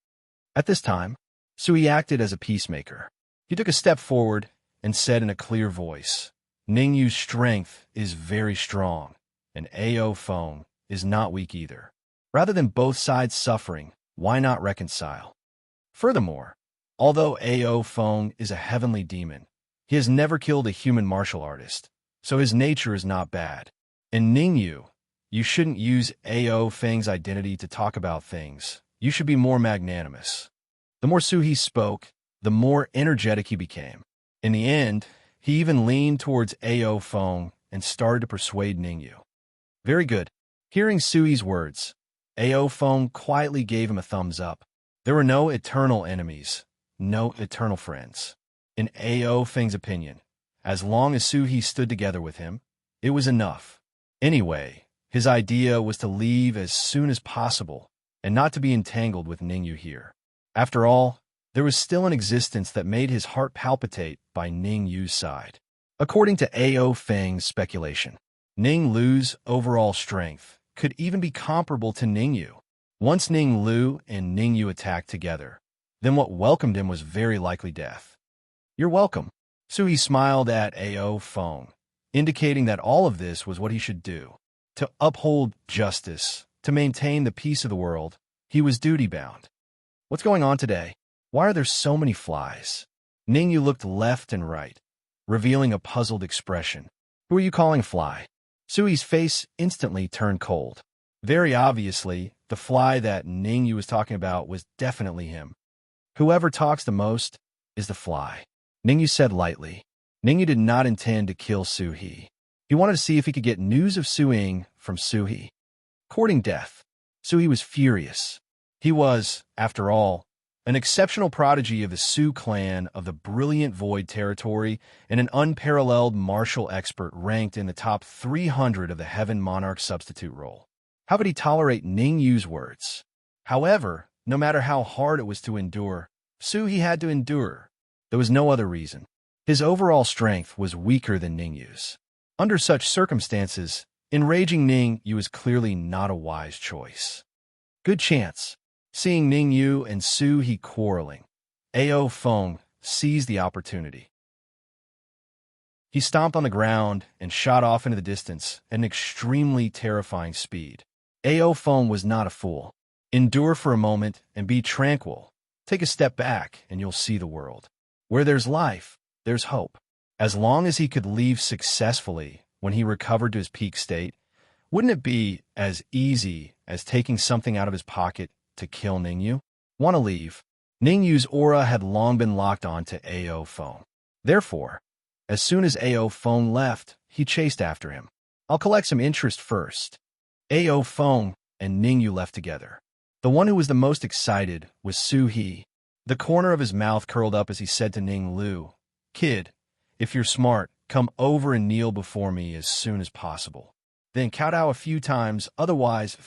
S1: At this time, Sui acted as a peacemaker. He took a step forward and said in a clear voice, "Ningyu's strength is very strong, and Ao Feng is not weak either. Rather than both sides suffering, why not reconcile? Furthermore, although Ao Feng is a heavenly demon, he has never killed a human martial artist, so his nature is not bad. And Ningyu, you shouldn't use Ao Feng's identity to talk about things. You should be more magnanimous." The more Suhi spoke, the more energetic he became. In the end, he even leaned towards Ao Feng and started to persuade Ningyu. Very good. Hearing Sui's words, Ao Feng quietly gave him a thumbs up. There were no eternal enemies, no eternal friends. In Ao Feng's opinion, as long as Suhi stood together with him, it was enough. Anyway, his idea was to leave as soon as possible and not to be entangled with Ningyu here. After all, there was still an existence that made his heart palpitate by Ningyu's side. According to Ao Feng's speculation, Ning Lu's overall strength could even be comparable to Ningyu. Once Ning Lu and Ningyu attacked together, then what welcomed him was very likely death. "You're welcome." Suhi smiled at Ao Feng, indicating that all of this was what he should do. To uphold justice, to maintain the peace of the world, he was duty-bound. "What's going on today? Why are there so many flies?" Ningyu looked left and right, revealing a puzzled expression. "Who are you calling a fly?" Sui's face instantly turned cold. Very obviously, the fly that Ningyu was talking about was definitely him. "Whoever talks the most is the fly," Ningyu said lightly. Ningyu did not intend to kill Suhi. He wanted to see if he could get news of Su Ying from Suhi. Courting death, Suhi was furious. He was, after all, an exceptional prodigy of the Su clan of the brilliant Void territory and an unparalleled martial expert ranked in the top 300 of the Heaven Monarch substitute role. How could he tolerate Ningyu's words? However, no matter how hard it was to endure, Suhi had to endure. There was no other reason. His overall strength was weaker than Ningyu's. Under such circumstances, enraging Ningyu was clearly not a wise choice. Good chance. Seeing Ningyu and Suhi quarreling, Ao Feng seized the opportunity. He stomped on the ground and shot off into the distance at an extremely terrifying speed. Ao Feng was not a fool. Endure for a moment and be tranquil. Take a step back and you'll see the world. Where there's life, there's hope. As long as he could leave successfully when he recovered to his peak state, wouldn't it be as easy as taking something out of his pocket to kill Ningyu? Want to leave? Ningyu's aura had long been locked on to Ao Feng. Therefore, as soon as Ao Feng left, he chased after him. I'll collect some interest first. Ao Feng and Ningyu left together. The one who was the most excited was Su He. The corner of his mouth curled up as he said to Ning Lu, "Kid, if you're smart, come over and kneel before me as soon as possible. Then kowtow a few times, otherwise—"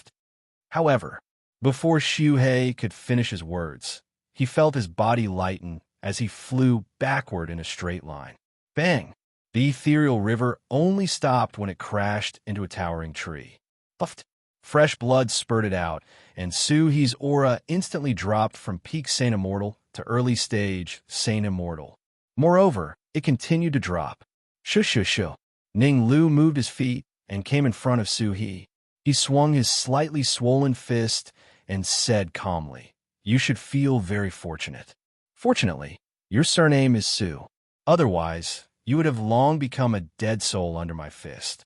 S1: However, before Shuhei could finish his words, he felt his body lighten as he flew backward in a straight line. Bang! The ethereal river only stopped when it crashed into a towering tree. Puffed. Fresh blood spurted out, and Su-He's aura instantly dropped from peak Saint Immortal to early stage Saint Immortal. Moreover, it continued to drop. Shoo. Ning Lu moved his feet and came in front of Su-He. He swung his slightly swollen fist and said calmly, "You should feel very fortunate. Fortunately, your surname is Su. Otherwise, you would have long become a dead soul under my fist."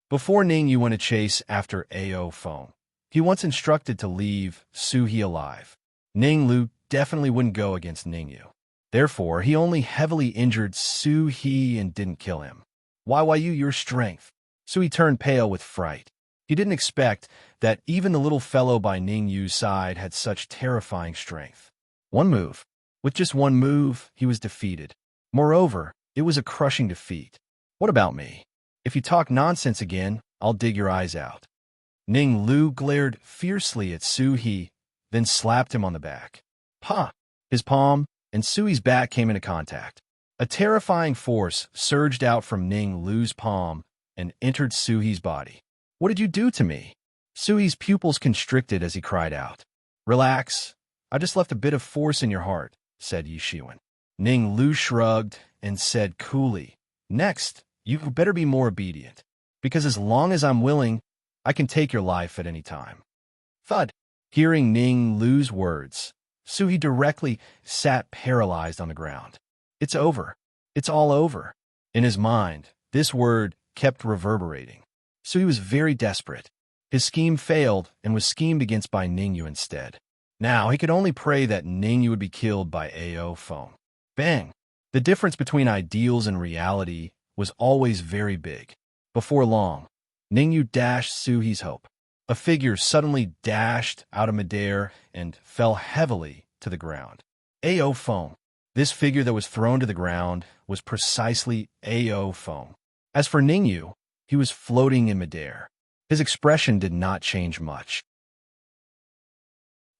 S1: Before Ningyu went to chase after Ao Feng, he once instructed to leave Su-He alive. Ning Lu definitely wouldn't go against Ningyu. Therefore, he only heavily injured Su-He and didn't kill him. Why you your strength? Su-He turned pale with fright. He didn't expect that even the little fellow by Ningyu's side had such terrifying strength. With just one move, he was defeated. Moreover, it was a crushing defeat. What about me? If you talk nonsense again, I'll dig your eyes out. Ning Lu glared fiercely at Su-He, then slapped him on the back. Pa! His palm and Su-He's back came into contact. A terrifying force surged out from Ning Lu's palm and entered Su-He's body. What did you do to me? Su-He's pupils constricted as he cried out. Relax. I just left a bit of force in your heart, said Yi Shiwen. Ning Lu shrugged and said coolly, Next, you better be more obedient, because as long as I'm willing, I can take your life at any time. Thud. Hearing Ning Lu's words, Su-He directly sat paralyzed on the ground. It's over. It's all over. In his mind, this word kept reverberating. Su-He was very desperate. His scheme failed and was schemed against by Ningyu instead. Now he could only pray that Ningyu would be killed by Ao Feng. Bang! The difference between ideals and reality was always very big. Before long, Ningyu dashed Su-He's hope. A figure suddenly dashed out of midair and fell heavily to the ground. Ao Feng. This figure that was thrown to the ground was precisely Ao Feng. As for Ningyu, he was floating in midair. His expression did not change much.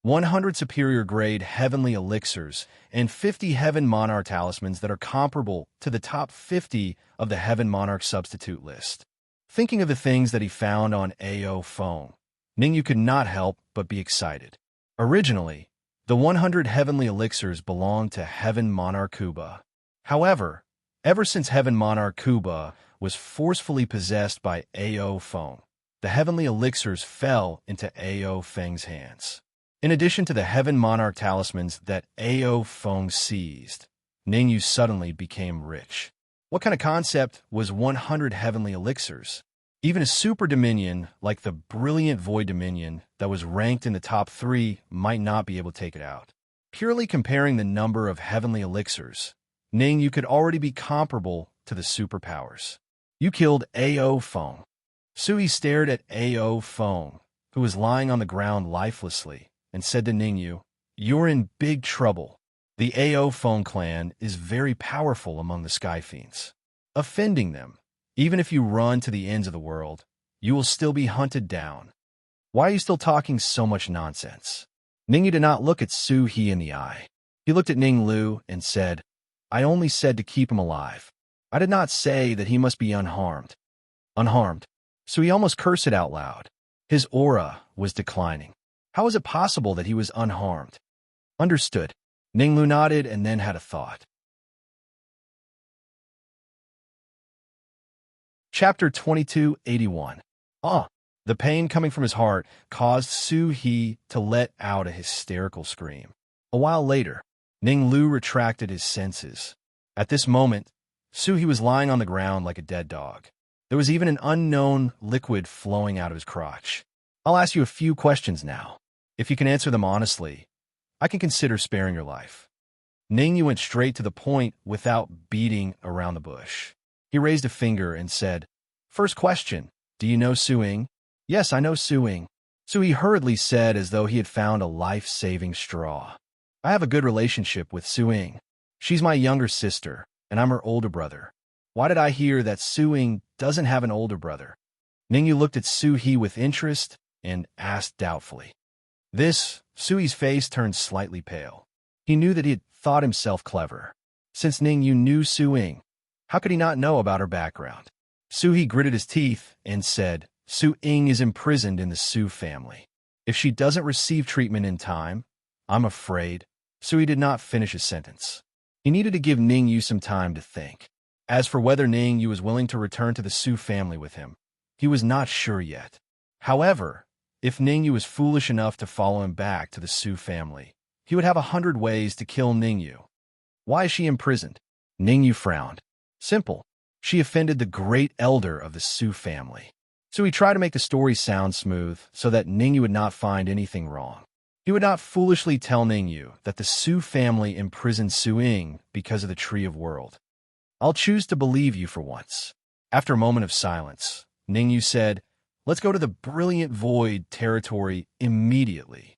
S1: 100 superior grade heavenly elixirs and 50 heaven monarch talismans that are comparable to the top 50 of the heaven monarch substitute list. Thinking of the things that he found on Ao Feng, Ningyu could not help but be excited. Originally, the 100 heavenly elixirs belonged to Heaven Monarch Kuba. However, ever since Heaven Monarch Kuba was forcefully possessed by Ao Feng, the heavenly elixirs fell into Ao Feng's hands. In addition to the Heaven Monarch talismans that Ao Feng seized, Ningyu suddenly became rich. What kind of concept was 100 heavenly elixirs? Even a super dominion like the brilliant Void Dominion that was ranked in the top 3 might not be able to take it out. Purely comparing the number of heavenly elixirs, Ningyu could already be comparable to the superpowers. You killed Ao Feng. Su-He stared at Ao Feng, who was lying on the ground lifelessly, and said to Ningyu, You're in big trouble. The Ao Feng clan is very powerful among the Sky Fiends. Offending them, even if you run to the ends of the world, you will still be hunted down. Why are you still talking so much nonsense? Ningyu did not look at Su-He in the eye. He looked at Ning Lu and said, I only said to keep him alive. I did not say that he must be unharmed. Unharmed. Su-He almost cursed it out loud. His aura was declining. How is it possible that he was unharmed? Understood. Ning Lu nodded and then had a thought. Chapter 2281. The pain coming from his heart caused Su-hee to let out a hysterical scream. A while later, Ning-lu retracted his senses. At this moment, Su-hee was lying on the ground like a dead dog. There was even an unknown liquid flowing out of his crotch. I'll ask you a few questions now. If you can answer them honestly, I can consider sparing your life. Ning-yu went straight to the point without beating around the bush. He raised a finger and said, "First question, do you know Su-ing?" "Yes, I know Su-ing," Su-hee hurriedly said as though he had found a life-saving straw. "I have a good relationship with Su-ing. She's my younger sister, and I'm her older brother. Why did I hear that Su-ing doesn't have an older brother?" Ning-yu looked at Su-hee with interest and asked doubtfully. Su-hee's face turned slightly pale. He knew that he had thought himself clever. Since Ning-yu knew Su-ing, how could he not know about her background? Su-hee gritted his teeth and said, "Su-ing is imprisoned in the Su family. If she doesn't receive treatment in time, I'm afraid." Su-hee did not finish his sentence. He needed to give Ning-yu some time to think. As for whether Ning-yu was willing to return to the Su family with him, he was not sure yet. However, if Ning-yu was foolish enough to follow him back to the Su family, he would have 100 ways to kill Ning-yu. Why is she imprisoned? Ning-yu frowned. Simple. She offended the great elder of the Su family. So he tried to make the story sound smooth so that Ning-yu would not find anything wrong. He would not foolishly tell Ning-yu that the Su family imprisoned Su-ing because of the Tree of World. "I'll choose to believe you for once." After a moment of silence, Ning-yu said, "Let's go to the Brilliant Void territory immediately."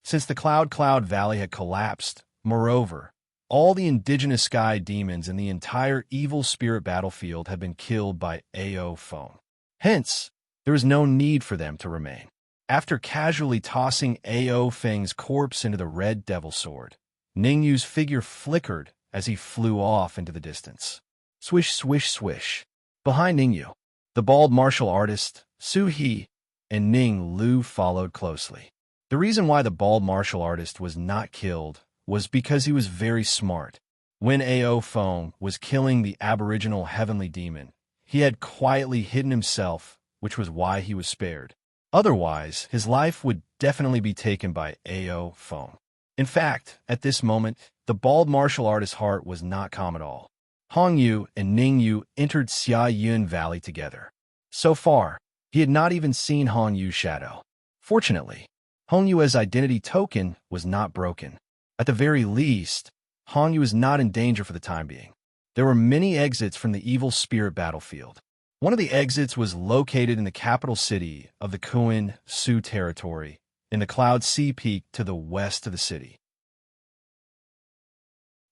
S1: Since the Cloud Valley had collapsed, moreover, all the indigenous sky demons in the entire evil spirit battlefield had been killed by Ao Phone. Hence, there was no need for them to remain. After casually tossing Ao Feng's corpse into the Red Devil Sword, Ning-yu's figure flickered as he flew off into the distance. Swish, swish, swish. Behind Ning-yu, the bald martial artist, Su-hee, and Ning-lu followed closely. The reason why the bald martial artist was not killed was because he was very smart. When Ao Feng was killing the aboriginal heavenly demon, he had quietly hidden himself, which was why he was spared. Otherwise, his life would definitely be taken by Ao Feng. In fact, at this moment, the bald martial artist's heart was not calm at all. Hong Yu and Ning Yu entered Xia Yun Valley together. So far, he had not even seen Hong Yu's shadow. Fortunately, Hong Yu's identity token was not broken. At the very least, Hong Yu was not in danger for the time being. There were many exits from the evil spirit battlefield. One of the exits was located in the capital city of the Kuan Su territory, in the Cloud Sea Peak to the west of the city.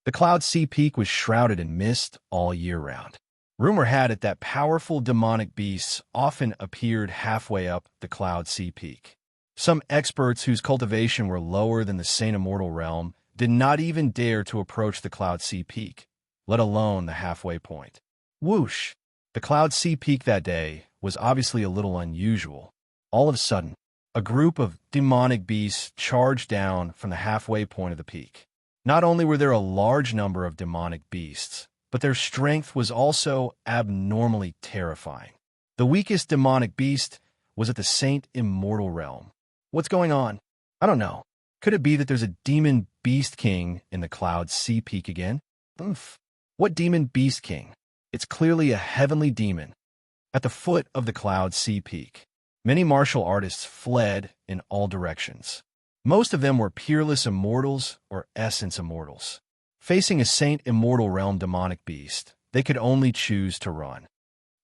S1: The Cloud Sea Peak was shrouded in mist all year round. Rumor had it that powerful demonic beasts often appeared halfway up the Cloud Sea Peak. Some experts whose cultivation were lower than the Saint Immortal realm did not even dare to approach the Cloud Sea Peak, let alone the halfway point. Whoosh! The Cloud Sea Peak that day was obviously a little unusual. All of a sudden, a group of demonic beasts charged down from the halfway point of the peak. Not only were there a large number of demonic beasts, but their strength was also abnormally terrifying. The weakest demonic beast was at the Saint Immortal realm. What's going on? I don't know. Could it be that there's a demon beast king in the Cloud Sea Peak again? Oof. What demon beast king? It's clearly a heavenly demon. At the foot of the Cloud Sea Peak, many martial artists fled in all directions. Most of them were peerless immortals or essence immortals. Facing a Saint Immortal realm demonic beast, they could only choose to run.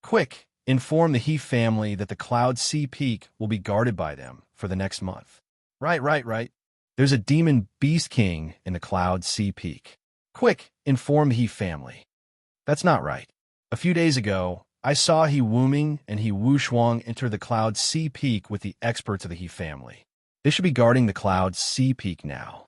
S1: Quick, inform the He family that the Cloud Sea Peak will be guarded by them for the next month. Right. There's a demon beast king in the Cloud Sea Peak. Quick, inform the He family. That's not right. A few days ago, I saw He Wuming and He Wushuang enter the Cloud Sea Peak with the experts of the He family. They should be guarding the Cloud Sea Peak now.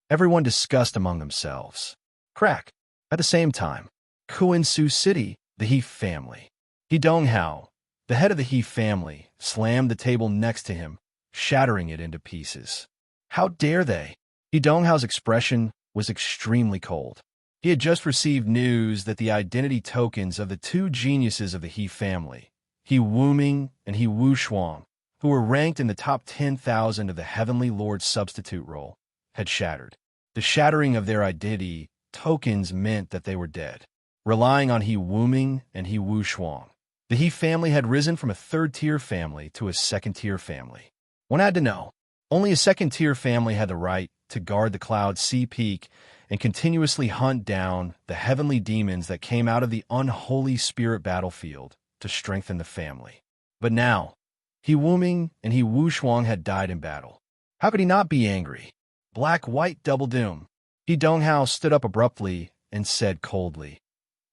S1: Everyone discussed among themselves. Crack. At the same time, Kuan-Su City, the He family. He Donghao, the head of the He family, slammed the table next to him, shattering it into pieces. How dare they? He Donghao's expression was extremely cold. He had just received news that the identity tokens of the two geniuses of the He family, He Wuming and He Wushuang, who were ranked in the top 10,000 of the Heavenly Lord substitute roll, had shattered. The shattering of their identity tokens meant that they were dead. Relying on He Wuming and He Wushuang, the He family had risen from a third-tier family to a second-tier family. One had to know. Only a second-tier family had the right to guard the Cloud Sea Peak and continuously hunt down the heavenly demons that came out of the unholy spirit battlefield to strengthen the family. But now, He Wuming and He Wushuang had died in battle. How could he not be angry? Black-white double doom. He Donghao stood up abruptly and said coldly,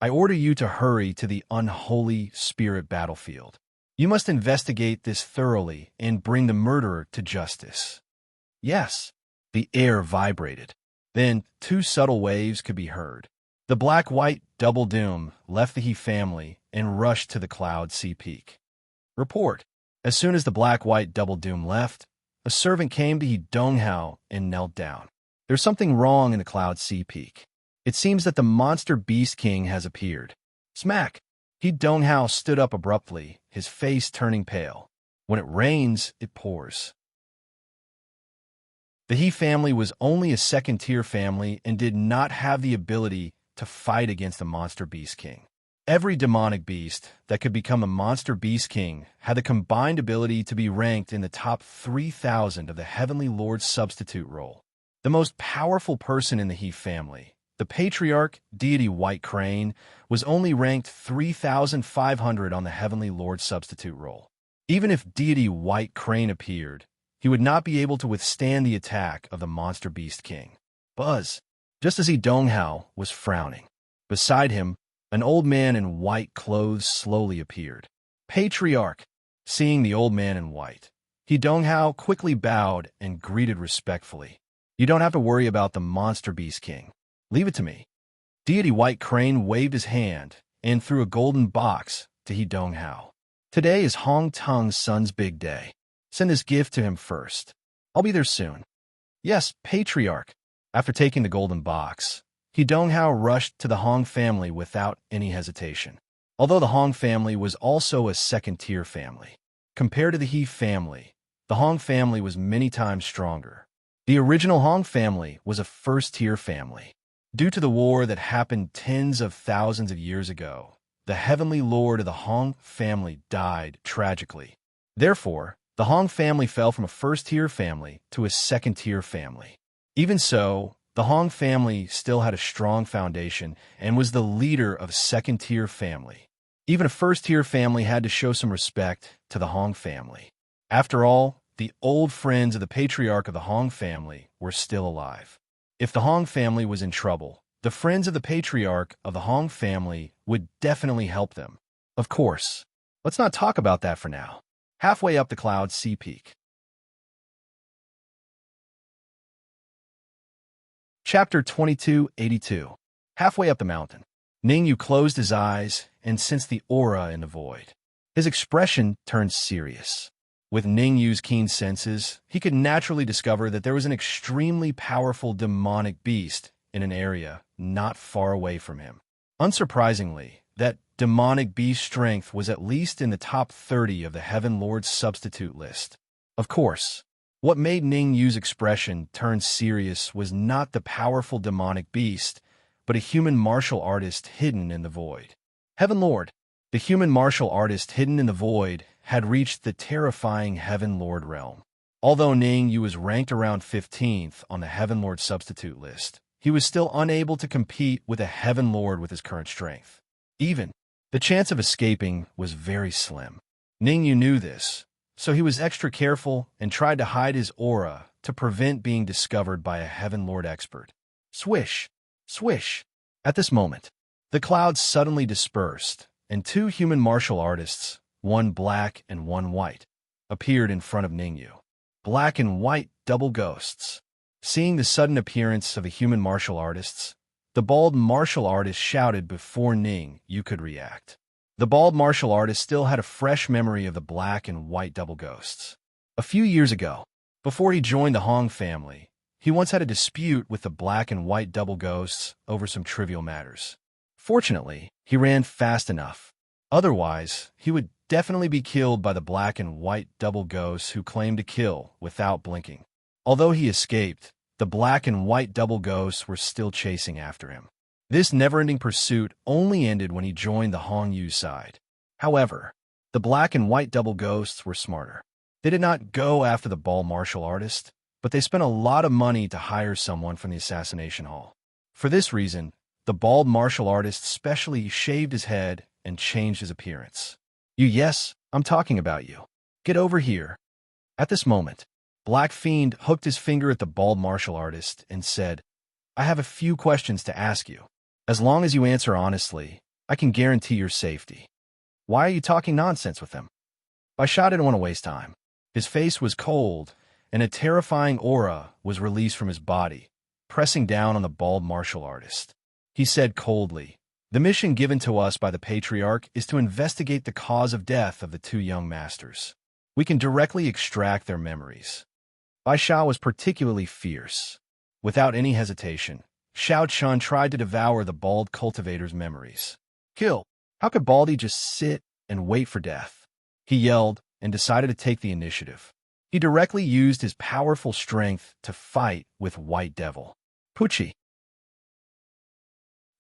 S1: "I order you to hurry to the unholy spirit battlefield. You must investigate this thoroughly and bring the murderer to justice." Yes. The air vibrated. Then, two subtle waves could be heard. The black-white double doom left the He family and rushed to the Cloud Sea Peak. Report. As soon as the black-white double doom left, a servant came to He Donghao and knelt down. There's something wrong in the Cloud Sea Peak. It seems that the monster Beast King has appeared. Smack! He Donghao stood up abruptly, his face turning pale. When it rains, it pours. The He family was only a second-tier family and did not have the ability to fight against the monster Beast King. Every demonic beast that could become a monster Beast King had the combined ability to be ranked in the top 3,000 of the Heavenly Lord's substitute roll. The most powerful person in the He family, the patriarch, deity White Crane, was only ranked 3,500 on the Heavenly Lord substitute roll. Even if deity White Crane appeared, he would not be able to withstand the attack of the monster Beast King. Buzz, just as He Donghao was frowning. Beside him, an old man in white clothes slowly appeared. Patriarch, seeing the old man in white, He Donghao quickly bowed and greeted respectfully. "You don't have to worry about the monster Beast King. Leave it to me." Deity White Crane waved his hand and threw a golden box to He Donghao. "Today is Hong Tung's son's big day. Send this gift to him first. I'll be there soon." "Yes, Patriarch." After taking the golden box, He Donghao rushed to the Hong family without any hesitation. Although the Hong family was also a second-tier family, compared to the He family, the Hong family was many times stronger. The original Hong family was a first-tier family. Due to the war that happened tens of thousands of years ago, the Heavenly Lord of the Hong family died tragically. Therefore, the Hong family fell from a first-tier family to a second-tier family. Even so, the Hong family still had a strong foundation and was the leader of a second-tier family. Even a first-tier family had to show some respect to the Hong family. After all, the old friends of the patriarch of the Hong family were still alive. If the Hong family was in trouble, the friends of the patriarch of the Hong family would definitely help them. Of course, let's not talk about that for now. Halfway up the Cloud Sea Peak. Chapter 2282. Halfway up the mountain, Ningyu closed his eyes and sensed the aura in the void. His expression turned serious. With Ningyu's keen senses, he could naturally discover that there was an extremely powerful demonic beast in an area not far away from him. Unsurprisingly, that demonic beast strength was at least in the top 30 of the Heaven Lord's substitute list. Of course, what made Ningyu's expression turn serious was not the powerful demonic beast, but a human martial artist hidden in the void. Heaven Lord, the human martial artist hidden in the void, had reached the terrifying Heaven Lord realm. Although Ningyu was ranked around 15th on the Heaven Lord substitute list, he was still unable to compete with a Heaven Lord with his current strength. Even, the chance of escaping was very slim. Ningyu knew this, so he was extra careful and tried to hide his aura to prevent being discovered by a Heaven Lord expert. Swish! Swish! At this moment, the clouds suddenly dispersed, and two human martial artists, one black and one white, appeared in front of Ningyu. Black and white double ghosts. Seeing the sudden appearance of a human martial artists, the bald martial artist shouted before Ningyu could react. The bald martial artist still had a fresh memory of the black and white double ghosts. A few years ago, before he joined the Hong family, he once had a dispute with the black and white double ghosts over some trivial matters. Fortunately, he ran fast enough. Otherwise, he would definitely be killed by the black and white double ghosts who claimed to kill without blinking. Although he escaped, the black and white double ghosts were still chasing after him. This never-ending pursuit only ended when he joined the Hong Yu side. However, the black and white double ghosts were smarter. They did not go after the bald martial artist, but they spent a lot of money to hire someone from the assassination hall. For this reason, the bald martial artist specially shaved his head and changed his appearance. Yes, I'm talking about you. Get over here. At this moment, Black Fiend hooked his finger at the bald martial artist and said, I have a few questions to ask you. As long as you answer honestly, I can guarantee your safety. Why are you talking nonsense with him? Baisha didn't want to waste time. His face was cold, and a terrifying aura was released from his body, pressing down on the bald martial artist. He said coldly, the mission given to us by the Patriarch is to investigate the cause of death of the two young masters. We can directly extract their memories. Baisha was particularly fierce. Without any hesitation, Xiao Chun tried to devour the bald cultivator's memories. Kill! How could Baldy just sit and wait for death? He yelled and decided to take the initiative. He directly used his powerful strength to fight with White Devil. Pucci.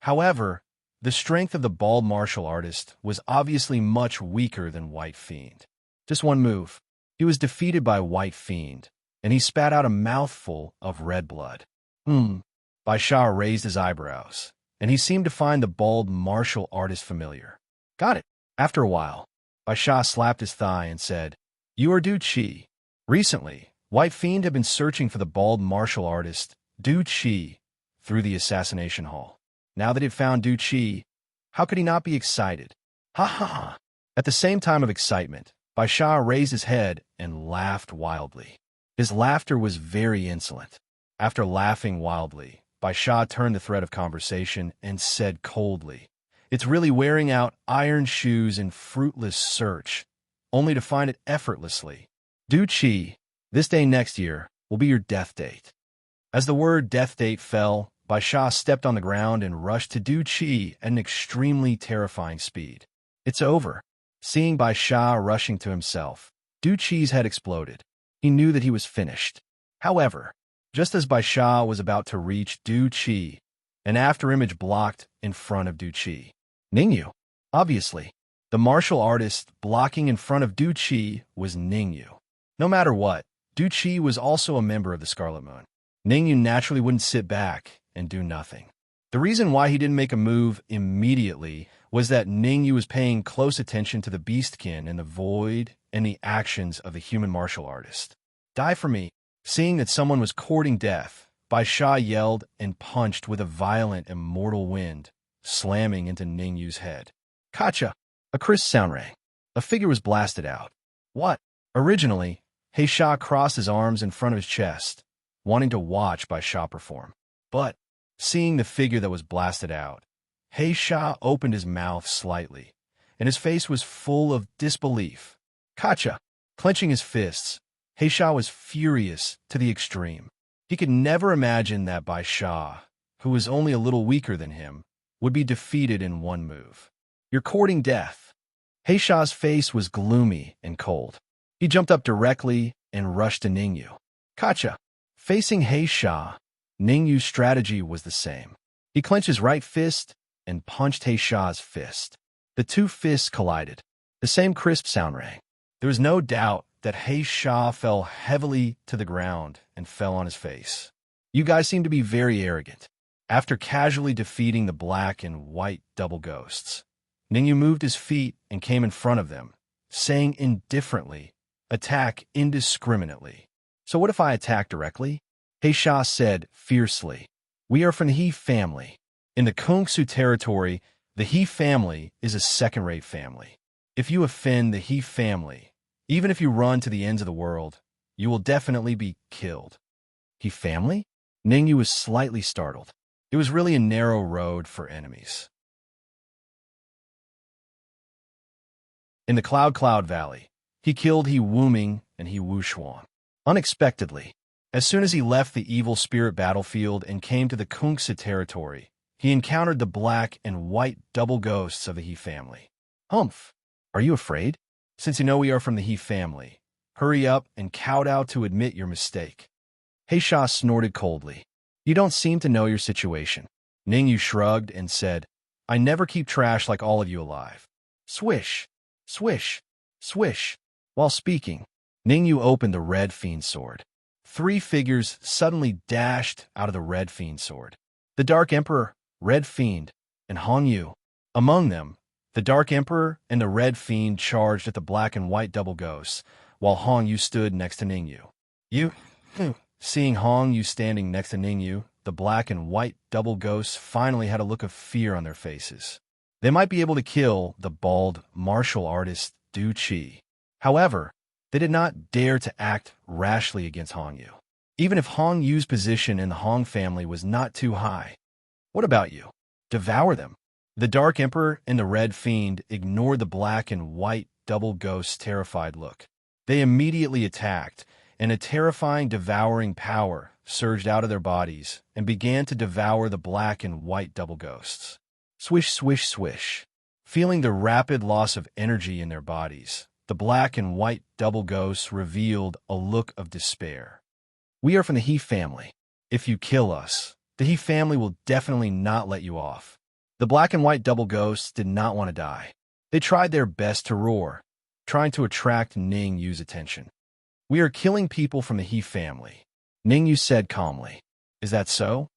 S1: However, the strength of the bald martial artist was obviously much weaker than White Fiend. Just one move, he was defeated by White Fiend, and he spat out a mouthful of red blood. Baisha raised his eyebrows, and he seemed to find the bald martial artist familiar. Got it. After a while, Baisha slapped his thigh and said, You are Du Qi. Recently, White Fiend had been searching for the bald martial artist, Du Qi, through the assassination hall. Now that he had found Du Qi, how could he not be excited? Ha ha ha! At the same time of excitement, Baisha raised his head and laughed wildly. His laughter was very insolent. After laughing wildly, Baisha turned the thread of conversation and said coldly, It's really wearing out iron shoes in fruitless search, only to find it effortlessly. Du Qi, this day next year will be your death date. As the word death date fell, Baisha stepped on the ground and rushed to Du Qi at an extremely terrifying speed. It's over. Seeing Baisha rushing to himself, Du Qi's head exploded. He knew that he was finished. However, just as Baisha was about to reach Du Qi, an afterimage blocked in front of Du Qi. Ningyu. Obviously, the martial artist blocking in front of Du Qi was Ningyu. No matter what, Du Qi was also a member of the Scarlet Moon. Ningyu naturally wouldn't sit back and do nothing. The reason why he didn't make a move immediately was that Ningyu was paying close attention to the beastkin and the void and the actions of the human martial artist. Die for me. Seeing that someone was courting death, Baisha yelled and punched with a violent immortal wind, slamming into Ningyu's head. Kacha! A crisp sound rang. A figure was blasted out. What? Originally, Heisha crossed his arms in front of his chest, wanting to watch Baisha perform. But, seeing the figure that was blasted out, Heisha opened his mouth slightly, and his face was full of disbelief. Kacha! Clenching his fists, Heisha was furious to the extreme. He could never imagine that Baisha, who was only a little weaker than him, would be defeated in one move. You're courting death. Heisha's face was gloomy and cold. He jumped up directly and rushed to Ningyu. Kacha! Facing Heisha, Ningyu's strategy was the same. He clenched his right fist and punched Heisha's fist. The two fists collided. The same crisp sound rang. There was no doubt that Heisha fell heavily to the ground and fell on his face. You guys seem to be very arrogant. After casually defeating the black and white double ghosts, Ningyu moved his feet and came in front of them, saying indifferently, attack indiscriminately. So what if I attack directly? Heisha said fiercely, We are from the He family. In the Kungsu territory, the He family is a second-rate family. If you offend the He family, even if you run to the ends of the world, you will definitely be killed. He family? Ningyu was slightly startled. It was really a narrow road for enemies. In the Cloud Valley, he killed He Wuming and He Wushuan. Unexpectedly, As soon as he left the evil spirit battlefield and came to the Kungsa territory, he encountered the black and white double ghosts of the He family. Humph! Are you afraid? Since you know we are from the He family, hurry up and kowtow to admit your mistake. Heisha snorted coldly. You don't seem to know your situation. Ningyu shrugged and said, I never keep trash like all of you alive. Swish, swish, swish. While speaking, Ningyu opened the red fiend sword. 3 figures suddenly dashed out of the red fiend sword. The Dark Emperor, Red Fiend, and Hongyu. Among them, the Dark Emperor and the Red Fiend charged at the black and white double ghosts, while Hongyu stood next to Ningyu. Seeing Hongyu standing next to Ningyu, the black and white double ghosts finally had a look of fear on their faces. They might be able to kill the bald martial artist Du Qi. However, they did not dare to act rashly against Hongyu, even if Hongyu's position in the Hong family was not too high. What about you? Devour them. The Dark Emperor and the Red Fiend ignored the black and white double ghost's terrified look. They immediately attacked, and a terrifying devouring power surged out of their bodies and began to devour the black and white double ghosts. Swish, swish, swish. Feeling the rapid loss of energy in their bodies, the black and white double ghosts revealed a look of despair. We are from the He family. If you kill us, the He family will definitely not let you off. The black and white double ghosts did not want to die. They tried their best to roar, trying to attract Ningyu's attention. We are killing people from the He family, Ningyu said calmly. Is that so?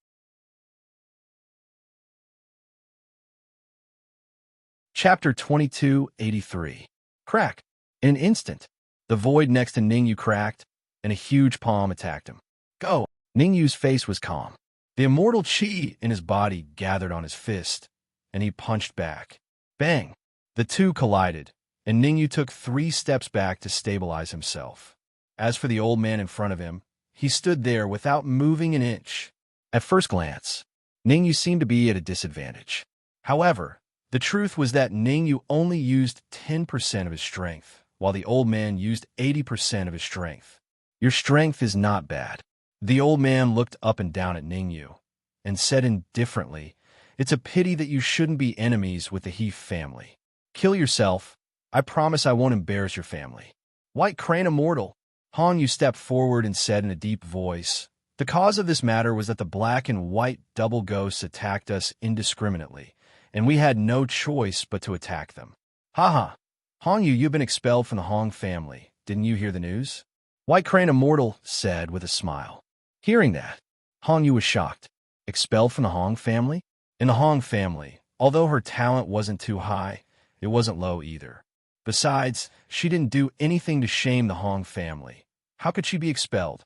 S1: Chapter 2283. Crack. In an instant, the void next to Ningyu cracked, and a huge palm attacked him. Go! Ningyu's face was calm. The immortal chi in his body gathered on his fist, and he punched back. Bang! The two collided, and Ningyu took 3 steps back to stabilize himself. As for the old man in front of him, he stood there without moving an inch. At first glance, Ningyu seemed to be at a disadvantage. However, the truth was that Ningyu only used 10% of his strength, while the old man used 80% of his strength. Your strength is not bad. The old man looked up and down at Ningyu and said indifferently, It's a pity that you shouldn't be enemies with the He family. Kill yourself. I promise I won't embarrass your family. White Crane Immortal. Hongyu stepped forward and said in a deep voice, The cause of this matter was that the black and white double ghosts attacked us indiscriminately, and we had no choice but to attack them. Haha. Hongyu, you've been expelled from the Hong family. Didn't you hear the news? White Crane Immortal said with a smile. Hearing that, Hongyu was shocked. Expelled from the Hong family? In the Hong family, although her talent wasn't too high, it wasn't low either. Besides, she didn't do anything to shame the Hong family. How could she be expelled?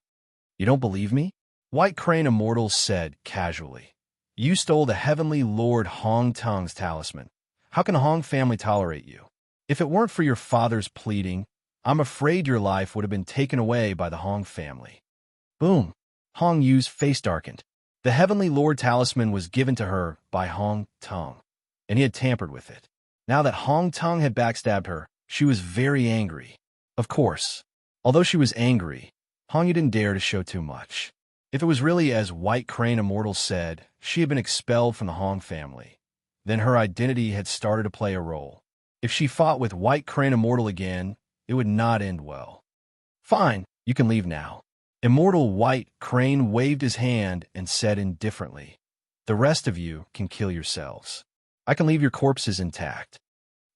S1: You don't believe me? White Crane Immortal said casually. You stole the Heavenly Lord Hong Tung's talisman. How can the Hong family tolerate you? If it weren't for your father's pleading, I'm afraid your life would have been taken away by the Hong family. Boom. Hong Yu's face darkened. The Heavenly Lord talisman was given to her by Hong Tung, and he had tampered with it. Now that Hong Tung had backstabbed her, she was very angry. Of course, although she was angry, Hongyu didn't dare to show too much. If it was really as White Crane Immortal said, she had been expelled from the Hong family, then her identity had started to play a role. If she fought with White Crane Immortal again, it would not end well. Fine, you can leave now. Immortal White Crane waved his hand and said indifferently, The rest of you can kill yourselves. I can leave your corpses intact.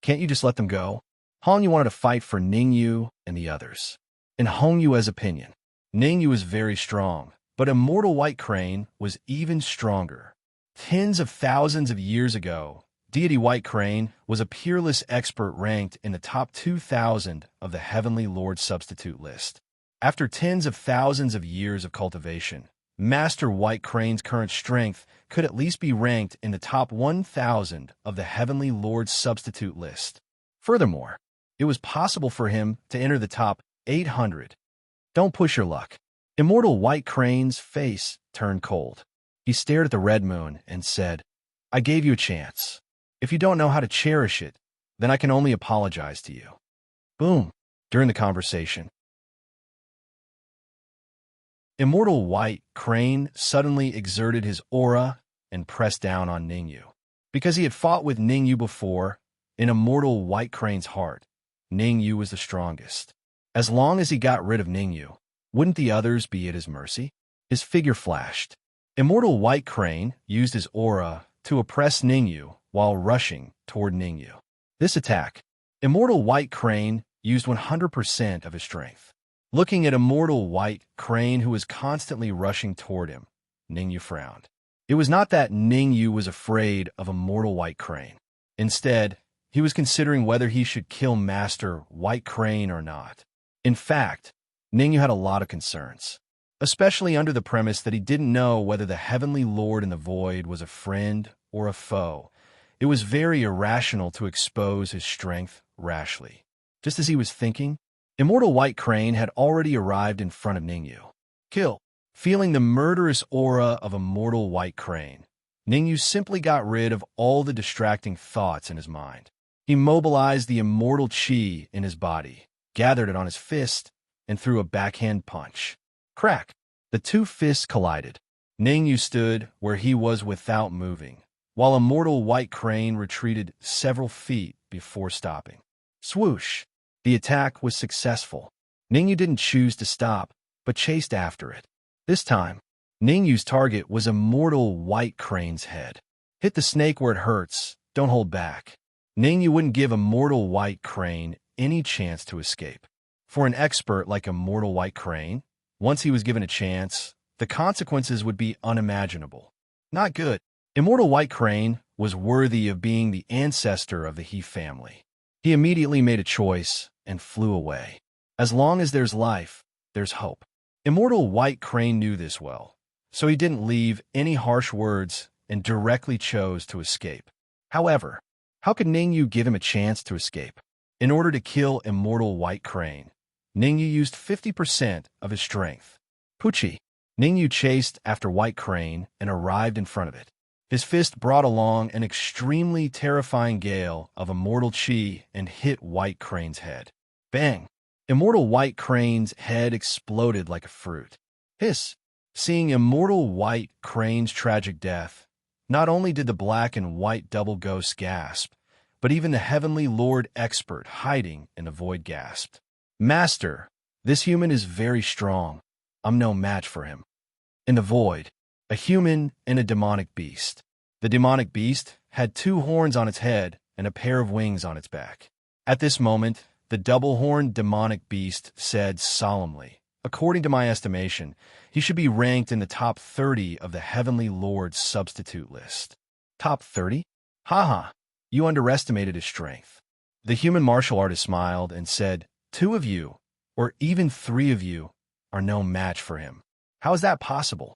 S1: Can't you just let them go? Hongyu wanted to fight for Ningyu and the others. In Hongyu's opinion, Ningyu was very strong, but Immortal White Crane was even stronger. Tens of thousands of years ago, Deity White Crane was a peerless expert ranked in the top 2,000 of the Heavenly Lord substitute list. After tens of thousands of years of cultivation, Master White Crane's current strength could at least be ranked in the top 1,000 of the Heavenly Lord substitute list. Furthermore, it was possible for him to enter the top 800. Don't push your luck. Immortal White Crane's face turned cold. He stared at the red moon and said, I gave you a chance. If you don't know how to cherish it, then I can only apologize to you. Boom. During the conversation, Immortal White Crane suddenly exerted his aura and pressed down on Ningyu. Because he had fought with Ningyu before, in Immortal White Crane's heart, Ningyu was the strongest. As long as he got rid of Ningyu, wouldn't the others be at his mercy? His figure flashed. Immortal White Crane used his aura to oppress Ningyu while rushing toward Ningyu. This attack, Immortal White Crane used 100% of his strength. Looking at Immortal White Crane, who was constantly rushing toward him, Ningyu frowned. It was not that Ningyu was afraid of Immortal White Crane. Instead, he was considering whether he should kill Master White Crane or not. In fact, Ningyu had a lot of concerns, especially under the premise that he didn't know whether the Heavenly Lord in the Void was a friend or a foe. It was very irrational to expose his strength rashly. Just as he was thinking, Immortal White Crane had already arrived in front of Ningyu. Kill. Feeling the murderous aura of Immortal White Crane, Ningyu simply got rid of all the distracting thoughts in his mind. He mobilized the immortal chi in his body, gathered it on his fist, and threw a backhand punch. Crack! The two fists collided. Ningyu stood where he was without moving, while Immortal White Crane retreated several feet before stopping. Swoosh! The attack was successful. Ningyu didn't choose to stop, but chased after it. This time, Ningyu's target was Immortal White Crane's head. Hit the snake where it hurts, don't hold back. Ningyu wouldn't give Immortal White Crane any chance to escape. For an expert like Immortal White Crane, once he was given a chance, the consequences would be unimaginable. Not good. Immortal White Crane was worthy of being the ancestor of the He family. He immediately made a choice and flew away. As long as there's life, there's hope. Immortal White Crane knew this well, so he didn't leave any harsh words and directly chose to escape. However, how could Ningyu give him a chance to escape? In order to kill Immortal White Crane, Ningyu used 50% of his strength. Pucci. Ningyu chased after White Crane and arrived in front of it. His fist brought along an extremely terrifying gale of immortal chi and hit White Crane's head. Bang! Immortal White Crane's head exploded like a fruit. Hiss! Seeing Immortal White Crane's tragic death, not only did the black and white double ghosts gasp, but even the Heavenly Lord expert hiding in the void gasped. Master, this human is very strong. I'm no match for him. In the void, a human and a demonic beast. The demonic beast had 2 horns on its head and a pair of wings on its back. At this moment, the double-horned demonic beast said solemnly, according to my estimation, he should be ranked in the top 30 of the Heavenly Lord's substitute list. Top 30? Haha, you underestimated his strength. The human martial artist smiled and said, 2 of you, or even 3 of you, are no match for him. How is that possible?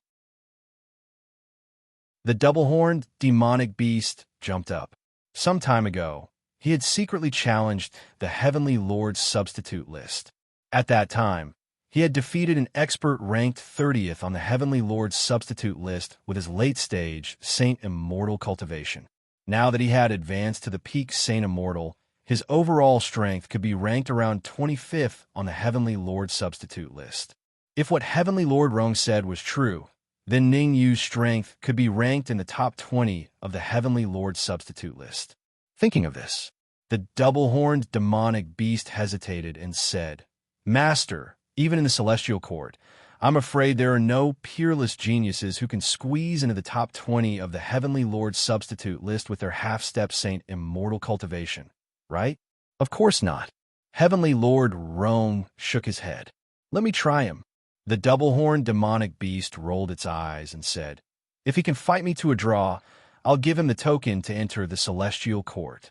S1: The double-horned demonic beast jumped up. Some time ago, he had secretly challenged the Heavenly Lord's substitute list. At that time, he had defeated an expert ranked 30th on the Heavenly Lord's substitute list with his late-stage Saint Immortal cultivation. Now that he had advanced to the peak Saint Immortal, his overall strength could be ranked around 25th on the Heavenly Lord substitute list. If what Heavenly Lord Rong said was true, then Ningyu's strength could be ranked in the top 20 of the Heavenly Lord substitute list. Thinking of this, the double-horned demonic beast hesitated and said, Master, even in the Celestial Court, I'm afraid there are no peerless geniuses who can squeeze into the top 20 of the Heavenly Lord substitute list with their half-step Saint Immortal cultivation, right? Of course not. Heavenly Lord Rome shook his head. Let me try him. The double-horned demonic beast rolled its eyes and said, If he can fight me to a draw, I'll give him the token to enter the Celestial Court.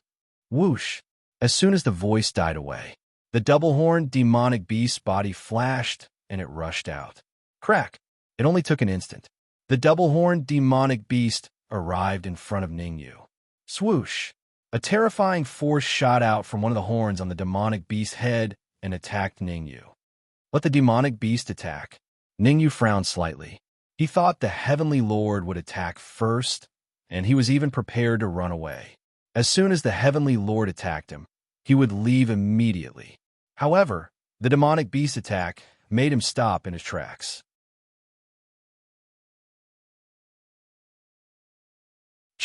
S1: Whoosh! As soon as the voice died away, the double-horned demonic beast's body flashed and it rushed out. Crack! It only took an instant. The double-horned demonic beast arrived in front of Ningyu. Swoosh! A terrifying force shot out from one of the horns on the demonic beast's head and attacked Ningyu. Let the demonic beast attack. Ningyu frowned slightly. He thought the Heavenly Lord would attack first, and he was even prepared to run away. As soon as the Heavenly Lord attacked him, he would leave immediately. However, the demonic beast attack made him stop in his tracks.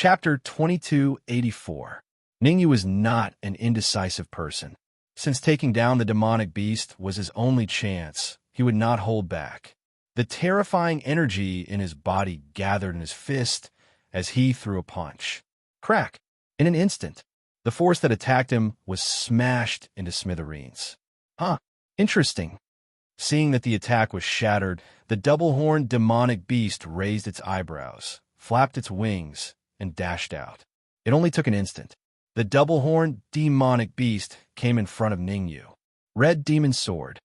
S1: Chapter 2284. Ningyu was not an indecisive person. Since taking down the demonic beast was his only chance, he would not hold back. The terrifying energy in his body gathered in his fist as he threw a punch. Crack! In an instant, the force that attacked him was smashed into smithereens. Interesting. Seeing that the attack was shattered, the double-horned demonic beast raised its eyebrows, flapped its wings, and dashed out. It only took an instant. The double-horned demonic beast came in front of Ningyu. Red demon sword.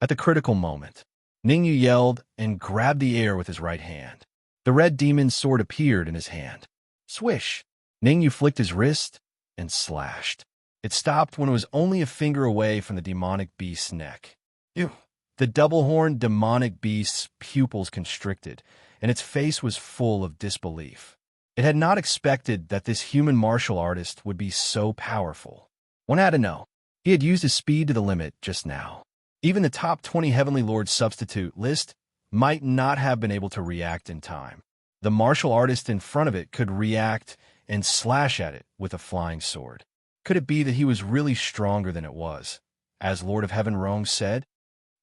S1: At the critical moment, Ningyu yelled and grabbed the air with his right hand. The red demon sword appeared in his hand. Swish! Ningyu flicked his wrist and slashed. It stopped when it was only a finger away from the demonic beast's neck. Ew! The double-horned demonic beast's pupils constricted, and its face was full of disbelief. It had not expected that this human martial artist would be so powerful. One had to know. He had used his speed to the limit just now. Even the top 20 Heavenly Lord substitute list might not have been able to react in time. The martial artist in front of it could react and slash at it with a flying sword. Could it be that he was really stronger than it was? As Lord of Heaven Rong said,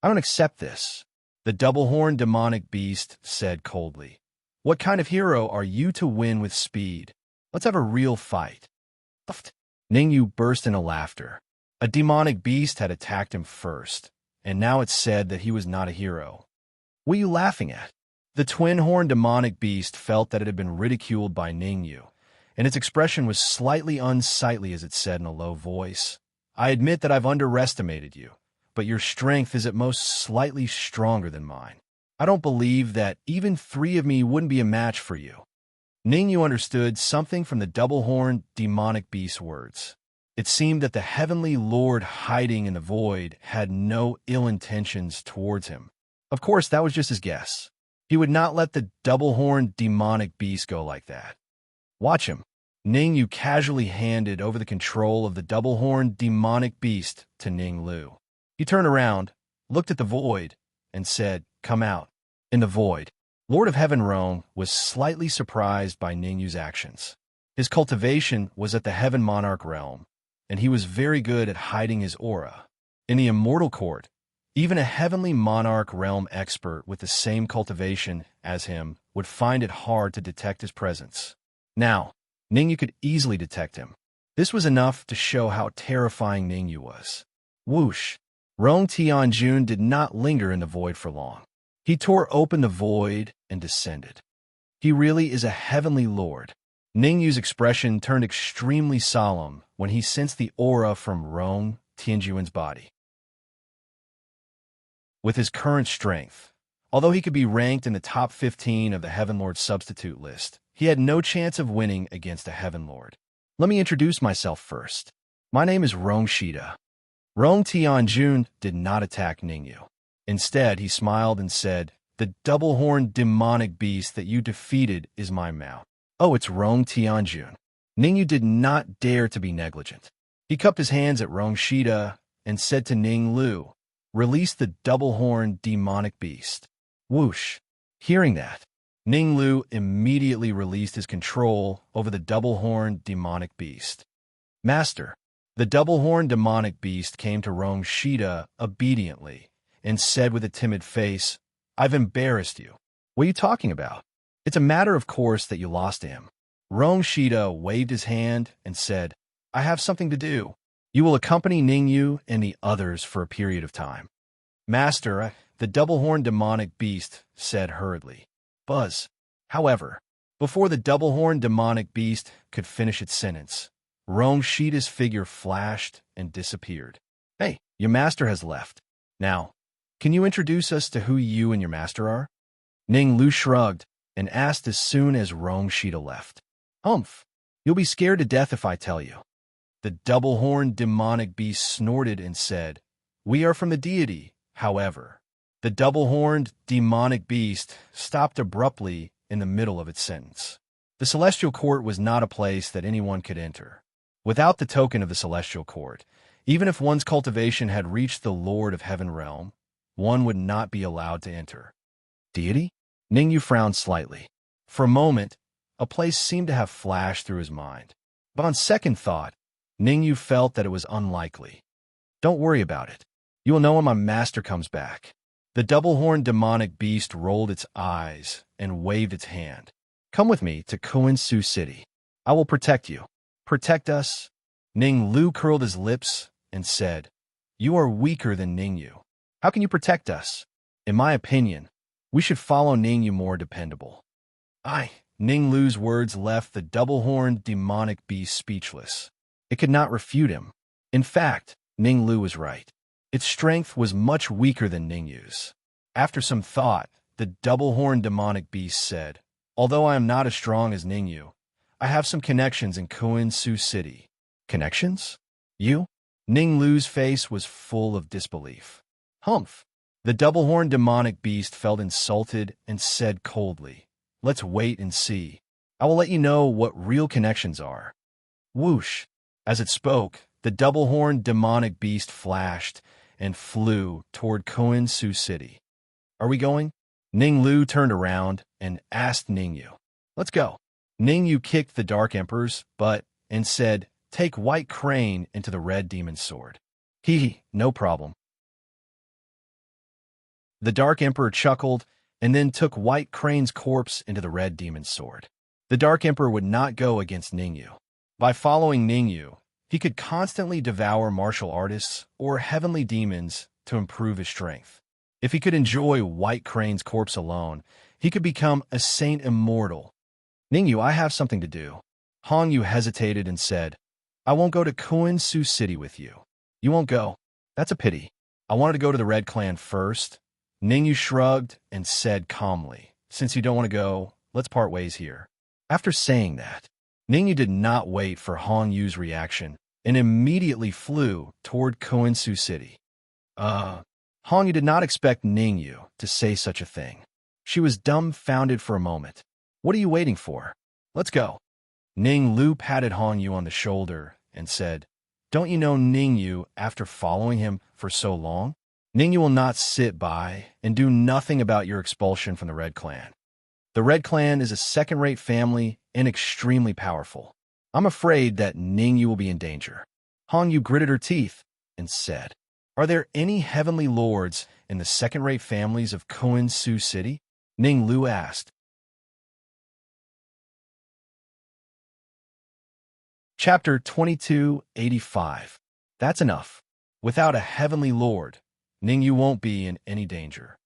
S1: "I don't accept this." The double-horned demonic beast said coldly, "What kind of hero are you to win with speed? Let's have a real fight." Ningyu burst into laughter. A demonic beast had attacked him first, and now it said that he was not a hero. What are you laughing at? The twin-horned demonic beast felt that it had been ridiculed by Ningyu, and its expression was slightly unsightly as it said in a low voice, "I admit that I've underestimated you, but your strength is at most slightly stronger than mine. I don't believe that even 3 of me wouldn't be a match for you." Ningyu understood something from the double-horned demonic beast's words. It seemed that the Heavenly Lord hiding in the void had no ill intentions towards him. Of course, that was just his guess. He would not let the double-horned demonic beast go like that. Watch him. Ningyu casually handed over the control of the double-horned demonic beast to Ninglu. He turned around, looked at the void, and said, "Come out." In the void, Lord of Heaven Rong was slightly surprised by Ningyu's actions. His cultivation was at the Heaven Monarch realm, and he was very good at hiding his aura. In the Immortal Court, even a Heavenly Monarch realm expert with the same cultivation as him would find it hard to detect his presence. Now, Ningyu could easily detect him. This was enough to show how terrifying Ningyu was. Whoosh! Rong Tianjun did not linger in the void for long. He tore open the void and descended. He really is a Heavenly Lord. Ningyu's expression turned extremely solemn when he sensed the aura from Rong Tianjun's body. With his current strength, although he could be ranked in the top 15 of the Heaven Lord substitute list, he had no chance of winning against a Heaven Lord. Let me introduce myself first. My name is Rong Shida. Rong Tianjun did not attack Ningyu. Instead, he smiled and said, "The double-horned demonic beast that you defeated is my mount." Oh, it's Rong Tianjun. Ningyu did not dare to be negligent. He cupped his hands at Rong Shida and said to Ning Lu, "Release the double-horned demonic beast." Whoosh! Hearing that, Ning Lu immediately released his control over the double-horned demonic beast. "Master." The double-horned demonic beast came to Rong Shida obediently and said with a timid face, "I've embarrassed you." "What are you talking about? It's a matter of course that you lost to him." Rong Shida waved his hand and said, "I have something to do. You will accompany Ningyu and the others for a period of time." "Master," the double-horned demonic beast said hurriedly. Buzz. However, before the double-horned demonic beast could finish its sentence, Rong Shida's figure flashed and disappeared. "Hey, your master has left. Now, can you introduce us to who you and your master are?" Ning Lu shrugged and asked as soon as Rong Shida left. "Humph, you'll be scared to death if I tell you." The double-horned demonic beast snorted and said, "We are from the deity, however." The double-horned demonic beast stopped abruptly in the middle of its sentence. The Celestial Court was not a place that anyone could enter. Without the token of the Celestial Court, even if one's cultivation had reached the Lord of Heaven realm, one would not be allowed to enter. Deity? Ningyu frowned slightly. For a moment, A place seemed to have flashed through his mind. But on second thought, Ningyu felt that it was unlikely. Don't worry about it. You will know when my master comes back. The double-horned demonic beast rolled its eyes and waved its hand. Come with me to Kuin-Su City. I will protect you. Protect us? Ning Lu curled his lips and said, You are weaker than Ningyu. How can you protect us? In my opinion, we should follow Ningyu more dependable. Ning Lu's words left the double-horned demonic beast speechless. It could not refute him. In fact, Ning Lu was right. Its strength was much weaker than Ningyu's. After some thought, the double-horned demonic beast said, Although I am not as strong as Ningyu, I have some connections in Kuin-Su City. Connections? You? Ning Lu's face was full of disbelief. Humph. The double-horned demonic beast felt insulted and said coldly, Let's wait and see. I will let you know what real connections are. Whoosh. As it spoke, the double-horned demonic beast flashed and flew toward Kuin-Su City. Are we going? Ning Lu turned around and asked Ningyu. Let's go. Ningyu kicked the Dark Emperor's butt and said, Take White Crane into the Red Demon's sword. No problem. The Dark Emperor chuckled and then took White Crane's corpse into the Red Demon's sword. The Dark Emperor would not go against Ningyu. By following Ningyu, he could constantly devour martial artists or heavenly demons to improve his strength. If he could enjoy White Crane's corpse alone, he could become a saint immortal. Ningyu, I have something to do. Hongyu hesitated and said, I won't go to Kuin-Su City with you. You won't go? That's a pity. I wanted to go to the Red Clan first. Ningyu shrugged and said calmly, Since you don't want to go, let's part ways here. After saying that, Ningyu did not wait for Hongyu's reaction and immediately flew toward Kuin-Su City. Hongyu did not expect Ningyu to say such a thing. She was dumbfounded for a moment. What are you waiting for? Let's go. Ning Lu patted Hongyu on the shoulder and said, Don't you know Ningyu after following him for so long? Ningyu will not sit by and do nothing about your expulsion from the Red Clan. The Red Clan is a second-rate family and extremely powerful. I'm afraid that Ningyu will be in danger. Hongyu gritted her teeth and said, Are there any heavenly lords in the second-rate families of Kuin-Su City? Ning Lu asked. Chapter 2285. That's enough. Without a heavenly lord, Ningyu won't be in any danger.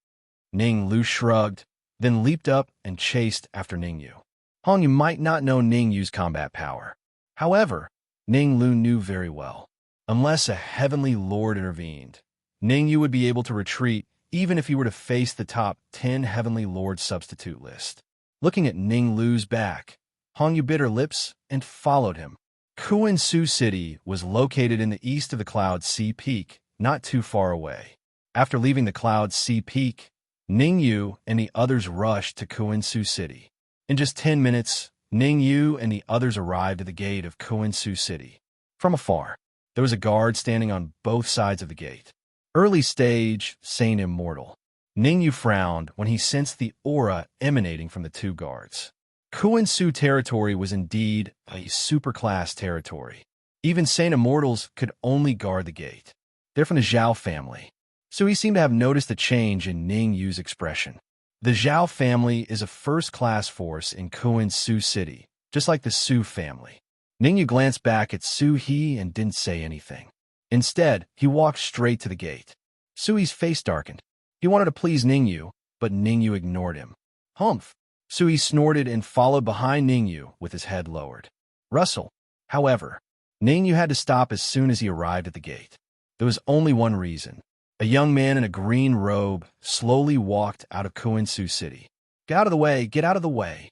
S1: Ning Lu shrugged, then leaped up and chased after Ningyu. Hongyu might not know Ningyu's combat power. However, Ning Lu knew very well. Unless a heavenly lord intervened, Ningyu would be able to retreat even if he were to face the top 10 heavenly lord substitute list. Looking at Ning Lu's back, Hongyu bit her lips and followed him. Kuin-Su City was located in the east of the Cloud Sea Peak, not too far away. After leaving the Cloud Sea Peak, Ningyu and the others rushed to Kuin-Su City. In just 10 minutes, Ningyu and the others arrived at the gate of Kuin-Su City. From afar, there was a guard standing on both sides of the gate. Early stage, saint immortal. Ningyu frowned when he sensed the aura emanating from the two guards. Kuin-Su territory was indeed a superclass territory. Even saint immortals could only guard the gate. They're from the Zhao family, so he seemed to have noticed a change in Ningyu's expression. The Zhao family is a first-class force in Kuin-Su City, just like the Su family. Ningyu glanced back at Su-He and didn't say anything. Instead, he walked straight to the gate. Su-He's face darkened. He wanted to please Ningyu, but Ningyu ignored him. Humph! Su-He snorted and followed behind Ningyu with his head lowered. Russell. However, Ningyu had to stop as soon as he arrived at the gate. There was only one reason. A young man in a green robe slowly walked out of Kuin-Su City. Get out of the way! Get out of the way!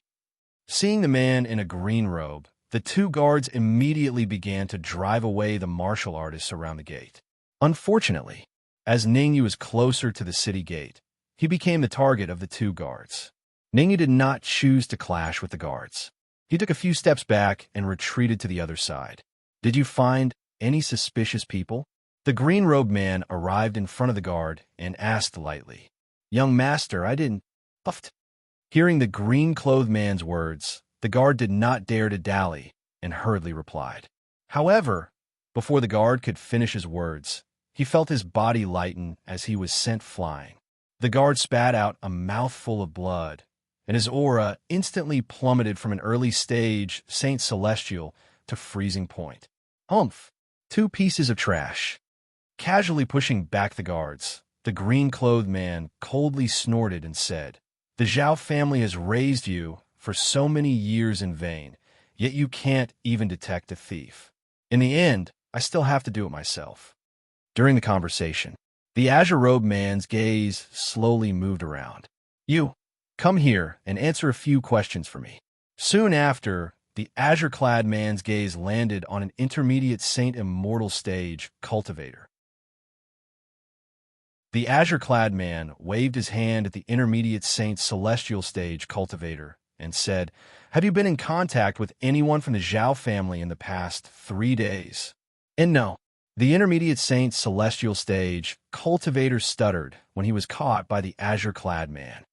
S1: Seeing the man in a green robe, the two guards immediately began to drive away the martial artists around the gate. Unfortunately, as Ningyu was closer to the city gate, he became the target of the two guards. Ningyu did not choose to clash with the guards. He took a few steps back and retreated to the other side. Did you find any suspicious people? The green-robed man arrived in front of the guard and asked lightly. Young master, I didn't... Puffed. Hearing the green-clothed man's words, The guard did not dare to dally and hurriedly replied. However, before the guard could finish his words, he felt his body lighten as he was sent flying. The guard spat out a mouthful of blood, and his aura instantly plummeted from an early stage Saint Celestial to freezing point. Humph! 2 pieces of trash. Casually pushing back the guards, the green-clothed man coldly snorted and said, "The Zhao family has raised you for so many years in vain, yet you can't even detect a thief. In the end, I still have to do it myself." During the conversation, the azure-robed man's gaze slowly moved around. "You, come here and answer a few questions for me." Soon after, the azure-clad man's gaze landed on an intermediate Saint Immortal stage cultivator. The azure-clad man waved his hand at the intermediate Saint Celestial stage cultivator and said, "Have you been in contact with anyone from the Zhao family in the past 3 days?" And no. The intermediate Saint Celestial stage cultivator stuttered when he was caught by the azure-clad man.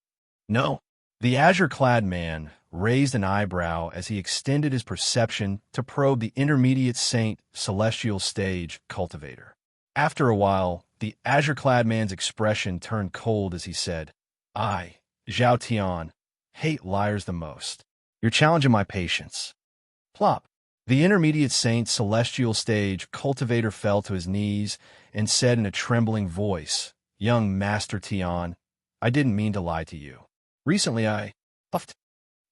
S1: No. The azure-clad man raised an eyebrow as he extended his perception to probe the intermediate Saint Celestial stage cultivator. After a while, the azure-clad man's expression turned cold as he said, "I, Zhao Tian, hate liars the most. You're challenging my patience." Plop. The intermediate Saint Celestial stage cultivator fell to his knees and said in a trembling voice, "Young Master Tian, I didn't mean to lie to you. Recently I puffed.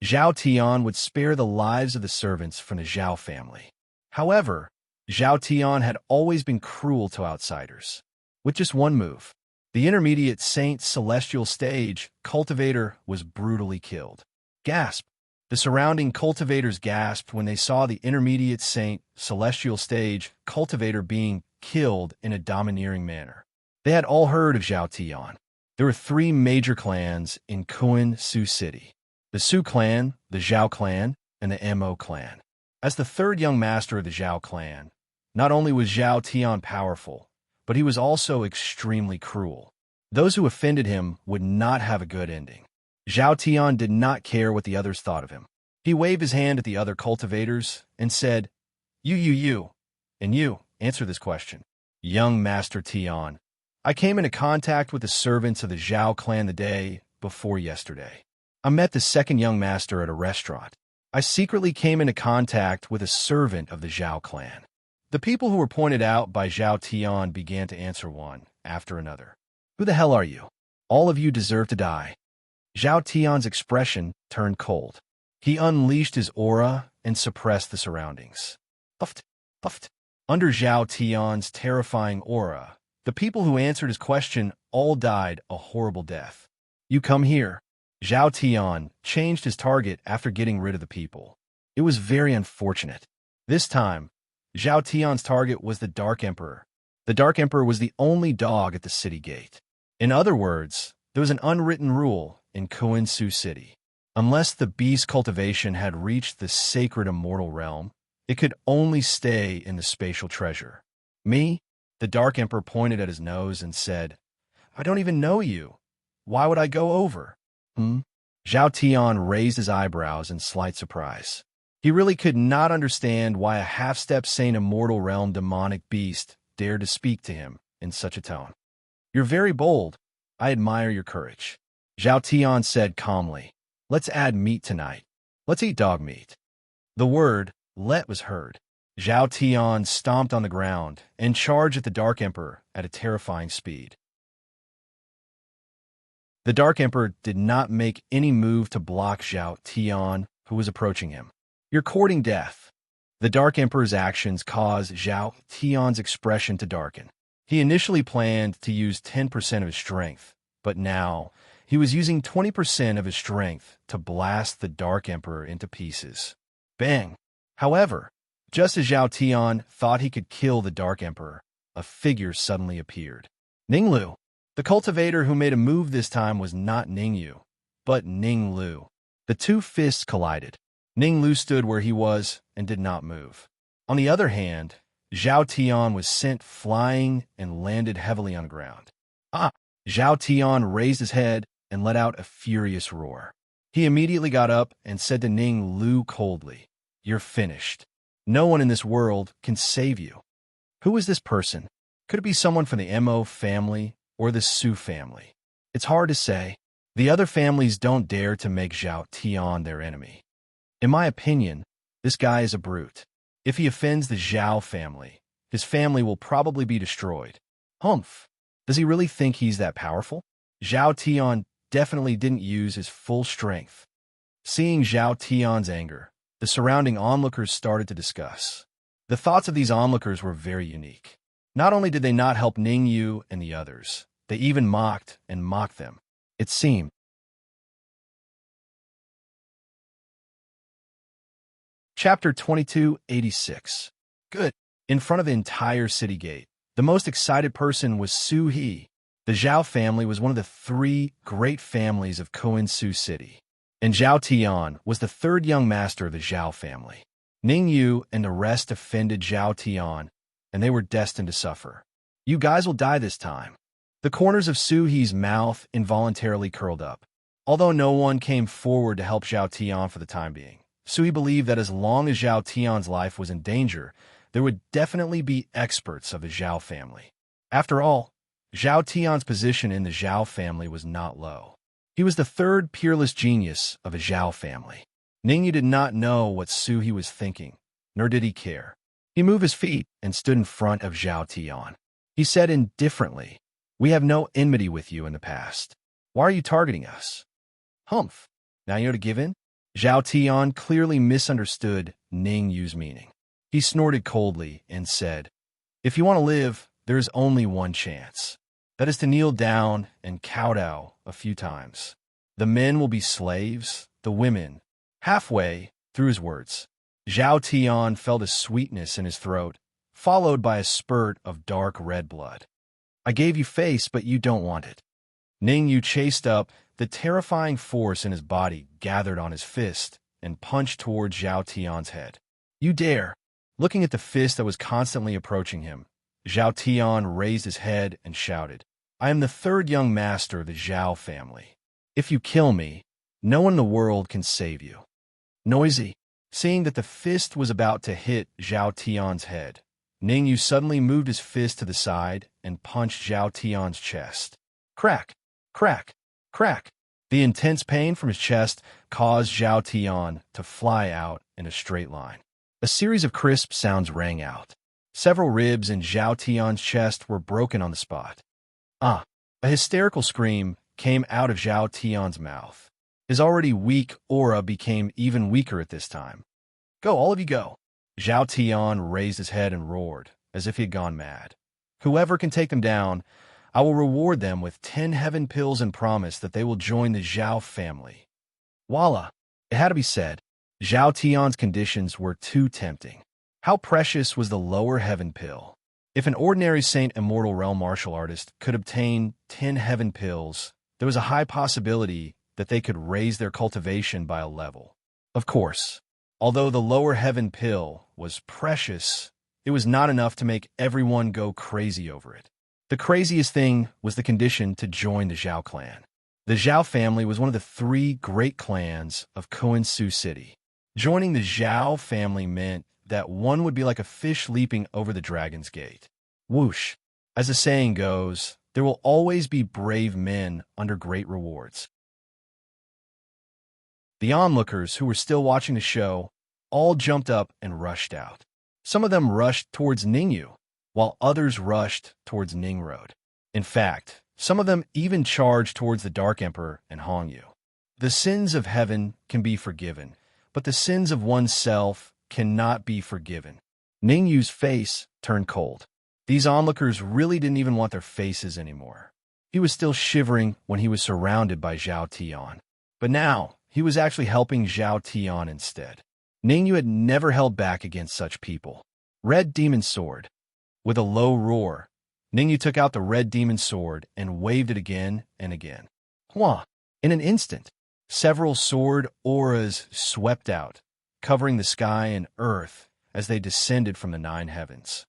S1: Zhao Tian would spare the lives of the servants from the Zhao family. However, Zhao Tian had always been cruel to outsiders. With just one move, the intermediate Saint Celestial stage cultivator was brutally killed." Gasp! The surrounding cultivators gasped when they saw the intermediate Saint Celestial stage cultivator being killed in a domineering manner. They had all heard of Zhao Tian. There were 3 major clans in Kuan Su City: the Su clan, the Zhao clan, and the Mo clan. As the 3rd young master of the Zhao clan, not only was Zhao Tian powerful, but he was also extremely cruel. Those who offended him would not have a good ending. Zhao Tian did not care what the others thought of him. He waved his hand at the other cultivators and said, You, and you, answer this question. Young Master Tian, I came into contact with the servants of the Zhao clan the day before yesterday. I met the 2nd young master at a restaurant. I secretly came into contact with a servant of the Zhao clan." The people who were pointed out by Zhao Tian began to answer one after another. "Who the hell are you? All of you deserve to die." Zhao Tian's expression turned cold. He unleashed his aura and suppressed the surroundings. Puffed, puffed. Under Zhao Tian's terrifying aura, the people who answered his question all died a horrible death. "You come here." Zhao Tian changed his target after getting rid of the people. It was very unfortunate. This time, Zhao Tian's target was the Dark Emperor. The Dark Emperor was the only dog at the city gate. In other words, there was an unwritten rule in Kuan Su City. Unless the beast cultivation had reached the sacred immortal realm, it could only stay in the spatial treasure. "Me?" The Dark Emperor pointed at his nose and said, "I don't even know you. Why would I go over?" Zhao Tian raised his eyebrows in slight surprise. He really could not understand why a half-step Saint Immortal Realm demonic beast dared to speak to him in such a tone. "You're very bold. I admire your courage." Zhao Tian said calmly, "Let's add meat tonight. Let's eat dog meat." The word "let" was heard. Zhao Tian stomped on the ground and charged at the Dark Emperor at a terrifying speed. The Dark Emperor did not make any move to block Zhao Tian, who was approaching him. "You're courting death." The Dark Emperor's actions caused Zhao Tian's expression to darken. He initially planned to use 10% of his strength, but now he was using 20% of his strength to blast the Dark Emperor into pieces. Bang! However, just as Zhao Tian thought he could kill the Dark Emperor, a figure suddenly appeared. Ninglu. The cultivator who made a move this time was not Ningyu, but Ninglu. The 2 fists collided. Ninglu stood where he was and did not move. On the other hand, Zhao Tian was sent flying and landed heavily on the ground. Ah! Zhao Tian raised his head and let out a furious roar. He immediately got up and said to Ning Lu coldly, "You're finished. No one in this world can save you." Who is this person? Could it be someone from the Mo family or the Su family? It's hard to say. The other families don't dare to make Zhao Tian their enemy. In my opinion, this guy is a brute. If he offends the Zhao family, his family will probably be destroyed. Humph. Does he really think he's that powerful? Zhao Tian definitely didn't use his full strength. Seeing Zhao Tian's anger, the surrounding onlookers started to discuss. The thoughts of these onlookers were very unique. Not only did they not help Ning Yu and the others, they even mocked and mocked them. It seemed. Chapter 2286. Good. In front of the entire city gate, the most excited person was Su He. The Zhao family was one of the three great families of Koinsu City, and Zhao Tian was the third young master of the Zhao family. Ning Yu and the rest offended Zhao Tian, and they were destined to suffer. You guys will die this time. The corners of Su He's mouth involuntarily curled up. Although no one came forward to help Zhao Tian for the time being, Su He believed that as long as Zhao Tian's life was in danger, there would definitely be experts of the Zhao family. After all, Zhao Tian's position in the Zhao family was not low. He was the third peerless genius of the Zhao family. Ningyu did not know what Su He was thinking, nor did he care. He moved his feet and stood in front of Zhao Tian. He said indifferently, "We have no enmity with you in the past. Why are you targeting us?" Humph. Now you know to give in? Zhao Tian clearly misunderstood Ning Yu's meaning. He snorted coldly and said, "If you want to live, there is only one chance. That is to kneel down and kowtow a few times. The men will be slaves, the women." Halfway through his words, Zhao Tian felt a sweetness in his throat, followed by a spurt of dark red blood. "I gave you face, but you don't want it." Ning Yu chased up. The terrifying force in his body gathered on his fist and punched toward Zhao Tian's head. "You dare!" Looking at the fist that was constantly approaching him, Zhao Tian raised his head and shouted, "I am the third young master of the Zhao family. If you kill me, no one in the world can save you." Noisy. Seeing that the fist was about to hit Zhao Tian's head, Ning Yu suddenly moved his fist to the side and punched Zhao Tian's chest. Crack! Crack! Crack! The intense pain from his chest caused Zhao Tian to fly out in a straight line. A series of crisp sounds rang out. Several ribs in Zhao Tian's chest were broken on the spot. Ah! A hysterical scream came out of Zhao Tian's mouth. His already weak aura became even weaker at this time. "Go, all of you go!" Zhao Tian raised his head and roared, as if he had gone mad. "Whoever can take them down, I will reward them with 10 heaven pills and promise that they will join the Zhao family." Voila! It had to be said. Zhao Tian's conditions were too tempting. How precious was the lower heaven pill? If an ordinary Saint Immortal Realm martial artist could obtain 10 heaven pills, there was a high possibility that they could raise their cultivation by a level. Of course, although the lower heaven pill was precious, it was not enough to make everyone go crazy over it. The craziest thing was the condition to join the Zhao clan. The Zhao family was one of the three great clans of Koinsu City. Joining the Zhao family meant that one would be like a fish leaping over the dragon's gate. Whoosh! As the saying goes, there will always be brave men under great rewards. The onlookers who were still watching the show all jumped up and rushed out. Some of them rushed towards Ningyu, while others rushed towards Ningroad. In fact, some of them even charged towards the Dark Emperor and Hongyu. The sins of heaven can be forgiven, but the sins of oneself cannot be forgiven. Ningyu's face turned cold. These onlookers really didn't even want their faces anymore. He was still shivering when he was surrounded by Zhao Tian. But now, he was actually helping Zhao Tian instead. Ningyu had never held back against such people. Red Demon Sword. With a low roar, Ningyu took out the red demon sword and waved it again and again. Hua! In an instant, several sword auras swept out, covering the sky and earth as they descended from the 9 heavens.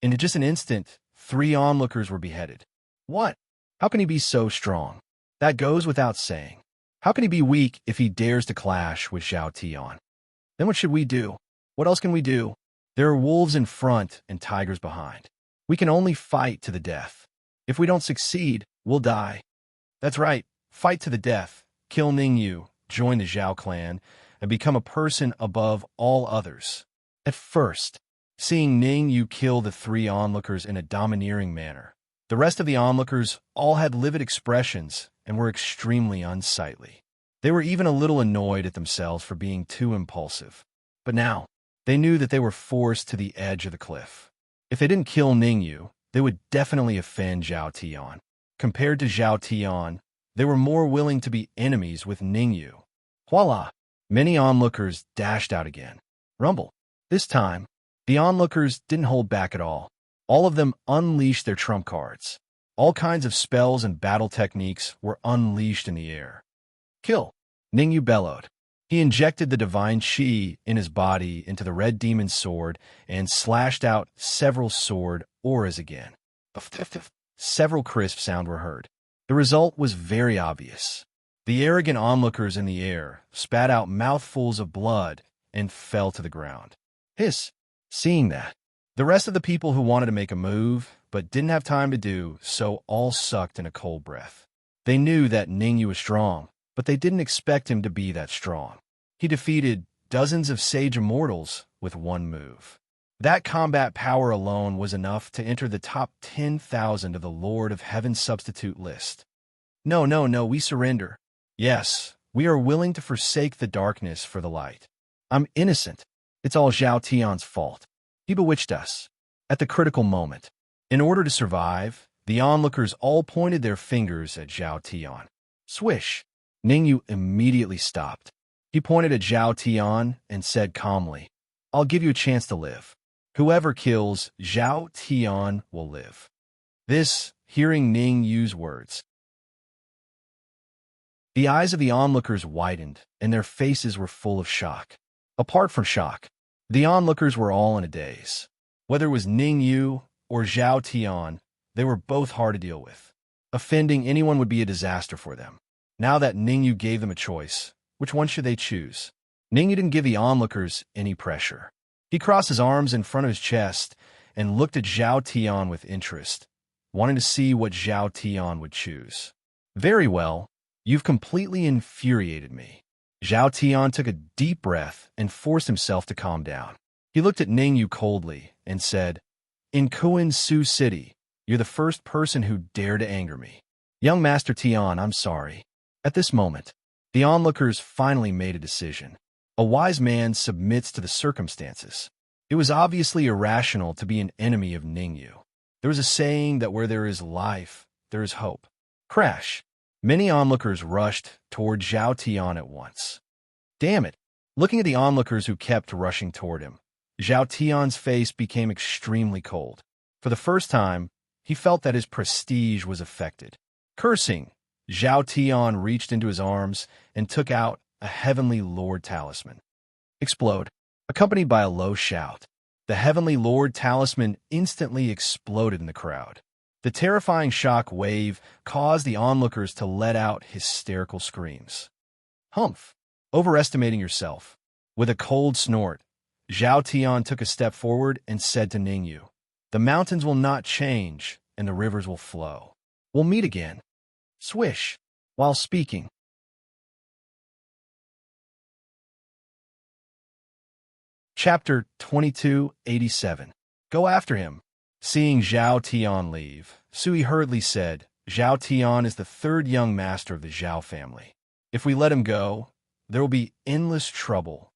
S1: In just an instant, 3 onlookers were beheaded. What? How can he be so strong? That goes without saying. How can he be weak if he dares to clash with Zhao Tian? Then what should we do? What else can we do? There are wolves in front and tigers behind. We can only fight to the death. If we don't succeed, we'll die. That's right, fight to the death, kill Ningyu, join the Zhao clan, and become a person above all others. At first, seeing Ningyu kill the three onlookers in a domineering manner, the rest of the onlookers all had livid expressions and were extremely unsightly. They were even a little annoyed at themselves for being too impulsive. But now, they knew that they were forced to the edge of the cliff. If they didn't kill Ningyu, they would definitely offend Zhao Tian. Compared to Zhao Tian, they were more willing to be enemies with Ningyu. Voila! Many onlookers dashed out again. Rumble. This time, the onlookers didn't hold back at all. All of them unleashed their trump cards. All kinds of spells and battle techniques were unleashed in the air. Kill! Ningyu bellowed. He injected the divine chi in his body into the red demon's sword and slashed out several sword auras again. Several crisp sounds were heard. The result was very obvious. The arrogant onlookers in the air spat out mouthfuls of blood and fell to the ground. Hiss! Seeing that, the rest of the people who wanted to make a move but didn't have time to do so all sucked in a cold breath. They knew that Ningyu was strong, but they didn't expect him to be that strong. He defeated dozens of sage immortals with one move. That combat power alone was enough to enter the top 10,000 of the Lord of Heaven substitute list. No, we surrender. Yes, we are willing to forsake the darkness for the light. I'm innocent. It's all Zhao Tian's fault. He bewitched us. At the critical moment, in order to survive, the onlookers all pointed their fingers at Zhao Tian. Swish! Ningyu immediately stopped. He pointed at Zhao Tian and said calmly, I'll give you a chance to live. Whoever kills Zhao Tian will live. This, hearing Ningyu's words. The eyes of the onlookers widened, and their faces were full of shock. Apart from shock, the onlookers were all in a daze. Whether it was Ningyu or Zhao Tian, they were both hard to deal with. Offending anyone would be a disaster for them. Now that Ningyu gave them a choice, which one should they choose? Ningyu didn't give the onlookers any pressure. He crossed his arms in front of his chest and looked at Zhao Tian with interest, wanting to see what Zhao Tian would choose. Very well, you've completely infuriated me. Zhao Tian took a deep breath and forced himself to calm down. He looked at Ningyu coldly and said, In Kuan-Su City, you're the first person who dared to anger me. Young Master Tian, I'm sorry. At this moment, the onlookers finally made a decision. A wise man submits to the circumstances. It was obviously irrational to be an enemy of Ningyu. There was a saying that where there is life, there is hope. Crash! Many onlookers rushed toward Zhao Tian at once. Damn it! Looking at the onlookers who kept rushing toward him, Zhao Tian's face became extremely cold. For the first time, he felt that his prestige was affected. Cursing, Zhao Tian reached into his arms and took out a Heavenly Lord talisman. Explode. Accompanied by a low shout, the Heavenly Lord talisman instantly exploded in the crowd. The terrifying shock wave caused the onlookers to let out hysterical screams. Humph! Overestimating yourself. With a cold snort, Zhao Tian took a step forward and said to Ningyu, The mountains will not change, and the rivers will flow. We'll meet again. Swish! While speaking, Chapter 2287. Go after him. Seeing Zhao Tian leave, Sui hurriedly said, Zhao Tian is the third young master of the Zhao family. If we let him go, there will be endless trouble.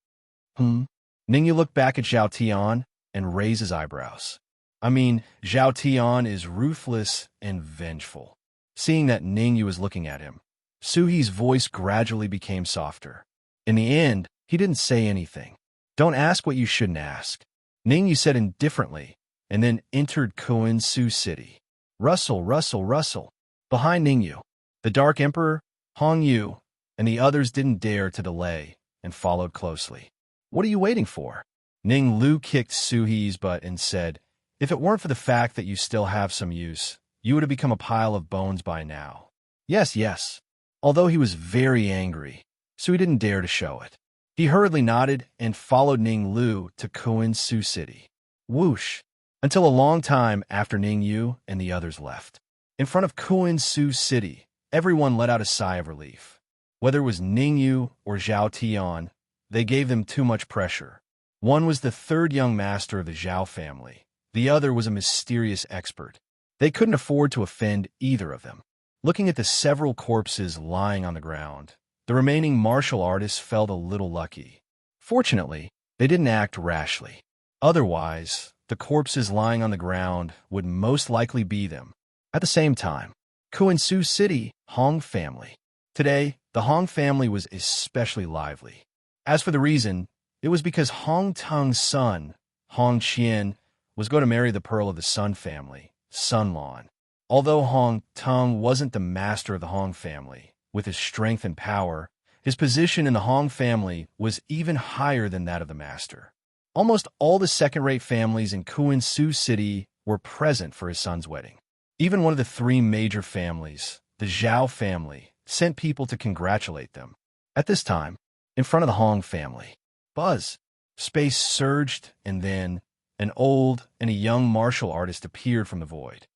S1: Ningyu looked back at Zhao Tian and raised his eyebrows. Zhao Tian is ruthless and vengeful. Seeing that Ningyu was looking at him, Sui's voice gradually became softer. In the end, he didn't say anything. Don't ask what you shouldn't ask, Ningyu said indifferently, and then entered Kuan-Su City. Rustle, rustle, rustle. Behind Ningyu, the Dark Emperor, Hong Yu, and the others didn't dare to delay and followed closely. What are you waiting for? Ning Lu kicked Sui's butt and said, If it weren't for the fact that you still have some use, you would have become a pile of bones by now. Yes. although he was very angry, so he didn't dare to show it. He hurriedly nodded and followed Ning Lu to Kuan Su City. Whoosh! Until a long time after Ning Yu and the others left. In front of Kuan Su City, everyone let out a sigh of relief. Whether it was Ning Yu or Zhao Tian, they gave them too much pressure. One was the third young master of the Zhao family. The other was a mysterious expert. They couldn't afford to offend either of them. Looking at the several corpses lying on the ground, the remaining martial artists felt a little lucky. Fortunately, they didn't act rashly. Otherwise, the corpses lying on the ground would most likely be them. At the same time, Kuan Su City, Hong family. Today, the Hong family was especially lively. As for the reason, it was because Hong Tung's son, Hong Qian, was going to marry the pearl of the Sun family, Sun Lan. Although Hong Tung wasn't the master of the Hong family, with his strength and power, his position in the Hong family was even higher than that of the master. Almost all the second-rate families in Kuan Su City were present for his son's wedding. Even one of the three major families, the Zhao family, sent people to congratulate them. At this time, in front of the Hong family, buzz, space surged, and then an old and a young martial artist appeared from the void.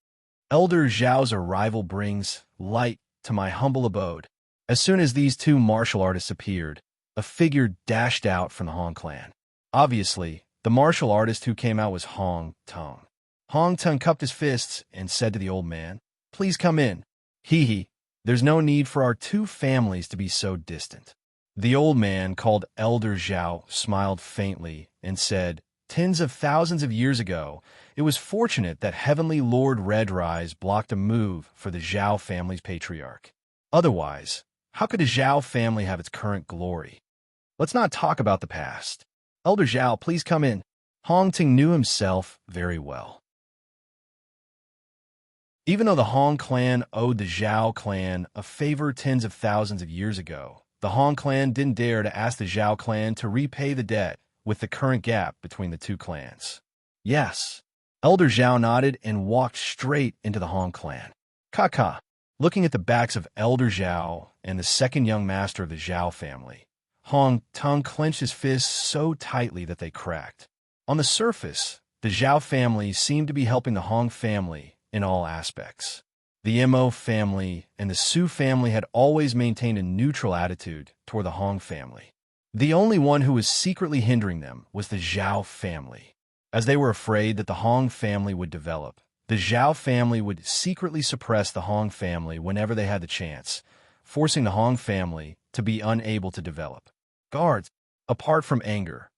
S1: Elder Zhao's arrival brings light to my humble abode. As soon as these two martial artists appeared, a figure dashed out from the Hong clan. Obviously, the martial artist who came out was Hong Tung. Hong Tung cupped his fists and said to the old man, "Please come in. Hee, there's no need for our two families to be so distant." The old man, called Elder Zhao, smiled faintly and said, "Tens of thousands of years ago, it was fortunate that Heavenly Lord Redrise blocked a move for the Zhao family's patriarch. Otherwise, how could the Zhao family have its current glory? Let's not talk about the past. Elder Zhao, please come in." Hong Ting knew himself very well. Even though the Hong clan owed the Zhao clan a favor tens of thousands of years ago, the Hong clan didn't dare to ask the Zhao clan to repay the debt with the current gap between the two clans. Yes. Elder Zhao nodded and walked straight into the Hong clan. Kaka. Looking at the backs of Elder Zhao and the second young master of the Zhao family, Hong Tung clenched his fists so tightly that they cracked. On the surface, the Zhao family seemed to be helping the Hong family in all aspects. The Mo family and the Su family had always maintained a neutral attitude toward the Hong family. The only one who was secretly hindering them was the Zhao family. As they were afraid that the Hong family would develop, the Zhao family would secretly suppress the Hong family whenever they had the chance, forcing the Hong family to be unable to develop. "Guards, apart from anger,"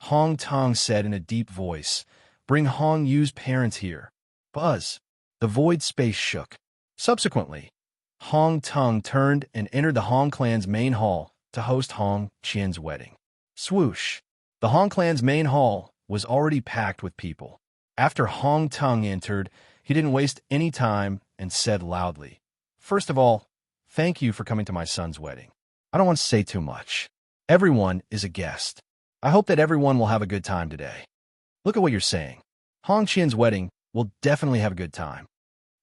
S1: Hong Tung said in a deep voice, "bring Hong Yu's parents here." Buzz. The void space shook. Subsequently, Hong Tung turned and entered the Hong clan's main hall to host Hong Qian's wedding. Swoosh. The Hong clan's main hall was already packed with people. After Hong Tung entered, he didn't waste any time and said loudly, "First of all, thank you for coming to my son's wedding. I don't want to say too much. Everyone is a guest. I hope that everyone will have a good time today." Look at what you're saying. Hong Qian's wedding will definitely have a good time.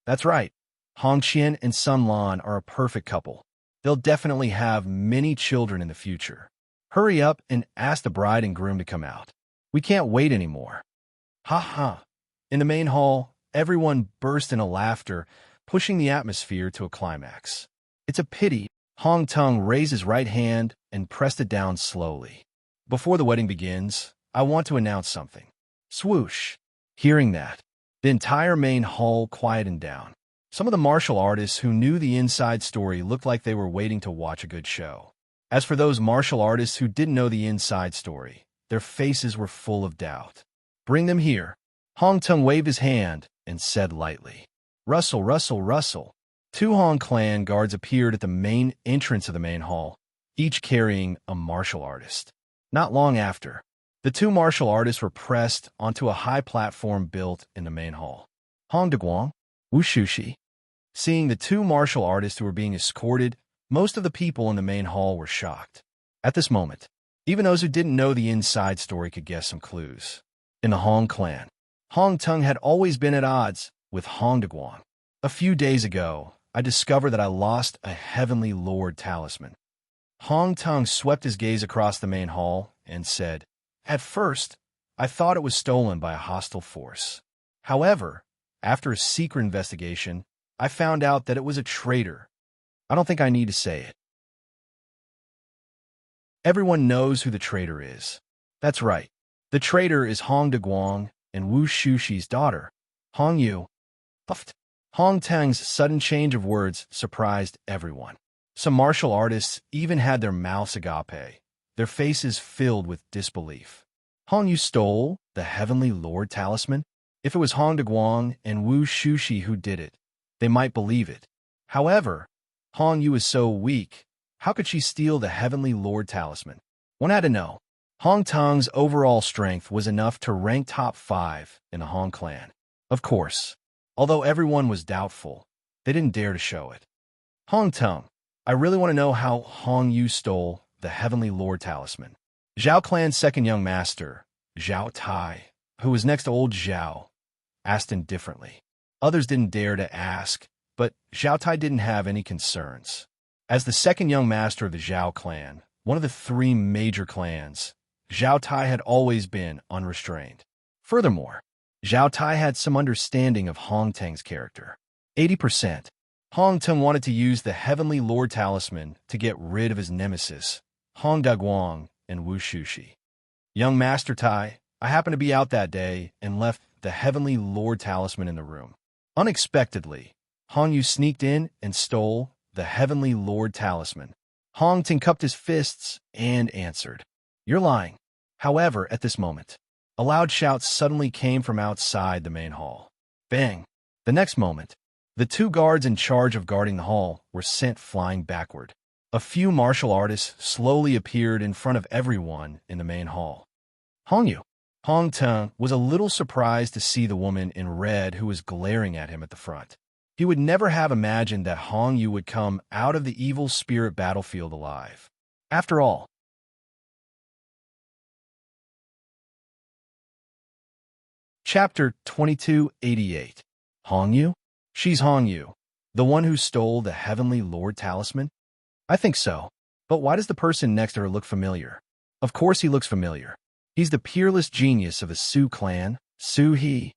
S1: That's right. Hong Qian and Sun Lan are a perfect couple. They'll definitely have many children in the future. Hurry up and ask the bride and groom to come out. We can't wait anymore. Ha ha. In the main hall, everyone burst into laughter, pushing the atmosphere to a climax. It's a pity. Hong Tung raised his right hand and pressed it down slowly. "Before the wedding begins, I want to announce something." Swoosh. Hearing that, the entire main hall quieted down. Some of the martial artists who knew the inside story looked like they were waiting to watch a good show. As for those martial artists who didn't know the inside story, their faces were full of doubt. "Bring them here." Hong Tung waved his hand and said lightly. "Rustle, rustle, rustle." Two Hong clan guards appeared at the main entrance of the main hall, each carrying a martial artist. Not long after, the two martial artists were pressed onto a high platform built in the main hall. Hong Deguang, Wu Shushi. Seeing the two martial artists who were being escorted, most of the people in the main hall were shocked. At this moment, even those who didn't know the inside story could guess some clues. In the Hong clan, Hong Tung had always been at odds with Hong Deguang. A few days ago, I discovered that I lost a Heavenly Lord talisman. Hong Tong swept his gaze across the main hall and said, "At first, I thought it was stolen by a hostile force. However, after a secret investigation, I found out that it was a traitor. I don't think I need to say it. Everyone knows who the traitor is. That's right. The traitor is Hong De Guang and Wu Shushi's daughter, Hong Yu." Puffed. Hong Tang's sudden change of words surprised everyone. Some martial artists even had their mouths agape, their faces filled with disbelief. Hong Yu stole the Heavenly Lord talisman? If it was Hong De Guang and Wu Shushi who did it, they might believe it. However, Hong Yu is so weak, how could she steal the Heavenly Lord talisman? One had to know. Hong Tong's overall strength was enough to rank top 5 in the Hong clan. Of course, although everyone was doubtful, they didn't dare to show it. Hong Tong, I really want to know how Hong Yu stole the Heavenly Lord talisman. Zhao clan's second young master, Zhao Tai, who was next to old Zhao, asked indifferently. Others didn't dare to ask, but Zhao Tai didn't have any concerns. As the second young master of the Zhao clan, one of the 3 major clans, Zhao Tai had always been unrestrained. Furthermore, Zhao Tai had some understanding of Hong Teng's character. 80%. Hong Teng wanted to use the Heavenly Lord talisman to get rid of his nemesis, Hong Daguang and Wu Shushi. "Young Master Tai, I happened to be out that day and left the Heavenly Lord talisman in the room. Unexpectedly, Hong Yu sneaked in and stole the Heavenly Lord talisman." Hong Teng cupped his fists and answered, "You're lying." However, at this moment, a loud shout suddenly came from outside the main hall. Bang! The next moment, the 2 guards in charge of guarding the hall were sent flying backward. A few martial artists slowly appeared in front of everyone in the main hall. Hong Yu. Hong Teng was a little surprised to see the woman in red who was glaring at him at the front. He would never have imagined that Hong Yu would come out of the evil spirit battlefield alive. After all, Chapter 2288. Hong Yu? She's Hong Yu, the one who stole the Heavenly Lord talisman? I think so. But why does the person next to her look familiar? Of course he looks familiar. He's the peerless genius of the Su clan, Su He.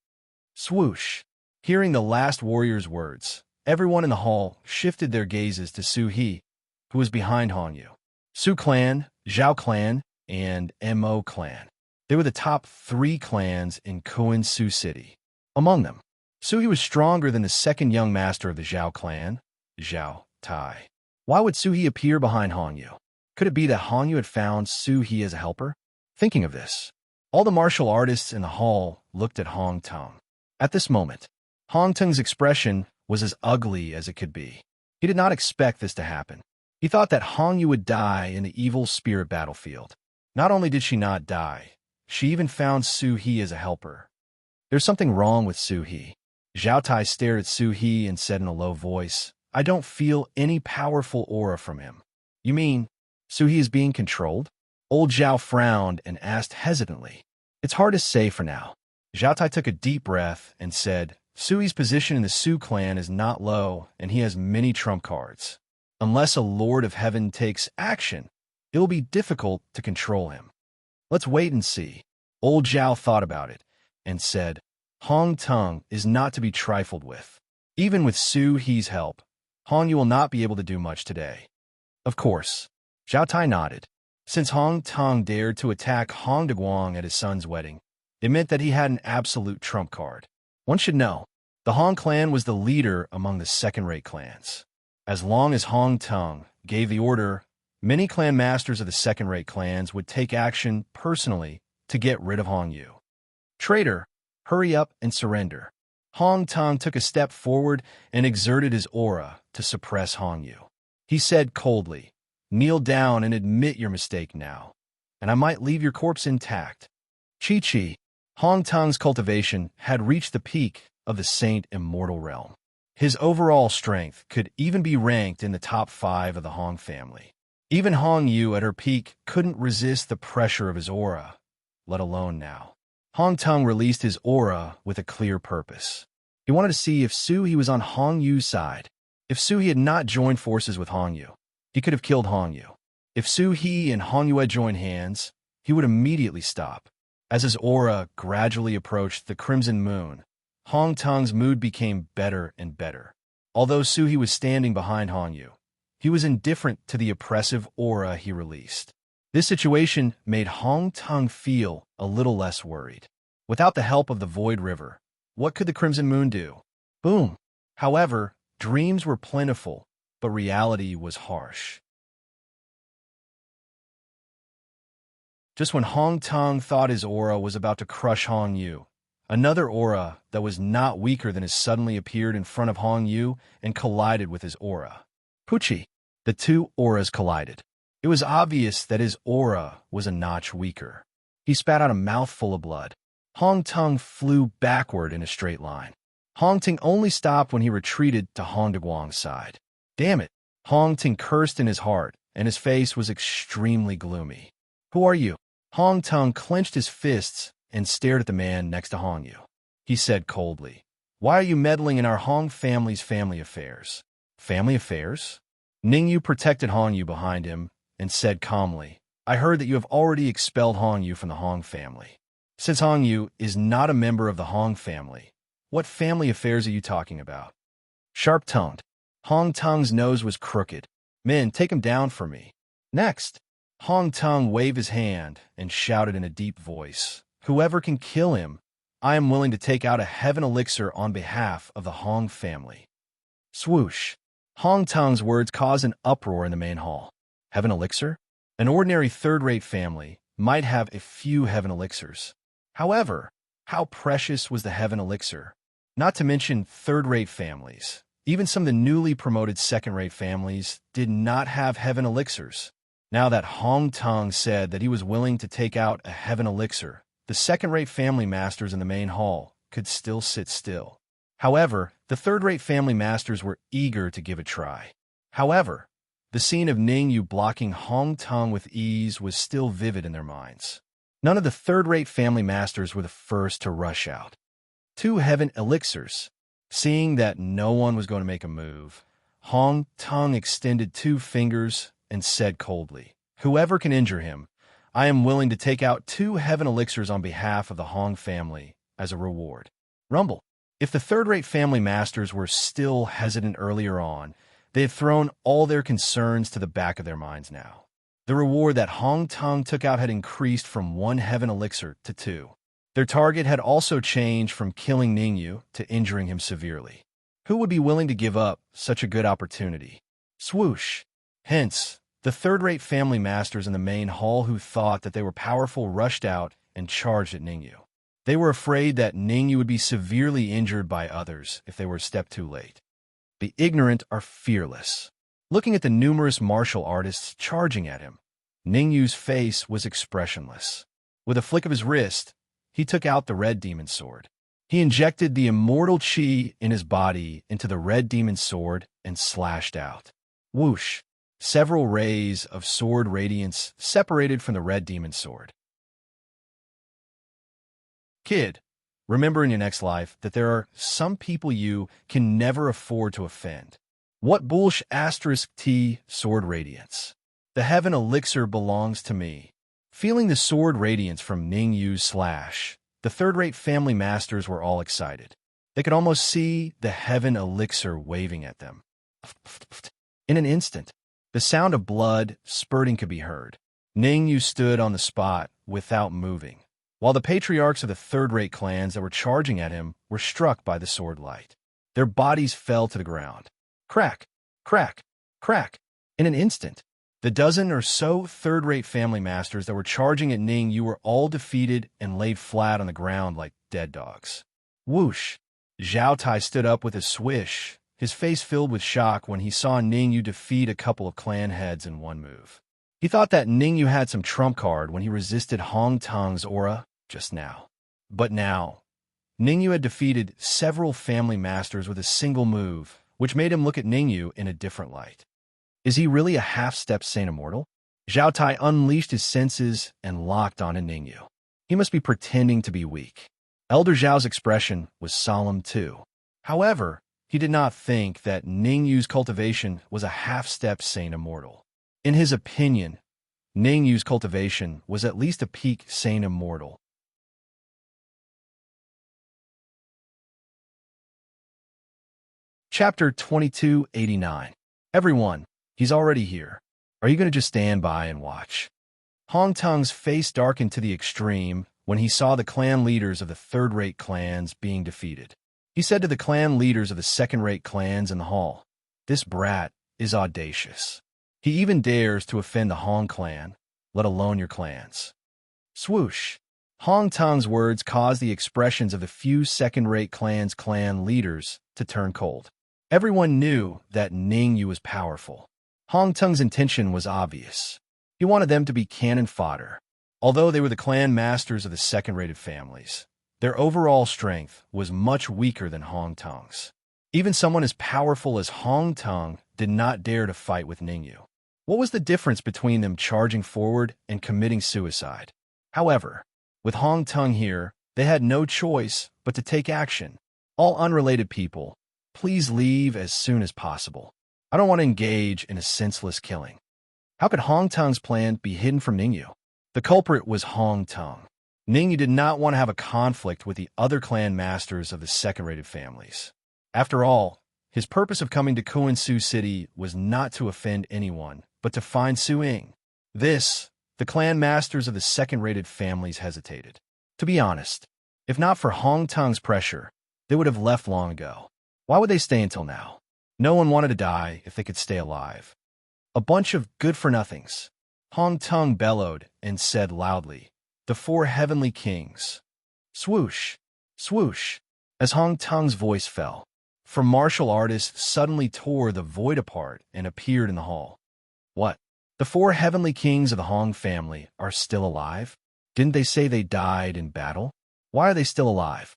S1: Swoosh. Hearing the last warrior's words, everyone in the hall shifted their gazes to Su He, who was behind Hong Yu. Su clan, Zhao clan, and Mo clan. They were the top 3 clans in Koan Su City. Among them, Su He was stronger than the second young master of the Zhao clan, Zhao Tai. Why would Su He appear behind Hong Yu? Could it be that Hong Yu had found Su He as a helper? Thinking of this, all the martial artists in the hall looked at Hong Tong. At this moment, Hong Tong's expression was as ugly as it could be. He did not expect this to happen. He thought that Hong Yu would die in the evil spirit battlefield. Not only did she not die, she even found Su He as a helper. There's something wrong with Su He. Zhao Tai stared at Su He and said in a low voice, "I don't feel any powerful aura from him." "You mean Su He is being controlled?" Old Zhao frowned and asked hesitantly. "It's hard to say for now." Zhao Tai took a deep breath and said, "Su He's position in the Su clan is not low, and he has many trump cards. Unless a Lord of Heaven takes action, it will be difficult to control him. Let's wait and see." Old Zhao thought about it and said, "Hong Tong is not to be trifled with. Even with Su He's help, Hong Yu will not be able to do much today." Of course, Zhao Tai nodded. Since Hong Tong dared to attack Hong Daguang at his son's wedding, it meant that he had an absolute trump card. One should know, the Hong clan was the leader among the second-rate clans. As long as Hong Tong gave the order, many clan masters of the second-rate clans would take action personally to get rid of Hong Yu. "Traitor, hurry up and surrender." Hong Tong took a step forward and exerted his aura to suppress Hong Yu. He said coldly, "Kneel down and admit your mistake now, and I might leave your corpse intact." Chi-Chi, Hong Tong's cultivation had reached the peak of the Saint Immortal realm. His overall strength could even be ranked in the top 5 of the Hong family. Even Hong Yu at her peak couldn't resist the pressure of his aura, let alone now. Hong Tong released his aura with a clear purpose. He wanted to see if Su He was on Hong Yu's side. If Su-he had not joined forces with Hongyu, he could have killed Hongyu. If Su-he and Hongyu had joined hands, he would immediately stop. As his aura gradually approached the crimson moon, Hong Tung's mood became better and better. Although Su-he was standing behind Hongyu, he was indifferent to the oppressive aura he released. This situation made Hong Tung feel a little less worried. Without the help of the Void River, what could the Crimson Moon do? Boom! However, dreams were plentiful, but reality was harsh. Just when Hong Tung thought his aura was about to crush Hong Yu, another aura that was not weaker than his suddenly appeared in front of Hong Yu and collided with his aura. Pucci! The two auras collided. It was obvious that his aura was a notch weaker. He spat out a mouthful of blood. Hong Tung flew backward in a straight line. Hong Ting only stopped when he retreated to Hong Daguang's side. Damn it! Hong Ting cursed in his heart, and his face was extremely gloomy. Who are you? Hong Tung clenched his fists and stared at the man next to Hong Yu. He said coldly, "Why are you meddling in our Hong family's family affairs?" Family affairs? Ning Yu protected Hong Yu behind him and said calmly, "I heard that you have already expelled Hong Yu from the Hong family. Since Hong Yu is not a member of the Hong family, what family affairs are you talking about?" Sharp-tongued, Hong Tung's nose was crooked. "Men, take him down for me." Next, Hong Tung waved his hand and shouted in a deep voice, "Whoever can kill him, I am willing to take out a heaven elixir on behalf of the Hong family." Swoosh! Hong Tung's words caused an uproar in the main hall. Heaven elixir? An ordinary third-rate family might have a few heaven elixirs. However, how precious was the heaven elixir? Not to mention third-rate families. Even some of the newly promoted second-rate families did not have heaven elixirs. Now that Hong Tung said that he was willing to take out a heaven elixir, the second-rate family masters in the main hall could still sit still. However, the third-rate family masters were eager to give a try. However, the scene of Ning Yu blocking Hong Tung with ease was still vivid in their minds. None of the third-rate family masters were the first to rush out. 2 heaven elixirs. Seeing that no one was going to make a move, Hong Tung extended 2 fingers and said coldly, "Whoever can injure him, I am willing to take out 2 heaven elixirs on behalf of the Hong family as a reward." Rumble. If the third-rate family masters were still hesitant earlier on, they had thrown all their concerns to the back of their minds now. The reward that Hong Tung took out had increased from 1 heaven elixir to 2. Their target had also changed from killing Ning Yu to injuring him severely. Who would be willing to give up such a good opportunity? Swoosh! Hence, the third-rate family masters in the main hall who thought that they were powerful rushed out and charged at Ning Yu. They were afraid that Ning Yu would be severely injured by others if they were a step too late. The ignorant are fearless. Looking at the numerous martial artists charging at him, Ning Yu's face was expressionless. With a flick of his wrist, he took out the red demon sword. He injected the immortal chi in his body into the red demon sword and slashed out. Whoosh! Several rays of sword radiance separated from the red demon sword. Kid, remember in your next life that there are some people you can never afford to offend. What bullsh *T sword radiance? The heaven elixir belongs to me. Feeling the sword radiance from Ning Yu's slash, the third-rate family masters were all excited. They could almost see the heaven elixir waving at them. In an instant, the sound of blood spurting could be heard. Ning Yu stood on the spot without moving, while the patriarchs of the third-rate clans that were charging at him were struck by the sword light. Their bodies fell to the ground. Crack, crack, crack. In an instant, the dozen or so third-rate family masters that were charging at Ning Yu were all defeated and laid flat on the ground like dead dogs. Whoosh! Zhao Tai stood up with a swish, his face filled with shock when he saw Ning Yu defeat a couple of clan heads in one move. He thought that Ning Yu had some trump card when he resisted Hong Tung's aura just now. But now, Ning Yu had defeated several family masters with a single move, which made him look at Ning Yu in a different light. Is he really a half-step Saint Immortal? Zhao Tai unleashed his senses and locked onto Ning Yu. He must be pretending to be weak. Elder Zhao's expression was solemn too. However, He did not think that Ningyu's cultivation was a half-step Saint Immortal. In his opinion, Ningyu's cultivation was at least a peak Saint Immortal. Chapter 2289. Everyone, he's already here. Are you going to just stand by and watch? Hong Tung's face darkened to the extreme when he saw the clan leaders of the third-rate clans being defeated. He said to the clan leaders of the second-rate clans in the hall, "This brat is audacious. He even dares to offend the Hong clan, let alone your clans." Swoosh! Hong Tung's words caused the expressions of the few second-rate clans' clan leaders to turn cold. Everyone knew that Ningyu was powerful. Hong Tung's intention was obvious. He wanted them to be cannon fodder. Although they were the clan masters of the second-rated families, their overall strength was much weaker than Hong Tung's. Even someone as powerful as Hong Tung did not dare to fight with Ningyu. What was the difference between them charging forward and committing suicide? However, with Hong Tung here, they had no choice but to take action. All unrelated people, please leave as soon as possible. I don't want to engage in a senseless killing. How could Hong Tung's plan be hidden from Ningyu? The culprit was Hong Tung. Ningyu did not want to have a conflict with the other clan masters of the second-rated families. After all, his purpose of coming to Kuan-Su City was not to offend anyone, but to find Su Ying. This, the clan masters of the second-rated families hesitated. To be honest, if not for Hong Tung's pressure, they would have left long ago. Why would they stay until now? No one wanted to die if they could stay alive. A bunch of good-for-nothings. Hong Tung bellowed and said loudly, "The four heavenly kings." Swoosh! Swoosh! As Hong Tung's voice fell, four martial artists suddenly tore the void apart and appeared in the hall. What? The four heavenly kings of the Hong family are still alive? Didn't they say they died in battle? Why are they still alive?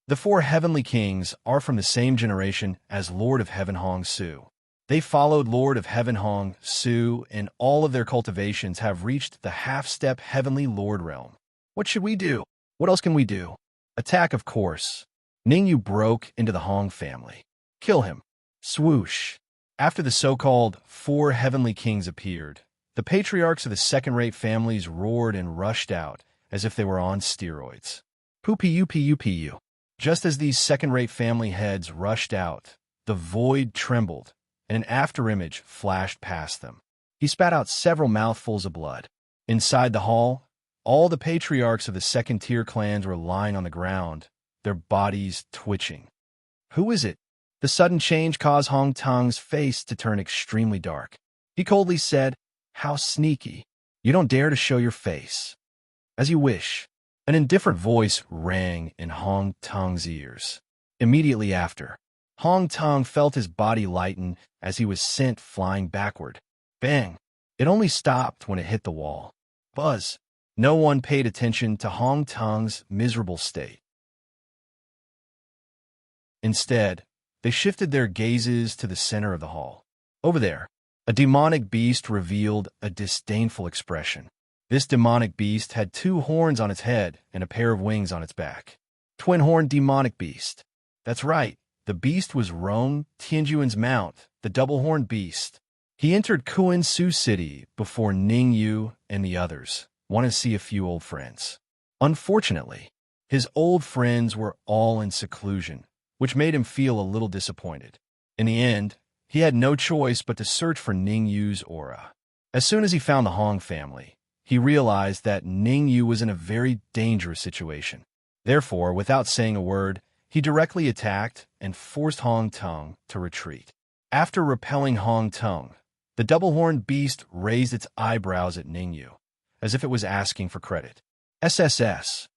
S1: The four heavenly kings are from the same generation as Lord of Heaven Hong Su. They followed Lord of Heaven Hong Su, and all of their cultivations have reached the half-step Heavenly Lord realm. What should we do? What else can we do? Attack, of course. Ningyu broke into the Hong family. Kill him. Swoosh! After the so-called four heavenly kings appeared, the patriarchs of the second-rate families roared and rushed out as if they were on steroids. Poo-pee-you-pee-you-pee-you. Just as these second-rate family heads rushed out, the void trembled, and an afterimage flashed past them. He spat out several mouthfuls of blood. Inside the hall, all the patriarchs of the second-tier clans were lying on the ground, their bodies twitching. Who is it? The sudden change caused Hong Tung's face to turn extremely dark. He coldly said, "How sneaky. You don't dare to show your face." "As you wish." An indifferent voice rang in Hong Tung's ears. Immediately after, Hong Tung felt his body lighten as he was sent flying backward. Bang! It only stopped when it hit the wall. Buzz! No one paid attention to Hong Tung's miserable state. Instead, they shifted their gazes to the center of the hall. Over there, a demonic beast revealed a disdainful expression. This demonic beast had two horns on its head and a pair of wings on its back. Twin-horned demonic beast. That's right. The beast was Rong Tianjuan's mount, the double-horned beast. He entered Kuan-Su City before Ningyu and the others wanted to see a few old friends. Unfortunately, his old friends were all in seclusion, which made him feel a little disappointed. In the end, he had no choice but to search for Ningyu's aura. As soon as he found the Hong family, he realized that Ningyu was in a very dangerous situation. Therefore, without saying a word, he directly attacked and forced Hong Tung to retreat. After repelling Hong Tung, the double-horned beast raised its eyebrows at Ningyu, as if it was asking for credit. SSS.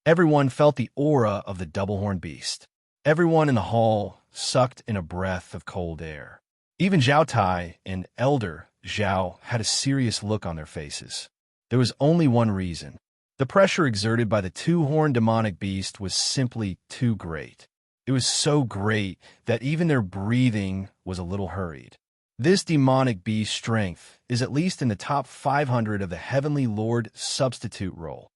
S1: Everyone felt the aura of the double-horned beast. Everyone in the hall sucked in a breath of cold air. Even Zhao Tai and Elder Zhao had a serious look on their faces. There was only one reason. The pressure exerted by the two-horned demonic beast was simply too great. It was so great that even their breathing was a little hurried. This demonic beast's strength is at least in the top 500 of the Heavenly Lord substitute role.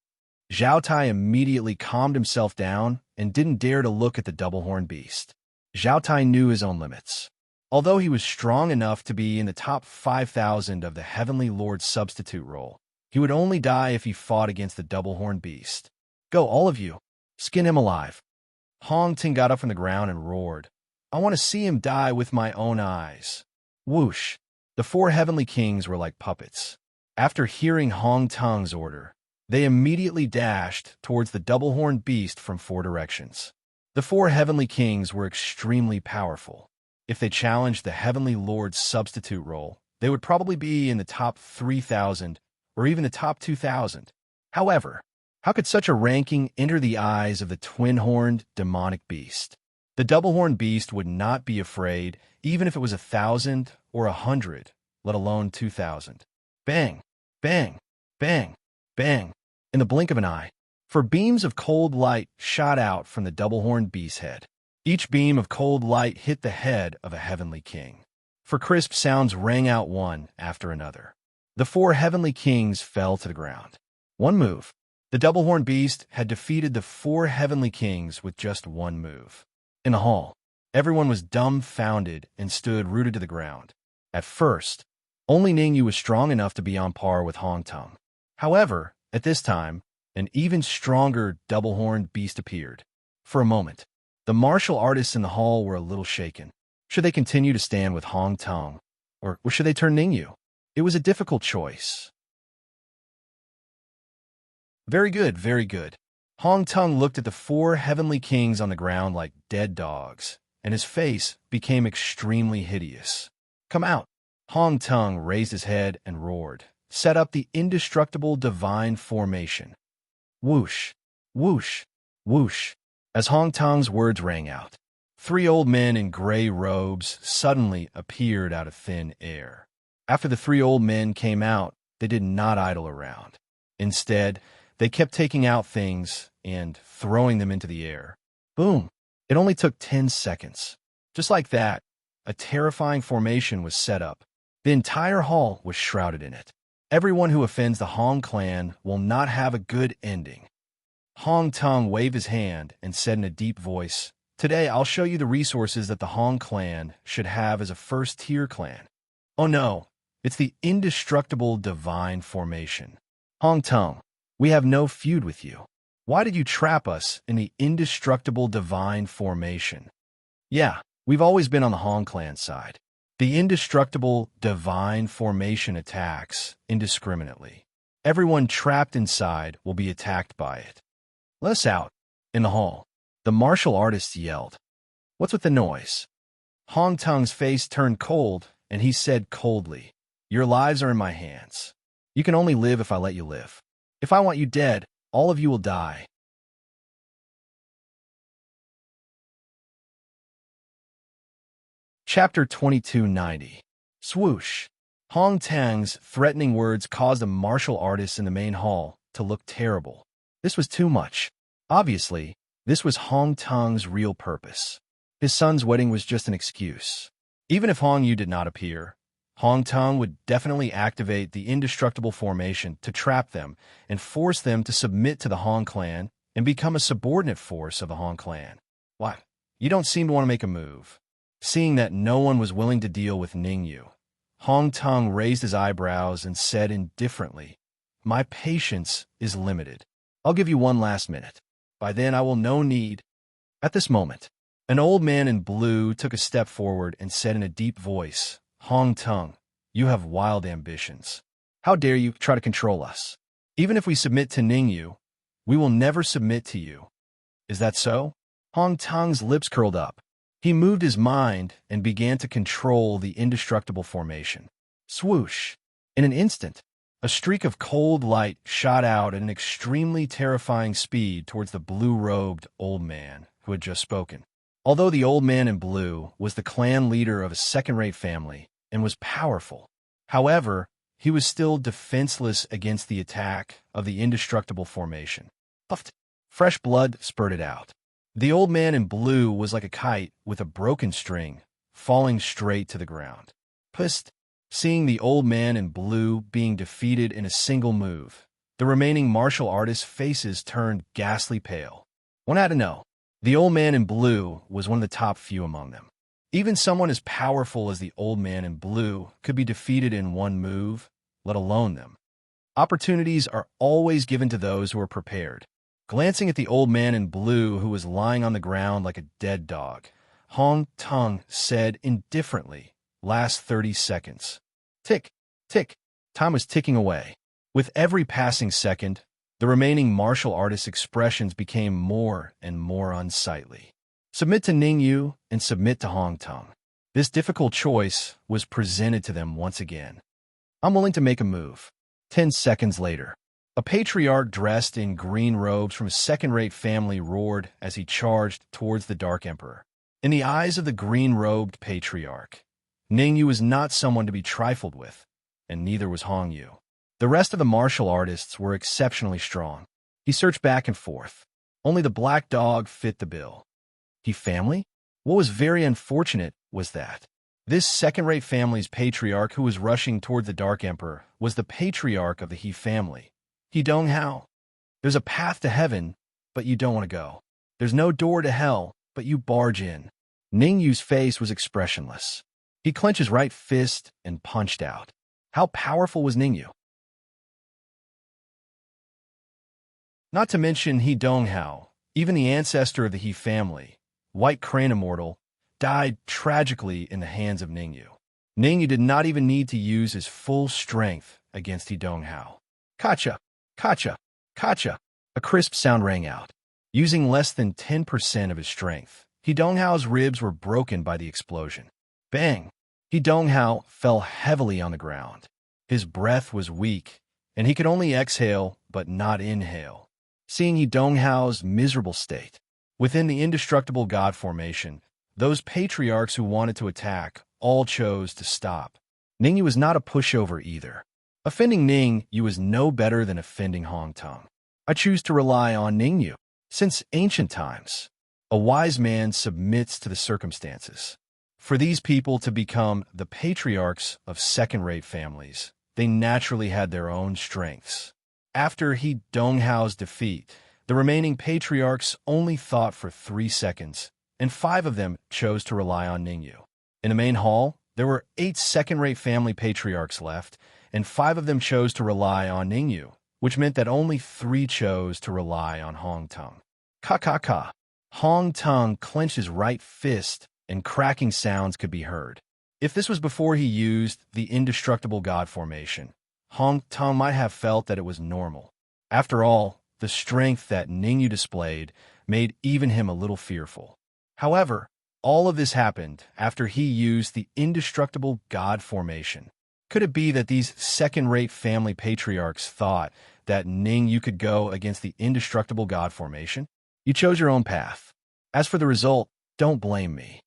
S1: Zhao Tai immediately calmed himself down and didn't dare to look at the double-horned beast. Zhao Tai knew his own limits. Although he was strong enough to be in the top 5,000 of the Heavenly Lord's substitute role, he would only die if he fought against the double-horned beast. Go, all of you. Skin him alive. Hong Ting got up from the ground and roared. I want to see him die with my own eyes. Whoosh. The four heavenly kings were like puppets. After hearing Hong Tung's order, they immediately dashed towards the double-horned beast from four directions. The four heavenly kings were extremely powerful. If they challenged the Heavenly Lord's substitute role, they would probably be in the top 3,000 or even the top 2,000. However, how could such a ranking enter the eyes of the twin-horned demonic beast? The double-horned beast would not be afraid even if it was 1,000 or 100, let alone 2,000. Bang, bang, bang, bang, in the blink of an eye. For beams of cold light shot out from the double-horned beast's head. Each beam of cold light hit the head of a heavenly king. For crisp sounds rang out one after another. The four heavenly kings fell to the ground. One move. The double-horned beast had defeated the four heavenly kings with just one move. In the hall, everyone was dumbfounded and stood rooted to the ground. At first, only Ningyu was strong enough to be on par with Hong Tung. However, at this time, an even stronger double-horned beast appeared. For a moment, the martial artists in the hall were a little shaken. Should they continue to stand with Hong Tung, or should they turn Ningyu? It was a difficult choice. Very good, very good. Hong Tung looked at the four heavenly kings on the ground like dead dogs, and his face became extremely hideous. Come out. Hong Tung raised his head and roared. Set up the indestructible divine formation. Whoosh, whoosh, whoosh. As Hong Tung's words rang out, three old men in gray robes suddenly appeared out of thin air. After the three old men came out, they did not idle around. Instead, they kept taking out things and throwing them into the air. Boom! It only took 10 seconds. Just like that, a terrifying formation was set up. The entire hall was shrouded in it. Everyone who offends the Hong clan will not have a good ending. Hong Tung waved his hand and said in a deep voice, Today I'll show you the resources that the Hong clan should have as a first-tier clan. Oh no, it's the indestructible divine formation. Hong Tung, we have no feud with you. Why did you trap us in the indestructible divine formation? Yeah, we've always been on the Hong clan side. The indestructible divine formation attacks indiscriminately. Everyone trapped inside will be attacked by it. Let us out. In the hall, the martial artist yelled. What's with the noise? Hong Tung's face turned cold, and he said coldly, Your lives are in my hands. You can only live if I let you live. If I want you dead, all of you will die. Chapter 2290. Swoosh. Hong Tung's threatening words caused the martial artists in the main hall to look terrible. This was too much. Obviously, this was Hong Tung's real purpose. His son's wedding was just an excuse. Even if Hong Yu did not appear, Hong Tung would definitely activate the indestructible formation to trap them and force them to submit to the Hong clan and become a subordinate force of the Hong clan. Why? You don't seem to want to make a move. Seeing that no one was willing to deal with Ningyu, Hong Tung raised his eyebrows and said indifferently, My patience is limited. I'll give you one last minute. By then I will no need. At this moment, an old man in blue took a step forward and said in a deep voice, Hong Tung, you have wild ambitions. How dare you try to control us? Even if we submit to Ningyu, we will never submit to you. Is that so? Hong Tung's lips curled up. He moved his mind and began to control the indestructible formation. Swoosh! In an instant, a streak of cold light shot out at an extremely terrifying speed towards the blue-robed old man who had just spoken. Although the old man in blue was the clan leader of a second-rate family and was powerful, however, he was still defenseless against the attack of the indestructible formation. Puffed. Fresh blood spurted out. The old man in blue was like a kite with a broken string, falling straight to the ground. Pissed. Seeing the old man in blue being defeated in a single move, the remaining martial artists' faces turned ghastly pale. One had to know, The old man in blue was one of the top few among them. Even someone as powerful as the old man in blue could be defeated in one move, let alone them. Opportunities are always given to those who are prepared. Glancing at the old man in blue who was lying on the ground like a dead dog, Hong Tong said indifferently, "Last 30 seconds. Tick, tick." Time was ticking away. With every passing second, the remaining martial artist's expressions became more and more unsightly. Submit to Ningyu and submit to Hong Tong. This difficult choice was presented to them once again. I'm willing to make a move. 10 seconds later, a patriarch dressed in green robes from a second-rate family roared as he charged towards the Dark Emperor. In the eyes of the green-robed patriarch, Ningyu was not someone to be trifled with, and neither was Hongyu. The rest of the martial artists were exceptionally strong. He searched back and forth. Only the black dog fit the bill. He family? What was very unfortunate was that this second-rate family's patriarch who was rushing toward the Dark Emperor was the patriarch of the He family. He Donghao. There's a path to heaven, but you don't want to go. There's no door to hell, but you barge in. Ningyu's face was expressionless. He clenched his right fist and punched out. How powerful was Ningyu? Not to mention He Donghao, even the ancestor of the He family, White Crane Immortal, died tragically in the hands of Ningyu. Ningyu did not even need to use his full strength against He Donghao. Kacha! Kacha! Kacha! A crisp sound rang out. Using less than 10% of his strength, He Donghao's ribs were broken by the explosion. Bang! He Donghao fell heavily on the ground. His breath was weak, and he could only exhale but not inhale. Seeing He Donghao's miserable state, within the indestructible god formation, those patriarchs who wanted to attack all chose to stop. Ningyu was not a pushover either. Offending Ningyu was no better than offending Hong Tong. I choose to rely on Ningyu. Since ancient times, a wise man submits to the circumstances. For these people to become the patriarchs of second-rate families, they naturally had their own strengths. After He Donghao's defeat, the remaining patriarchs only thought for 3 seconds, and 5 of them chose to rely on Ningyu. In the main hall, there were 8 second-rate family patriarchs left, and 5 of them chose to rely on Ningyu, which meant that only 3 chose to rely on Hong Tong. Ka. Hong Tong clenched his right fist, and cracking sounds could be heard. If this was before he used the indestructible god formation, Hong Tong might have felt that it was normal. After all, the strength that Ningyu displayed made even him a little fearful. However, all of this happened after he used the indestructible god formation. Could it be that these second-rate family patriarchs thought that Ningyu could go against the indestructible god formation? You chose your own path. As for the result, don't blame me.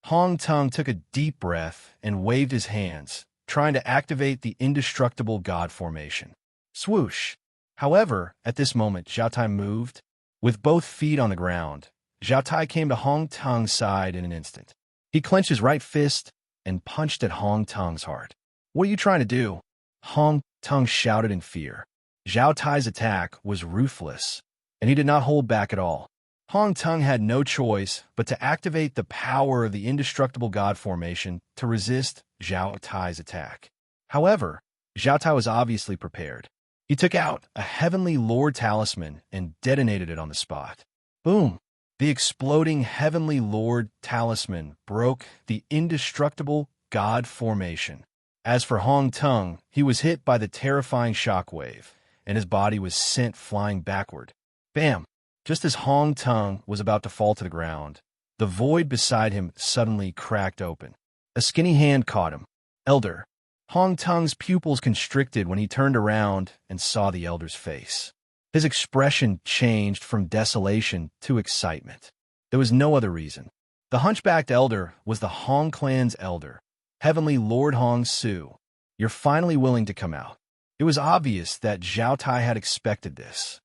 S1: Hong Tong took a deep breath and waved his hands, trying to activate the indestructible god formation. Swoosh! However, at this moment, Zhao Tai moved. With both feet on the ground, Zhao Tai came to Hong Tong's side in an instant. He clenched his right fist and punched at Hong Tong's heart. What are you trying to do? Hong Tong shouted in fear. Zhao Tai's attack was ruthless, and he did not hold back at all. Hong Tong had no choice but to activate the power of the indestructible god formation to resist Zhao Tai's attack. However, Zhao Tai was obviously prepared. He took out a Heavenly Lord talisman and detonated it on the spot. Boom! The exploding Heavenly Lord talisman broke the indestructible god formation. As for Hong Tong, he was hit by the terrifying shockwave, and his body was sent flying backward. Bam! Just as Hong Tong was about to fall to the ground, the void beside him suddenly cracked open. A skinny hand caught him. Elder. Hong Tong's pupils constricted when he turned around and saw the elder's face. His expression changed from desolation to excitement. There was no other reason. The hunchbacked elder was the Hong clan's elder, Heavenly Lord Hong Su. You're finally willing to come out. It was obvious that Zhao Tai had expected this.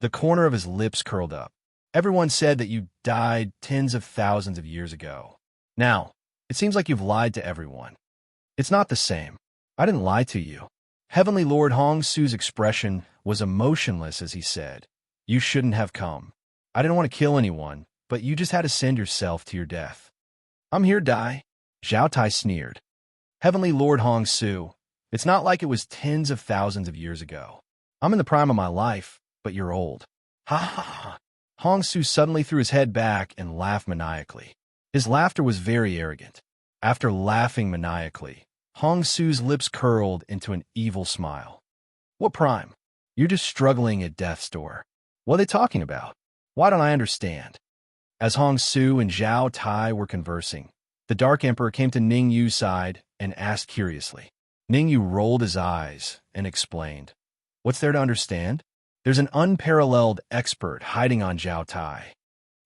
S1: The corner of his lips curled up. Everyone said that you died tens of thousands of years ago. Now, it seems like you've lied to everyone. It's not the same. I didn't lie to you. Heavenly Lord Hong Su's expression was emotionless as he said, You shouldn't have come. I didn't want to kill anyone, but you just had to send yourself to your death. I'm here, die. Zhao Tai sneered. Heavenly Lord Hong Su, it's not like it was tens of thousands of years ago. I'm in the prime of my life, but you're old. Ha ha ha. Hong Su suddenly threw his head back and laughed maniacally. His laughter was very arrogant. After laughing maniacally, Hong Su's lips curled into an evil smile. What prime? You're just struggling at death's door. What are they talking about? Why don't I understand? As Hong Su and Zhao Tai were conversing, the Dark Emperor came to Ning Yu's side and asked curiously. Ning Yu rolled his eyes and explained. What's there to understand? There's an unparalleled expert hiding on Zhao Tai.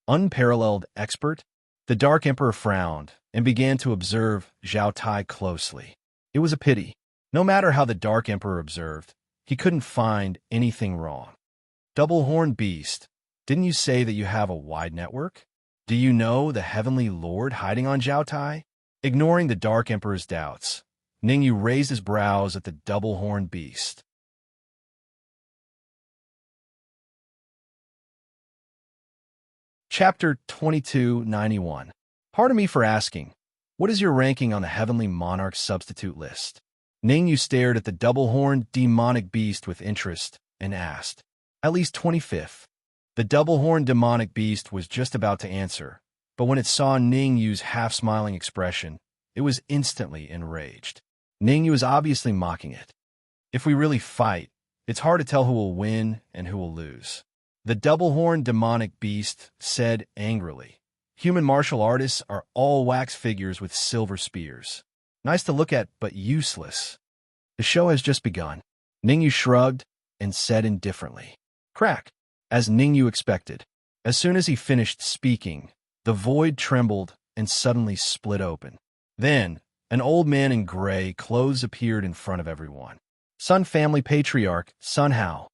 S1: Unparalleled expert? The Dark Emperor frowned and began to observe Zhao Tai closely. It was a pity. No matter how the Dark Emperor observed, he couldn't find anything wrong. Double-horned beast, didn't you say that you have a wide network? Do you know the Heavenly Lord hiding on Zhao Tai? Ignoring the Dark Emperor's doubts, Ning Yu raised his brows at the double-horned beast. Chapter 2291. Pardon me for asking, what is your ranking on the Heavenly Monarch substitute list? Ning Yu stared at the double-horned demonic beast with interest and asked, At least 25th. The double-horned demonic beast was just about to answer, but when it saw Ning Yu's half-smiling expression, it was instantly enraged. Ning Yu was obviously mocking it. If we really fight, it's hard to tell who will win and who will lose. The double-horned demonic beast said angrily. Human martial artists are all wax figures with silver spears. Nice to look at, but useless. The show has just begun. Ning Yu shrugged and said indifferently. Crack, as Ning Yu expected. As soon as he finished speaking, the void trembled and suddenly split open. Then, an old man in gray clothes appeared in front of everyone. Sun family patriarch, Sun Hao.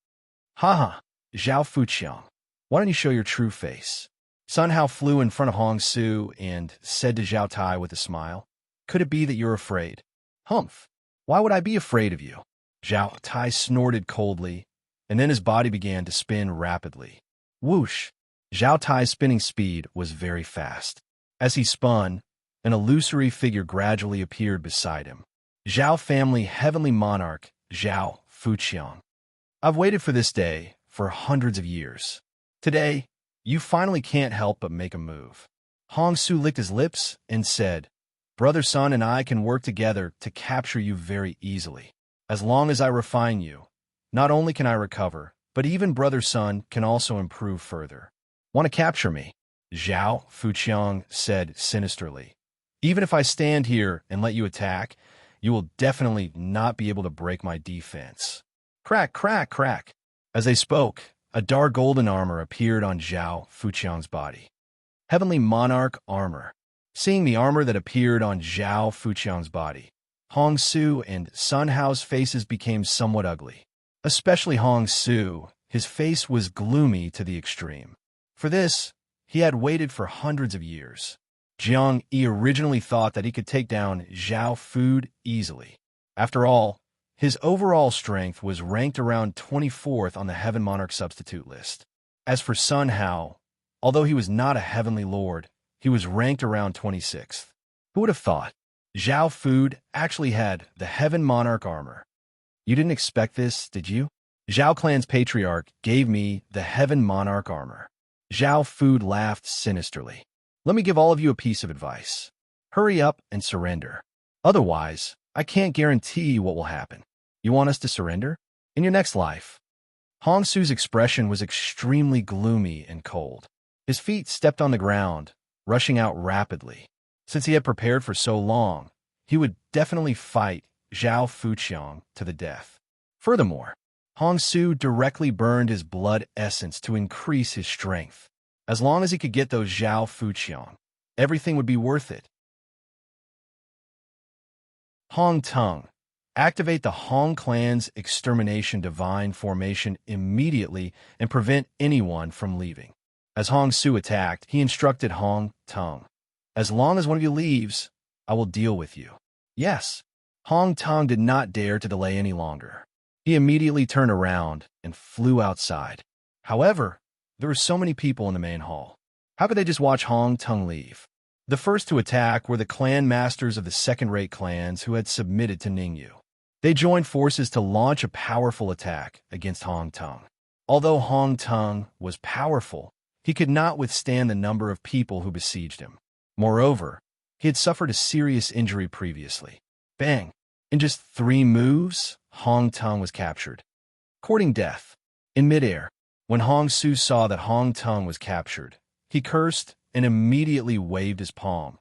S1: Ha! Zhao Fuqiang, why don't you show your true face? Sun Hao flew in front of Hong Su and said to Zhao Tai with a smile, Could it be that you're afraid? Humph, why would I be afraid of you? Zhao Tai snorted coldly, and then his body began to spin rapidly. Whoosh! Zhao Tai's spinning speed was very fast. As he spun, an illusory figure gradually appeared beside him. Zhao family heavenly monarch, Zhao Fuqiang. I've waited for this day for hundreds of years. Today, you finally can't help but make a move. Hong Su licked his lips and said, Brother Sun and I can work together to capture you very easily. As long as I refine you, not only can I recover, but even Brother Sun can also improve further. Want to capture me? Zhao Fuqiang said sinisterly. Even if I stand here and let you attack, you will definitely not be able to break my defense. Crack, crack, crack. As they spoke, a dark golden armor appeared on Zhao Fuqiang's body. Heavenly Monarch armor. Seeing the armor that appeared on Zhao Fuqiang's body, Hong Su and Sun Hao's faces became somewhat ugly. Especially Hong Su, his face was gloomy to the extreme. For this, he had waited for hundreds of years. Jiang Yi originally thought that he could take down Zhao Fu easily. After all, his overall strength was ranked around 24th on the Heaven Monarch substitute list. As for Sun Hao, although he was not a heavenly lord, he was ranked around 26th. Who would have thought? Zhao Fu actually had the Heaven Monarch armor. You didn't expect this, did you? Zhao Clan's patriarch gave me the Heaven Monarch armor. Zhao Fu laughed sinisterly. Let me give all of you a piece of advice. Hurry up and surrender. Otherwise, I can't guarantee what will happen. You want us to surrender? In your next life. Hong Su's expression was extremely gloomy and cold. His feet stepped on the ground, rushing out rapidly. Since he had prepared for so long, he would definitely fight Zhao Fuqiang to the death. Furthermore, Hong Su directly burned his blood essence to increase his strength. As long as he could get those Zhao Fuqiang, everything would be worth it. Hong Tung. Activate the Hong clan's extermination divine formation immediately and prevent anyone from leaving. As Hong Su attacked, he instructed Hong Tung. As long as one of you leaves, I will deal with you. Yes. Hong Tung did not dare to delay any longer. He immediately turned around and flew outside. However, There were so many people in the main hall. How could they just watch Hong Tong leave? The first to attack were the clan masters of the second-rate clans who had submitted to Ningyu. They joined forces to launch a powerful attack against Hong Tong. Although Hong Tong was powerful, he could not withstand the number of people who besieged him. Moreover, he had suffered a serious injury previously. Bang! In just 3 moves, Hong Tong was captured. Courting death. In midair, when Hong Su saw that Hong Tong was captured, he cursed and immediately waved his palm,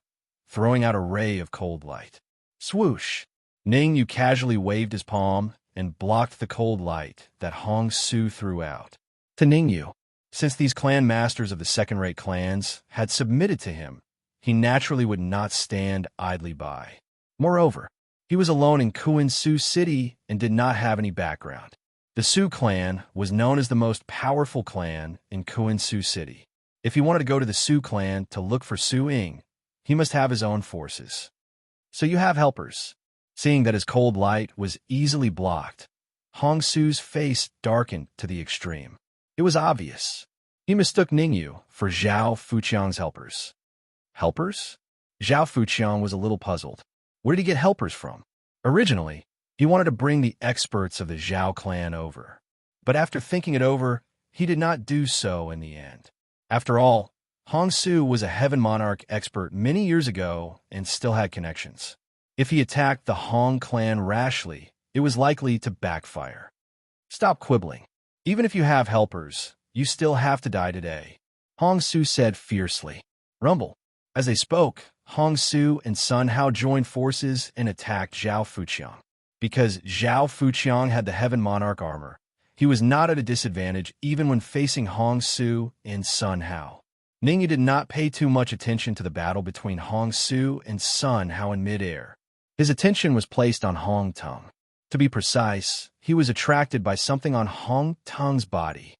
S1: throwing out a ray of cold light. Swoosh! Ningyu casually waved his palm and blocked the cold light that Hong Su threw out. To Ningyu, since these clan masters of the second-rate clans had submitted to him, he naturally would not stand idly by. Moreover, he was alone in Kuin Su City and did not have any background. The Su clan was known as the most powerful clan in Kuin Su City. If he wanted to go to the Su clan to look for Su Ying, he must have his own forces. So you have helpers. Seeing that his cold light was easily blocked, Hong Su's face darkened to the extreme. It was obvious. He mistook Ningyu for Zhao Fuqiang's helpers. Helpers? Zhao Fuqiang was a little puzzled. Where did he get helpers from? Originally, he wanted to bring the experts of the Zhao clan over. But after thinking it over, he did not do so in the end. After all, Hong Su was a Heaven Monarch expert many years ago and still had connections. If he attacked the Hong clan rashly, it was likely to backfire. Stop quibbling. Even if you have helpers, you still have to die today, Hong Su said fiercely. Rumble. As they spoke, Hong Su and Sun Hao joined forces and attacked Zhao Fuqiang. Because Zhao Fuqiang had the Heaven Monarch armor, he was not at a disadvantage even when facing Hong Su and Sun Hao. Ningyu did not pay too much attention to the battle between Hong Su and Sun Hao in midair. His attention was placed on Hong Tong. To be precise, he was attracted by something on Hong Tong's body.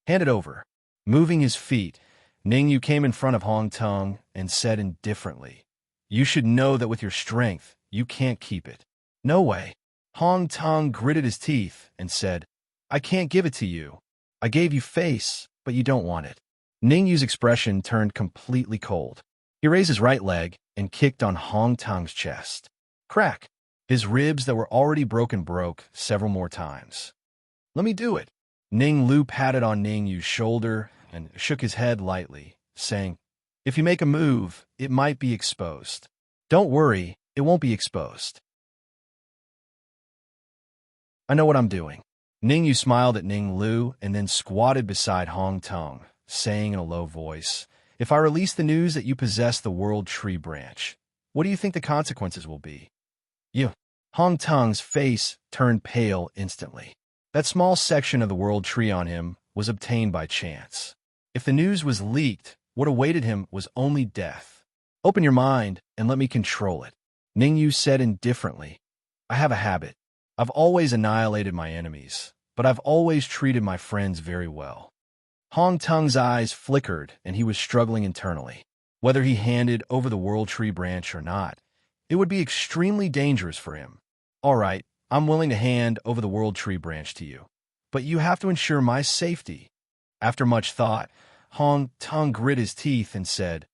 S1: Hand it over. Moving his feet, Ningyu came in front of Hong Tong and said indifferently, "You should know that with your strength, you can't keep it." "No way." Hong Tong gritted his teeth and said, "I can't give it to you. I gave you face, but you don't want it." Ningyu's expression turned completely cold. He raised his right leg and kicked on Hong Tong's chest. Crack! His ribs that were already broken broke several more times. "Let me do it." Ning Lu patted on Ningyu's shoulder and shook his head lightly, saying, "If you make a move, it might be exposed." "Don't worry, it won't be exposed. I know what I'm doing." Ningyu smiled at Ning Lu and then squatted beside Hong Tong, saying in a low voice, "If I release the news that you possess the World Tree Branch, what do you think the consequences will be?" "You." Hong Tong's face turned pale instantly. That small section of the World Tree on him was obtained by chance. If the news was leaked, what awaited him was only death. "Open your mind and let me control it," Ningyu said indifferently. "I have a habit. I've always annihilated my enemies, but I've always treated my friends very well." Hong Tong's eyes flickered and he was struggling internally. Whether he handed over the World Tree Branch or not, it would be extremely dangerous for him. "All right, I'm willing to hand over the World Tree Branch to you, but you have to ensure my safety." After much thought, Hong Tong grit his teeth and said,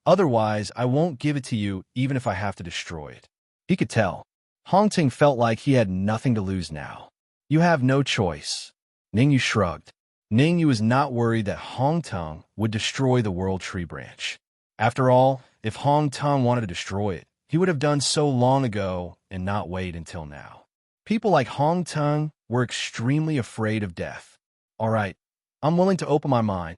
S1: "Otherwise, I won't give it to you even if I have to destroy it." He could tell. Hong Tong felt like he had nothing to lose now. "You have no choice." Ningyu shrugged. Ningyu was not worried that Hong Tong would destroy the World Tree Branch. After all, if Hong Tong wanted to destroy it, he would have done so long ago and not wait until now. People like Hong Tong were extremely afraid of death. "All right, I'm willing to open my mind."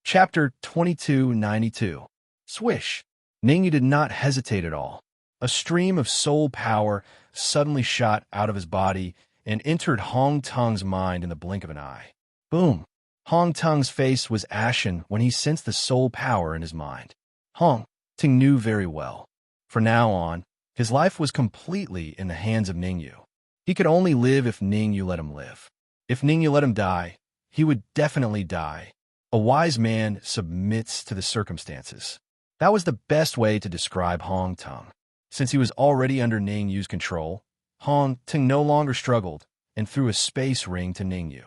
S1: Chapter 2292. Swish. Ningyu did not hesitate at all. A stream of soul power suddenly shot out of his body and entered Hong Tong's mind in the blink of an eye. Boom! Hong Tong's face was ashen when he sensed the soul power in his mind. Hong Tong knew very well. From now on, his life was completely in the hands of Ningyu. He could only live if Ningyu let him live. If Ningyu let him die, he would definitely die. A wise man submits to the circumstances. That was the best way to describe Hong Tong. Since he was already under Ningyu's control, Hong Ting no longer struggled and threw a space ring to Ningyu.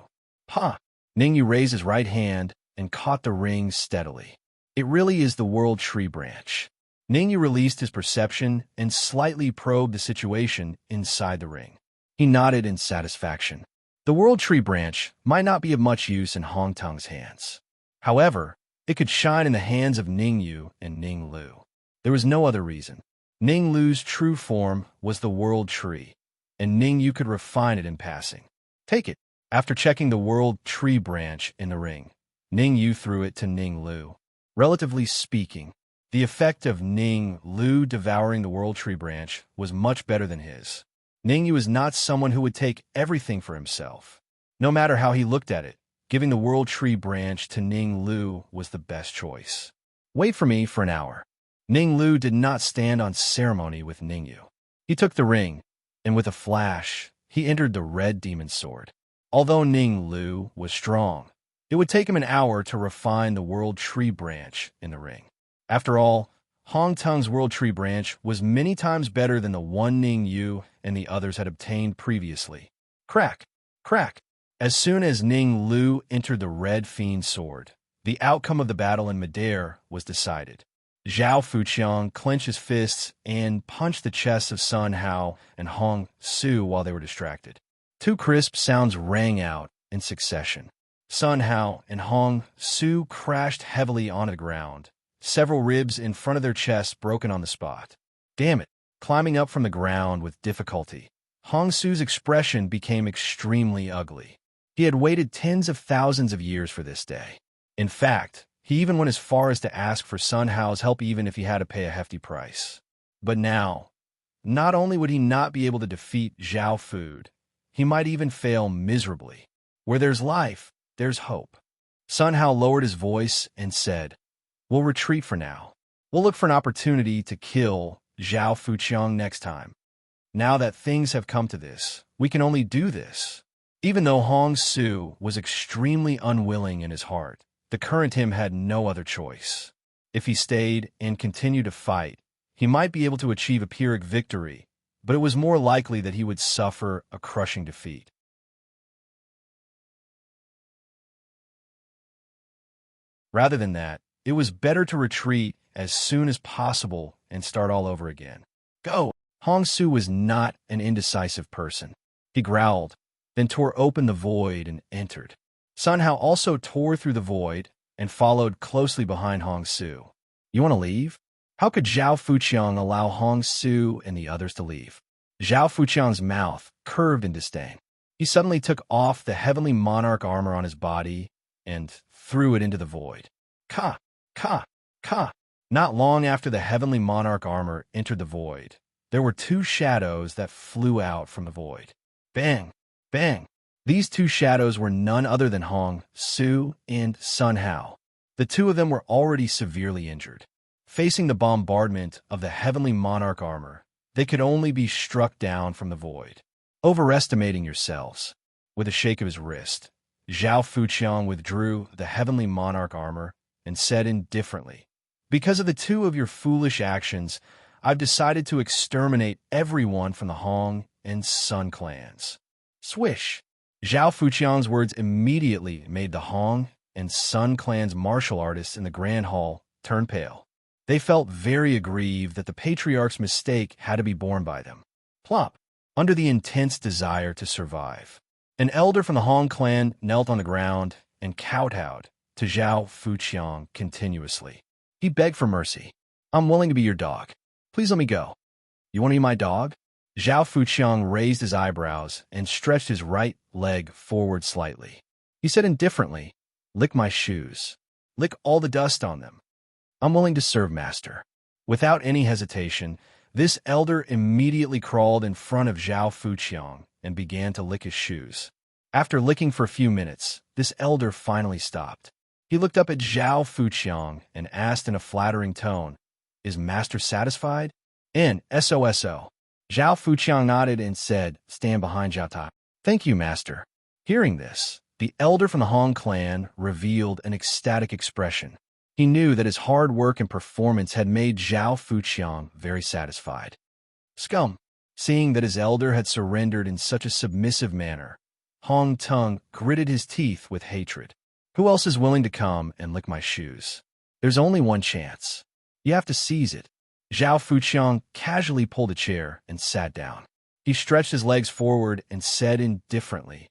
S1: Ha! Ningyu raised his right hand and caught the ring steadily. It really is the World Tree Branch. Ningyu released his perception and slightly probed the situation inside the ring. He nodded in satisfaction. The World Tree Branch might not be of much use in Hong Tung's hands. However, it could shine in the hands of Ningyu and Ning Lu. There was no other reason. Ning Lu's true form was the World Tree, and Ningyu could refine it in passing. Take it. After checking the World Tree Branch in the ring, Ningyu threw it to Ning Lu. Relatively speaking, the effect of Ning Lu devouring the World Tree Branch was much better than his. Ningyu is not someone who would take everything for himself. No matter how he looked at it, giving the World Tree Branch to Ning Lu was the best choice. Wait for me for an hour. Ning Lu did not stand on ceremony with Ningyu. He took the ring, and with a flash, he entered the red demon sword. Although Ning Lu was strong, it would take him an hour to refine the World Tree Branch in the ring. After all, Hong Tung's World Tree Branch was many times better than the one Ningyu and the others had obtained previously. Crack! Crack! As soon as Ning Lu entered the Red Fiend Sword, the outcome of the battle in midair was decided. Zhao Fuqiang clenched his fists and punched the chests of Sun Hao and Hong Su while they were distracted. Two crisp sounds rang out in succession. Sun Hao and Hong Su crashed heavily onto the ground, several ribs in front of their chests broken on the spot. Damn it! Climbing up from the ground with difficulty, Hong Su's expression became extremely ugly. He had waited tens of thousands of years for this day. In fact, he even went as far as to ask for Sun Hao's help even if he had to pay a hefty price. But now, not only would he not be able to defeat Zhao Fu, he might even fail miserably. Where there's life, there's hope. Sun Hao lowered his voice and said, "We'll retreat for now. We'll look for an opportunity to kill Zhao Fuqiang next time. Now that things have come to this, we can only do this." Even though Hong Su was extremely unwilling in his heart, the current him had no other choice. If he stayed and continued to fight, he might be able to achieve a Pyrrhic victory, but it was more likely that he would suffer a crushing defeat. Rather than that, it was better to retreat as soon as possible and start all over again. Go! Hong Su was not an indecisive person. He growled, then tore open the void and entered. Sun Hao also tore through the void and followed closely behind Hong Su. You want to leave? How could Zhao Fuqiang allow Hong Su and the others to leave? Zhao Fuqiang's mouth curved in disdain. He suddenly took off the heavenly monarch armor on his body and threw it into the void. Ka! Ka! Ka! Not long after the heavenly monarch armor entered the void, there were two shadows that flew out from the void. Bang! Bang! These two shadows were none other than Hong Su and Sun Hao. The two of them were already severely injured. Facing the bombardment of the heavenly monarch armor, they could only be struck down from the void. Overestimating yourselves. With a shake of his wrist, Zhao Fuqiang withdrew the heavenly monarch armor and said indifferently, "Because of the two of your foolish actions, I've decided to exterminate everyone from the Hong and Sun clans." Swish! Zhao Fuqiang's words immediately made the Hong and Sun clans' martial artists in the Grand Hall turn pale. They felt very aggrieved that the patriarch's mistake had to be borne by them. Plop! Under the intense desire to survive, an elder from the Hong clan knelt on the ground and kowtowed to Zhao Fuqiang continuously. He begged for mercy. "I'm willing to be your dog. Please let me go." "You want to be my dog?" Zhao Fuqiang raised his eyebrows and stretched his right leg forward slightly. He said indifferently, "Lick my shoes. Lick all the dust on them. I'm willing to serve, master." Without any hesitation, this elder immediately crawled in front of Zhao Fuqiang and began to lick his shoes. After licking for a few minutes, this elder finally stopped. He looked up at Zhao Fuqiang and asked in a flattering tone, "Is master satisfied?" "SOSO. Zhao Fuqiang nodded and said, "Stand behind Zhao Tai." "Thank you, master." Hearing this, the elder from the Hong clan revealed an ecstatic expression. He knew that his hard work and performance had made Zhao Fuqiang very satisfied. "Scum! Seeing that his elder had surrendered in such a submissive manner, Hong Tung gritted his teeth with hatred. Who else is willing to come and lick my shoes? There's only one chance. You have to seize it. Zhao Fuqiang casually pulled a chair and sat down. He stretched his legs forward and said indifferently,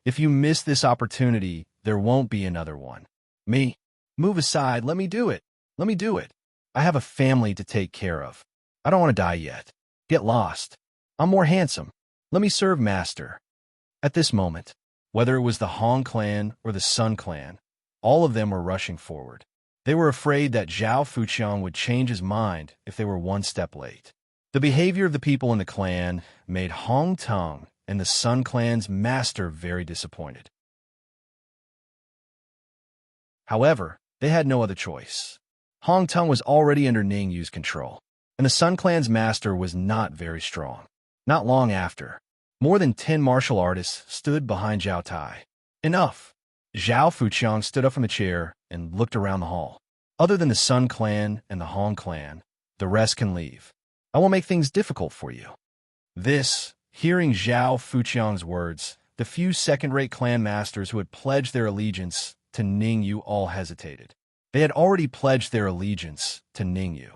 S1: "If you miss this opportunity, there won't be another one." Me? Move aside, let me do it. Let me do it. I have a family to take care of. I don't want to die yet. Get lost. I'm more handsome. Let me serve master. At this moment, whether it was the Hong clan or the Sun clan, all of them were rushing forward. They were afraid that Zhao Fuqiang would change his mind if they were one step late. The behavior of the people in the clan made Hong Tung and the Sun clan's master very disappointed. However, they had no other choice. Hong Tung was already under Ning Yu's control, and the Sun clan's master was not very strong. Not long after, more than 10 martial artists stood behind Zhao Tai. Enough! Zhao Fuqiang stood up from the chair and looked around the hall. Other than the Sun clan and the Hong clan, the rest can leave. I will make things difficult for you. Hearing Zhao Fuqiang's words, the few second-rate clan masters who had pledged their allegiance to Ning Yu all hesitated. They had already pledged their allegiance to Ning Yu.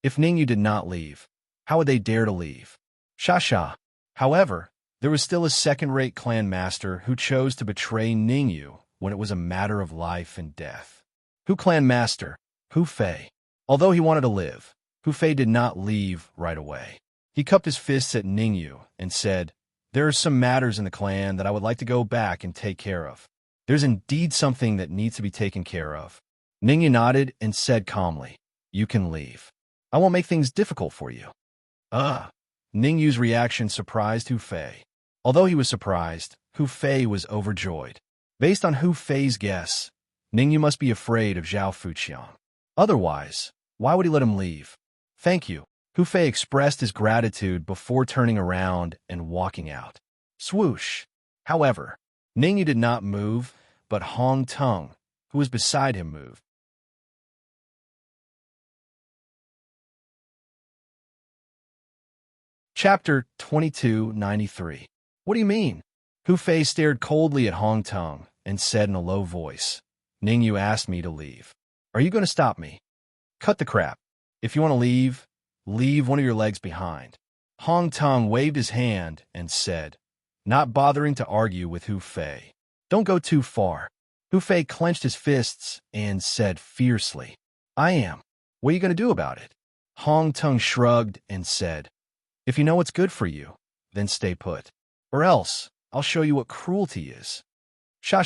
S1: If Ning Yu did not leave, how would they dare to leave? Sha. However, there was still a second-rate clan master who chose to betray Ning Yu when it was a matter of life and death. Hu clan master, Hu Fei. Although he wanted to live, Hu Fei did not leave right away. He cupped his fists at Ning Yu and said, "There are some matters in the clan that I would like to go back and take care of. There's indeed something that needs to be taken care of." Ning Yu nodded and said calmly, "You can leave. I won't make things difficult for you." Ning Yu's reaction surprised Hu Fei. Although he was surprised, Hu Fei was overjoyed. Based on Hu Fei's guess, Ning Yu must be afraid of Zhao Fuqiang. Otherwise, why would he let him leave? "Thank you." Hu Fei expressed his gratitude before turning around and walking out. Swoosh! However, Ning Yu did not move, but Hong Tung, who was beside him, moved. Chapter 2293. What do you mean? Hu Fei stared coldly at Hong Tung and said in a low voice, "Ning Yu asked me to leave. Are you going to stop me?" "Cut the crap. If you want to leave, leave one of your legs behind." Hong Tung waved his hand and said, not bothering to argue with Hu Fei, "Don't go too far." Hu Fei clenched his fists and said fiercely, "I am. What are you going to do about it?" Hong Tung shrugged and said, "If you know what's good for you, then stay put. Or else, I'll show you what cruelty is." Sha.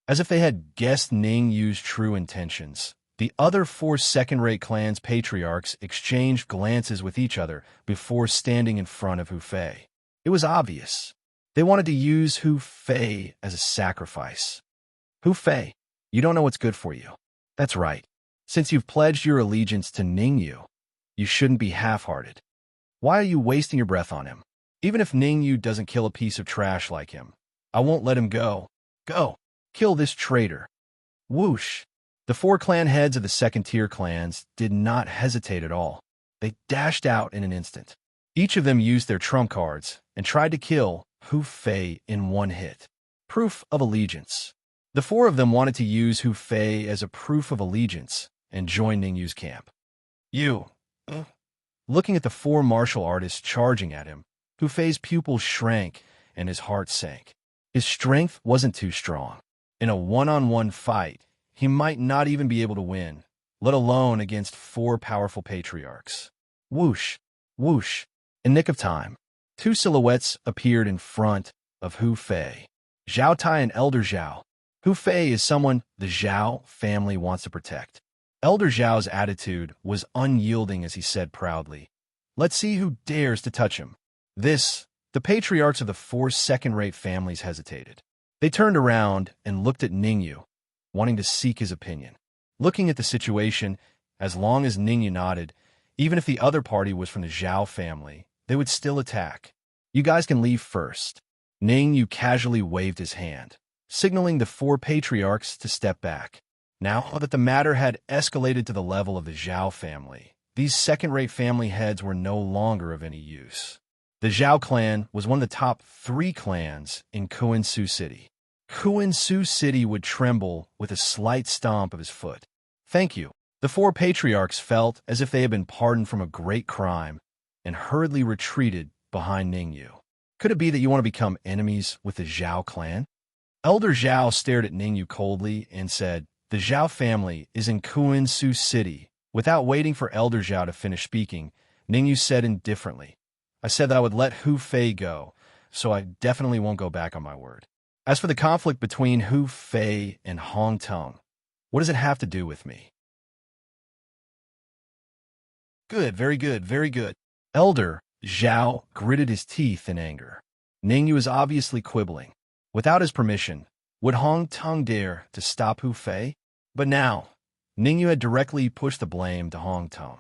S1: As if they had guessed Ning Yu's true intentions, the other 4 second-rate clans' patriarchs exchanged glances with each other before standing in front of Hu Fei. It was obvious. They wanted to use Hu Fei as a sacrifice. "Hu Fei, you don't know what's good for you." "That's right. Since you've pledged your allegiance to Ning Yu, you shouldn't be half-hearted. Why are you wasting your breath on him? Even if Ning Yu doesn't kill a piece of trash like him, I won't let him go. Go, kill this traitor." Whoosh! The 4 clan heads of the second-tier clans did not hesitate at all. They dashed out in an instant. Each of them used their trump cards and tried to kill Hu Fei in one hit. Proof of allegiance. The 4 of them wanted to use Hu Fei as a proof of allegiance and join Ning Yu's camp. "You!" Looking at the 4 martial artists charging at him, Hu Fei's pupils shrank and his heart sank. His strength wasn't too strong. In a one-on-one fight, he might not even be able to win, let alone against 4 powerful patriarchs. Whoosh! Whoosh! In nick of time, 2 silhouettes appeared in front of Hu Fei. Zhao Tai and Elder Zhao. Hu Fei is someone the Zhao family wants to protect. Elder Zhao's attitude was unyielding as he said proudly, "Let's see who dares to touch him." The patriarchs of the 4 second-rate families hesitated. They turned around and looked at Ning Yu, wanting to seek his opinion. Looking at the situation, as long as Ning Yu nodded, even if the other party was from the Zhao family, they would still attack. "You guys can leave first." Ning Yu casually waved his hand, signaling the 4 patriarchs to step back. Now that the matter had escalated to the level of the Zhao family, these second-rate family heads were no longer of any use. The Zhao clan was one of the top 3 clans in Kuan-Su City. Kuan-Su City would tremble with a slight stomp of his foot. Thank you. The 4 patriarchs felt as if they had been pardoned from a great crime and hurriedly retreated behind Ningyu. Could it be that you want to become enemies with the Zhao clan? Elder Zhao stared at Ningyu coldly and said, "The Zhao family is in Kuan-Su City." Without waiting for Elder Zhao to finish speaking, Ningyu said indifferently, "I said that I would let Hu Fei go, so I definitely won't go back on my word. As for the conflict between Hu Fei and Hong Tong, what does it have to do with me?" Good, very good, very good. Elder Zhao gritted his teeth in anger. Ningyu is obviously quibbling. Without his permission, would Hong Tong dare to stop Hu Fei? But now, Ningyu had directly pushed the blame to Hong Tong.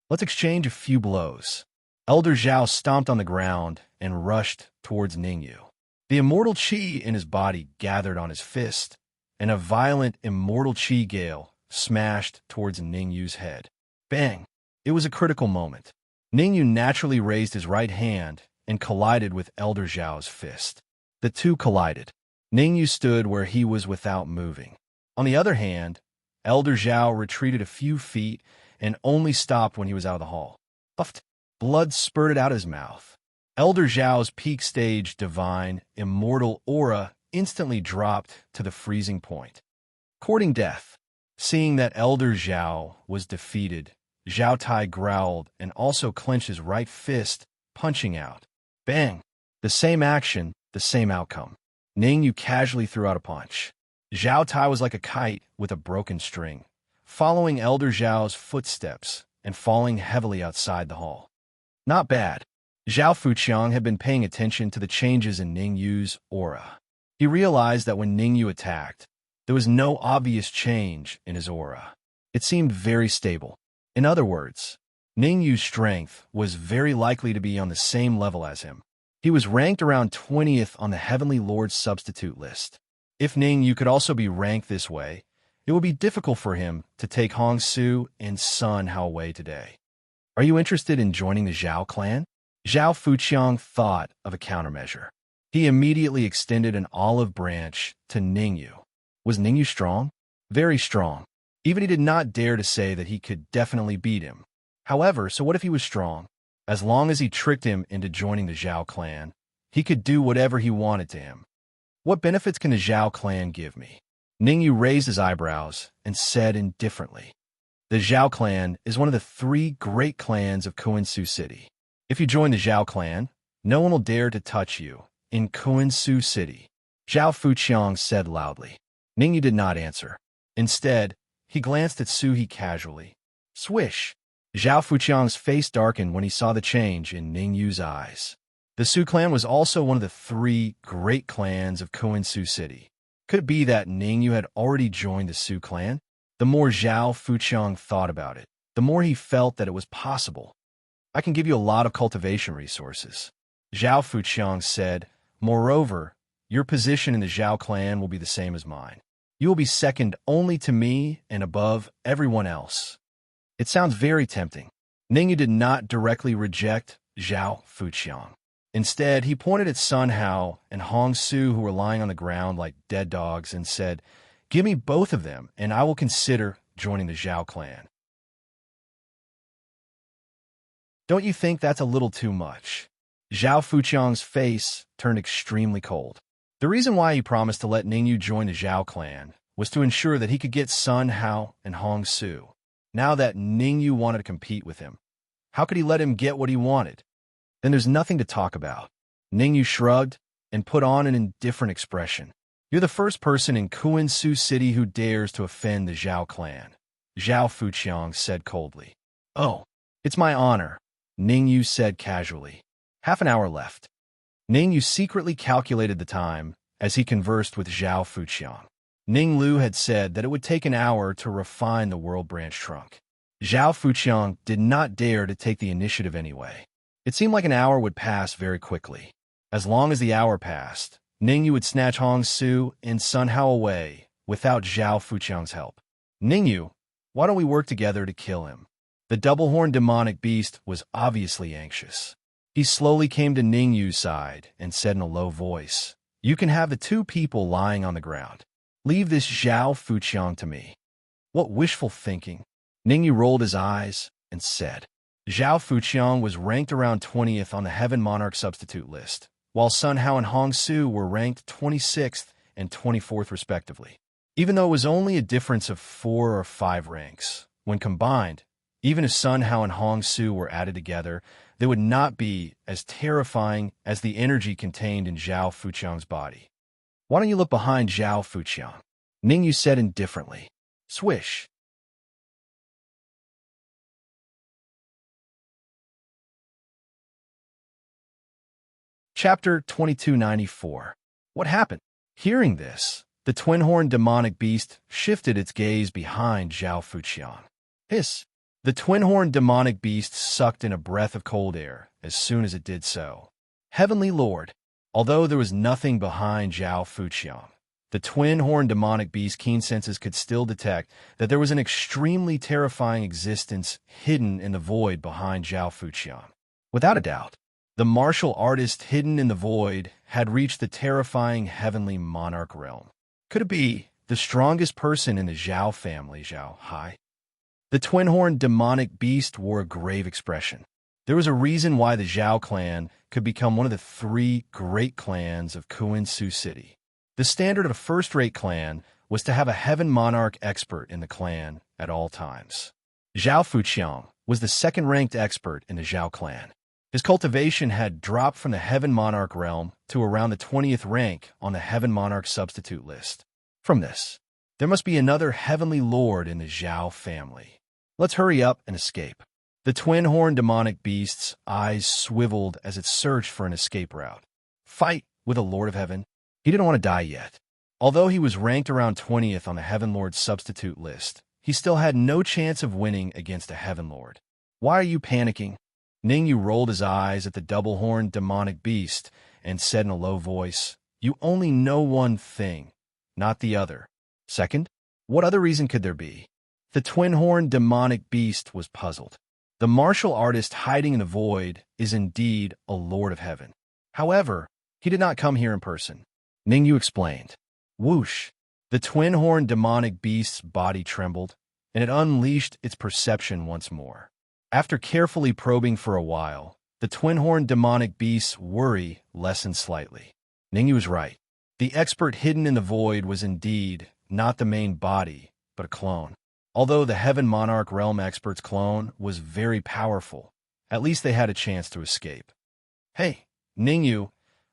S1: Let's exchange a few blows. Elder Zhao stomped on the ground and rushed towards Ningyu. The immortal qi in his body gathered on his fist, and a violent immortal qi gale smashed towards Ningyu's head. Bang! It was a critical moment. Ningyu naturally raised his right hand and collided with Elder Zhao's fist. The two collided. Ningyu stood where he was without moving. On the other hand, Elder Zhao retreated a few feet and only stopped when he was out of the hall. Puffed. Blood spurted out his mouth. Elder Zhao's peak stage divine, immortal aura instantly dropped to the freezing point. Courting death. Seeing that Elder Zhao was defeated, Zhao Tai growled and also clenched his right fist, punching out. Bang! The same action, the same outcome. Ningyu casually threw out a punch. Zhao Tai was like a kite with a broken string, following Elder Zhao's footsteps and falling heavily outside the hall. Not bad. Zhao Fuqiang had been paying attention to the changes in Ningyu's aura. He realized that when Ningyu attacked, there was no obvious change in his aura. It seemed very stable. In other words, Ningyu's strength was very likely to be on the same level as him. He was ranked around 20th on the Heavenly Lord's substitute list. If Ningyu could also be ranked this way, it would be difficult for him to take Hong Su and Sun Hao away today. Are you interested in joining the Zhao clan? Zhao Fuqiang thought of a countermeasure. He immediately extended an olive branch to Ningyu. Was Ningyu strong? Very strong. Even he did not dare to say that he could definitely beat him. However, so what if he was strong? As long as he tricked him into joining the Zhao clan, he could do whatever he wanted to him. What benefits can the Zhao clan give me? Ningyu raised his eyebrows and said indifferently, "The Zhao clan is one of the 3 great clans of Kuan-Su City. If you join the Zhao clan, no one will dare to touch you in Kuan-Su City." Zhao Fuqiang said loudly. Ningyu did not answer. Instead, he glanced at Suhi casually. Swish! Zhao Fuqiang's face darkened when he saw the change in Ningyu's eyes. The Su clan was also one of the 3 great clans of Kuan-Su City. Could it be that Ningyu had already joined the Su clan? The more Zhao Fuqiang thought about it, the more he felt that it was possible. I can give you a lot of cultivation resources. Zhao Fuqiang said, moreover, your position in the Zhao clan will be the same as mine. You will be second only to me and above everyone else. It sounds very tempting. Ningyu did not directly reject Zhao Fuqiang. Instead, he pointed at Sun Hao and Hong Su, who were lying on the ground like dead dogs, and said, "Give me both of them, and I will consider joining the Zhao clan." Don't you think that's a little too much? Zhao Fuqiang's face turned extremely cold. The reason why he promised to let Ningyu join the Zhao clan was to ensure that he could get Sun Hao and Hong Su. Now that Ningyu wanted to compete with him, how could he let him get what he wanted? Then there's nothing to talk about. Ningyu shrugged and put on an indifferent expression. You're the first person in Kuan-Su City who dares to offend the Zhao clan, Zhao Fuqiang said coldly. Oh, it's my honor, Ningyu said casually. Half an hour left. Ningyu secretly calculated the time as he conversed with Zhao Fuqiang. Ning Lu had said that it would take an hour to refine the World Branch trunk. Zhao Fuqiang did not dare to take the initiative anyway. It seemed like an hour would pass very quickly. As long as the hour passed, Ningyu would snatch Hong Su and Sun Hao away without Zhao Fuqiang's help. Ningyu, why don't we work together to kill him? The double-horned demonic beast was obviously anxious. He slowly came to Ningyu's side and said in a low voice, "You can have the two people lying on the ground. Leave this Zhao Fuqiang to me." What wishful thinking! Ningyu rolled his eyes and said. Zhao Fuqiang was ranked around 20th on the Heaven Monarch substitute list, while Sun Hao and Hong Su were ranked 26th and 24th respectively. Even though it was only a difference of 4 or 5 ranks, when combined, even if Sun Hao and Hong Su were added together, they would not be as terrifying as the energy contained in Zhao Fuqiang's body. "Why don't you look behind Zhao Fuqiang?" Ningyu said indifferently. Swish. Chapter 2294. What happened? Hearing this, the twin-horned demonic beast shifted its gaze behind Zhao Fuqiang. Hiss! The twin-horned demonic beast sucked in a breath of cold air as soon as it did so. Heavenly Lord! Although there was nothing behind Zhao Fuqiang, the twin-horned demonic beast's keen senses could still detect that there was an extremely terrifying existence hidden in the void behind Zhao Fuqiang. Without a doubt, the martial artist hidden in the void had reached the terrifying heavenly monarch realm. Could it be the strongest person in the Zhao family, Zhao Hai? The twin-horned demonic beast wore a grave expression. There was a reason why the Zhao clan could become one of the 3 great clans of Kuan-Su City. The standard of a first-rate clan was to have a heaven monarch expert in the clan at all times. Zhao Fuqiang was the second-ranked expert in the Zhao clan. His cultivation had dropped from the heaven monarch realm to around the 20th rank on the heaven monarch substitute list. From this, there must be another heavenly lord in the Zhao family. Let's hurry up and escape. The twin-horned demonic beast's eyes swiveled as it searched for an escape route. Fight with a lord of heaven? He didn't want to die yet. Although he was ranked around 20th on the heaven lord's substitute list, he still had no chance of winning against a heaven lord. Why are you panicking? Ningyu rolled his eyes at the double-horned demonic beast and said in a low voice, "You only know one thing, not the other." Second, what other reason could there be? The twin-horned demonic beast was puzzled. The martial artist hiding in the void is indeed a lord of heaven. However, he did not come here in person. Ningyu explained. Whoosh! The twin-horned demonic beast's body trembled, and it unleashed its perception once more. After carefully probing for a while, the twin-horned demonic beast's worry lessened slightly. Ningyu was right. The expert hidden in the void was indeed not the main body, but a clone. Although the Heaven Monarch Realm expert's clone was very powerful, at least they had a chance to escape. Hey, Ningyu,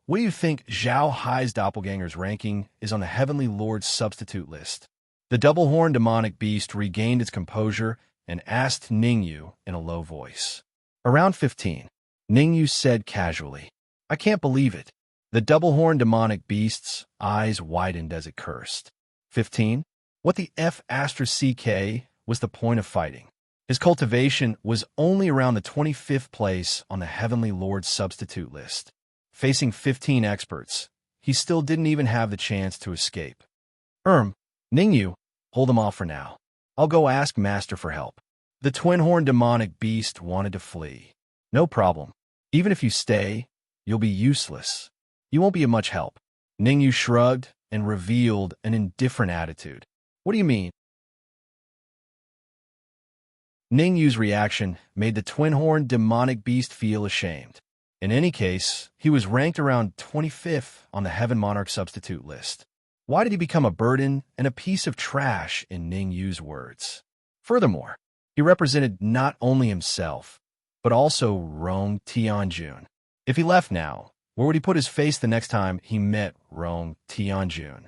S1: what do you think Zhao Hai's doppelganger's ranking is on the Heavenly Lord's substitute list? The double-horned demonic beast regained its composure and asked Ningyu in a low voice. Around 15, Ningyu said casually. I can't believe it. The double-horned demonic beast's eyes widened as it cursed. 15? What the F***CK was the point of fighting? His cultivation was only around the 25th place on the Heavenly Lord's substitute list. Facing 15 experts, he still didn't even have the chance to escape. Ningyu, hold him off for now. I'll go ask Master for help. The twin-horned demonic beast wanted to flee. No problem. Even if you stay, you'll be useless. You won't be of much help. Ningyu shrugged and revealed an indifferent attitude. What do you mean? Ningyu's reaction made the twin-horned demonic beast feel ashamed. In any case, he was ranked around 25th on the Heaven Monarch substitute list. Why did he become a burden and a piece of trash in Ningyu's words? Furthermore, he represented not only himself, but also Rong Tianjun. If he left now, where would he put his face the next time he met Rong Tianjun?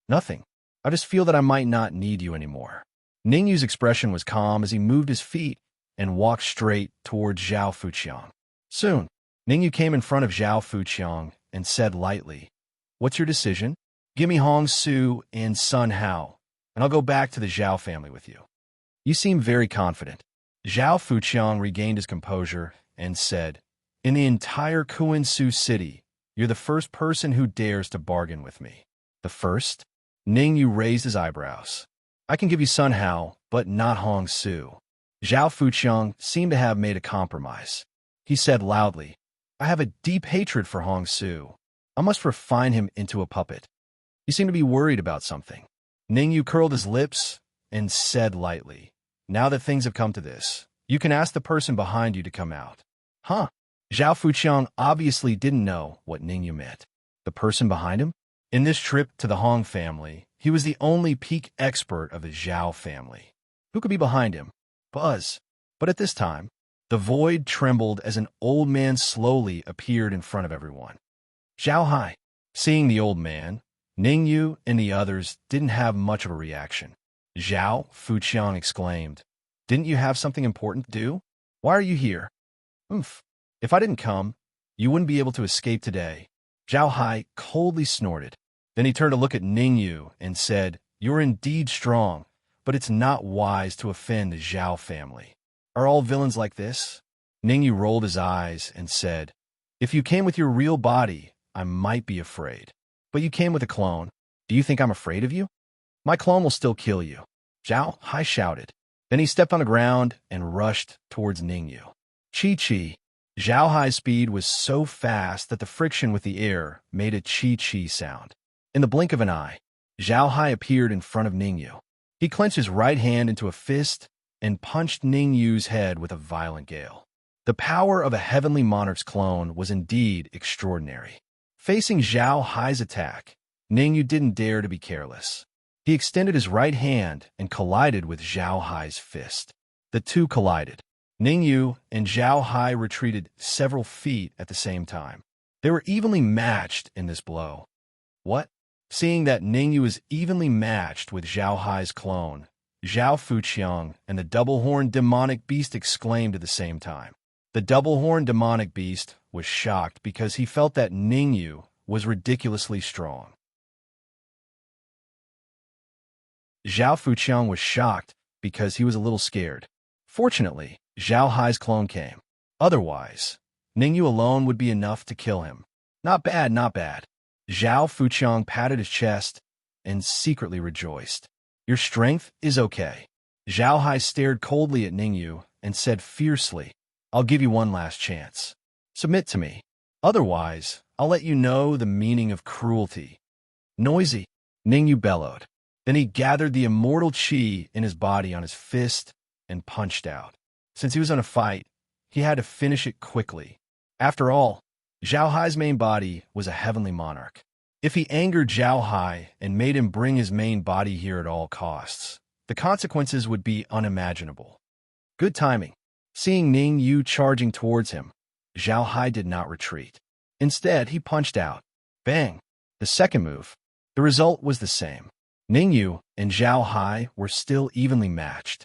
S1: Nothing. I just feel that I might not need you anymore. Ningyu's expression was calm as he moved his feet and walked straight towards Zhao Fuqiang. Soon, Ningyu came in front of Zhao Fuqiang and said lightly, What's your decision? Give me Hong Su and Sun Hao, and I'll go back to the Zhao family with you. You seem very confident. Zhao Fuqiang regained his composure and said, In the entire Kuan-Su city, you're the first person who dares to bargain with me. The first? Ningyu raised his eyebrows. I can give you Sun Hao, but not Hong Su. Zhao Fuqiang seemed to have made a compromise. He said loudly, I have a deep hatred for Hong Su. I must refine him into a puppet. You seem to be worried about something. Ningyu curled his lips and said lightly, now that things have come to this, you can ask the person behind you to come out. Huh? Zhao Fuqiang obviously didn't know what Ningyu meant. The person behind him? In this trip to the Hong family, he was the only peak expert of the Zhao family. Who could be behind him? Buzz. But at this time, the void trembled as an old man slowly appeared in front of everyone. Zhao Hai. Seeing the old man, Ningyu and the others didn't have much of a reaction. Zhao Fuqiang exclaimed, didn't you have something important to do? Why are you here? Oomph. If I didn't come, you wouldn't be able to escape today. Zhao Hai coldly snorted. Then he turned to look at Ningyu and said, you're indeed strong, but it's not wise to offend the Zhao family. Are all villains like this? Ningyu rolled his eyes and said, if you came with your real body, I might be afraid. But you came with a clone. Do you think I'm afraid of you? My clone will still kill you. Zhao Hai shouted. Then he stepped on the ground and rushed towards Ningyu. Chi-chi. Zhao Hai's speed was so fast that the friction with the air made a chi-chi sound. In the blink of an eye, Zhao Hai appeared in front of Ningyu. He clenched his right hand into a fist and punched Ningyu's head with a violent gale. The power of a heavenly monarch's clone was indeed extraordinary. Facing Zhao Hai's attack, Ningyu didn't dare to be careless. He extended his right hand and collided with Zhao Hai's fist. The two collided. Ningyu and Zhao Hai retreated several feet at the same time. They were evenly matched in this blow. What? Seeing that Ningyu was evenly matched with Zhao Hai's clone, Zhao Fuqiang and the double-horned demonic beast exclaimed at the same time. The double-horned demonic beast was shocked because he felt that Ningyu was ridiculously strong. Zhao Fuqiang was shocked because he was a little scared. Fortunately, Zhao Hai's clone came. Otherwise, Ningyu alone would be enough to kill him. Not bad, not bad. Zhao Fuqiang patted his chest and secretly rejoiced. Your strength is okay. Zhao Hai stared coldly at Ningyu and said fiercely, I'll give you one last chance. Submit to me. Otherwise, I'll let you know the meaning of cruelty. Noisy, Ningyu bellowed. Then he gathered the immortal chi in his body on his fist and punched out. Since he was in a fight, he had to finish it quickly. After all, Zhao Hai's main body was a heavenly monarch. If he angered Zhao Hai and made him bring his main body here at all costs, the consequences would be unimaginable. Good timing. Seeing Ningyu charging towards him, Zhao Hai did not retreat. Instead, he punched out. Bang! The second move. The result was the same. Ningyu and Zhao Hai were still evenly matched.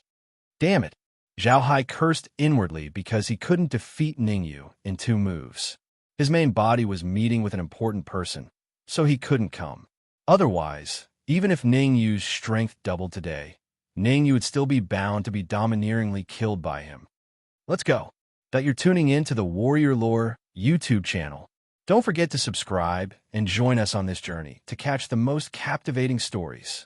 S1: Damn it! Zhao Hai cursed inwardly because he couldn't defeat Ningyu in 2 moves. His main body was meeting with an important person, so he couldn't come. Otherwise, even if Ningyu's strength doubled today, Ningyu would still be bound to be domineeringly killed by him. Let's go. That you're tuning in to the Warrior Lore YouTube channel. Don't forget to subscribe and join us on this journey to catch the most captivating stories.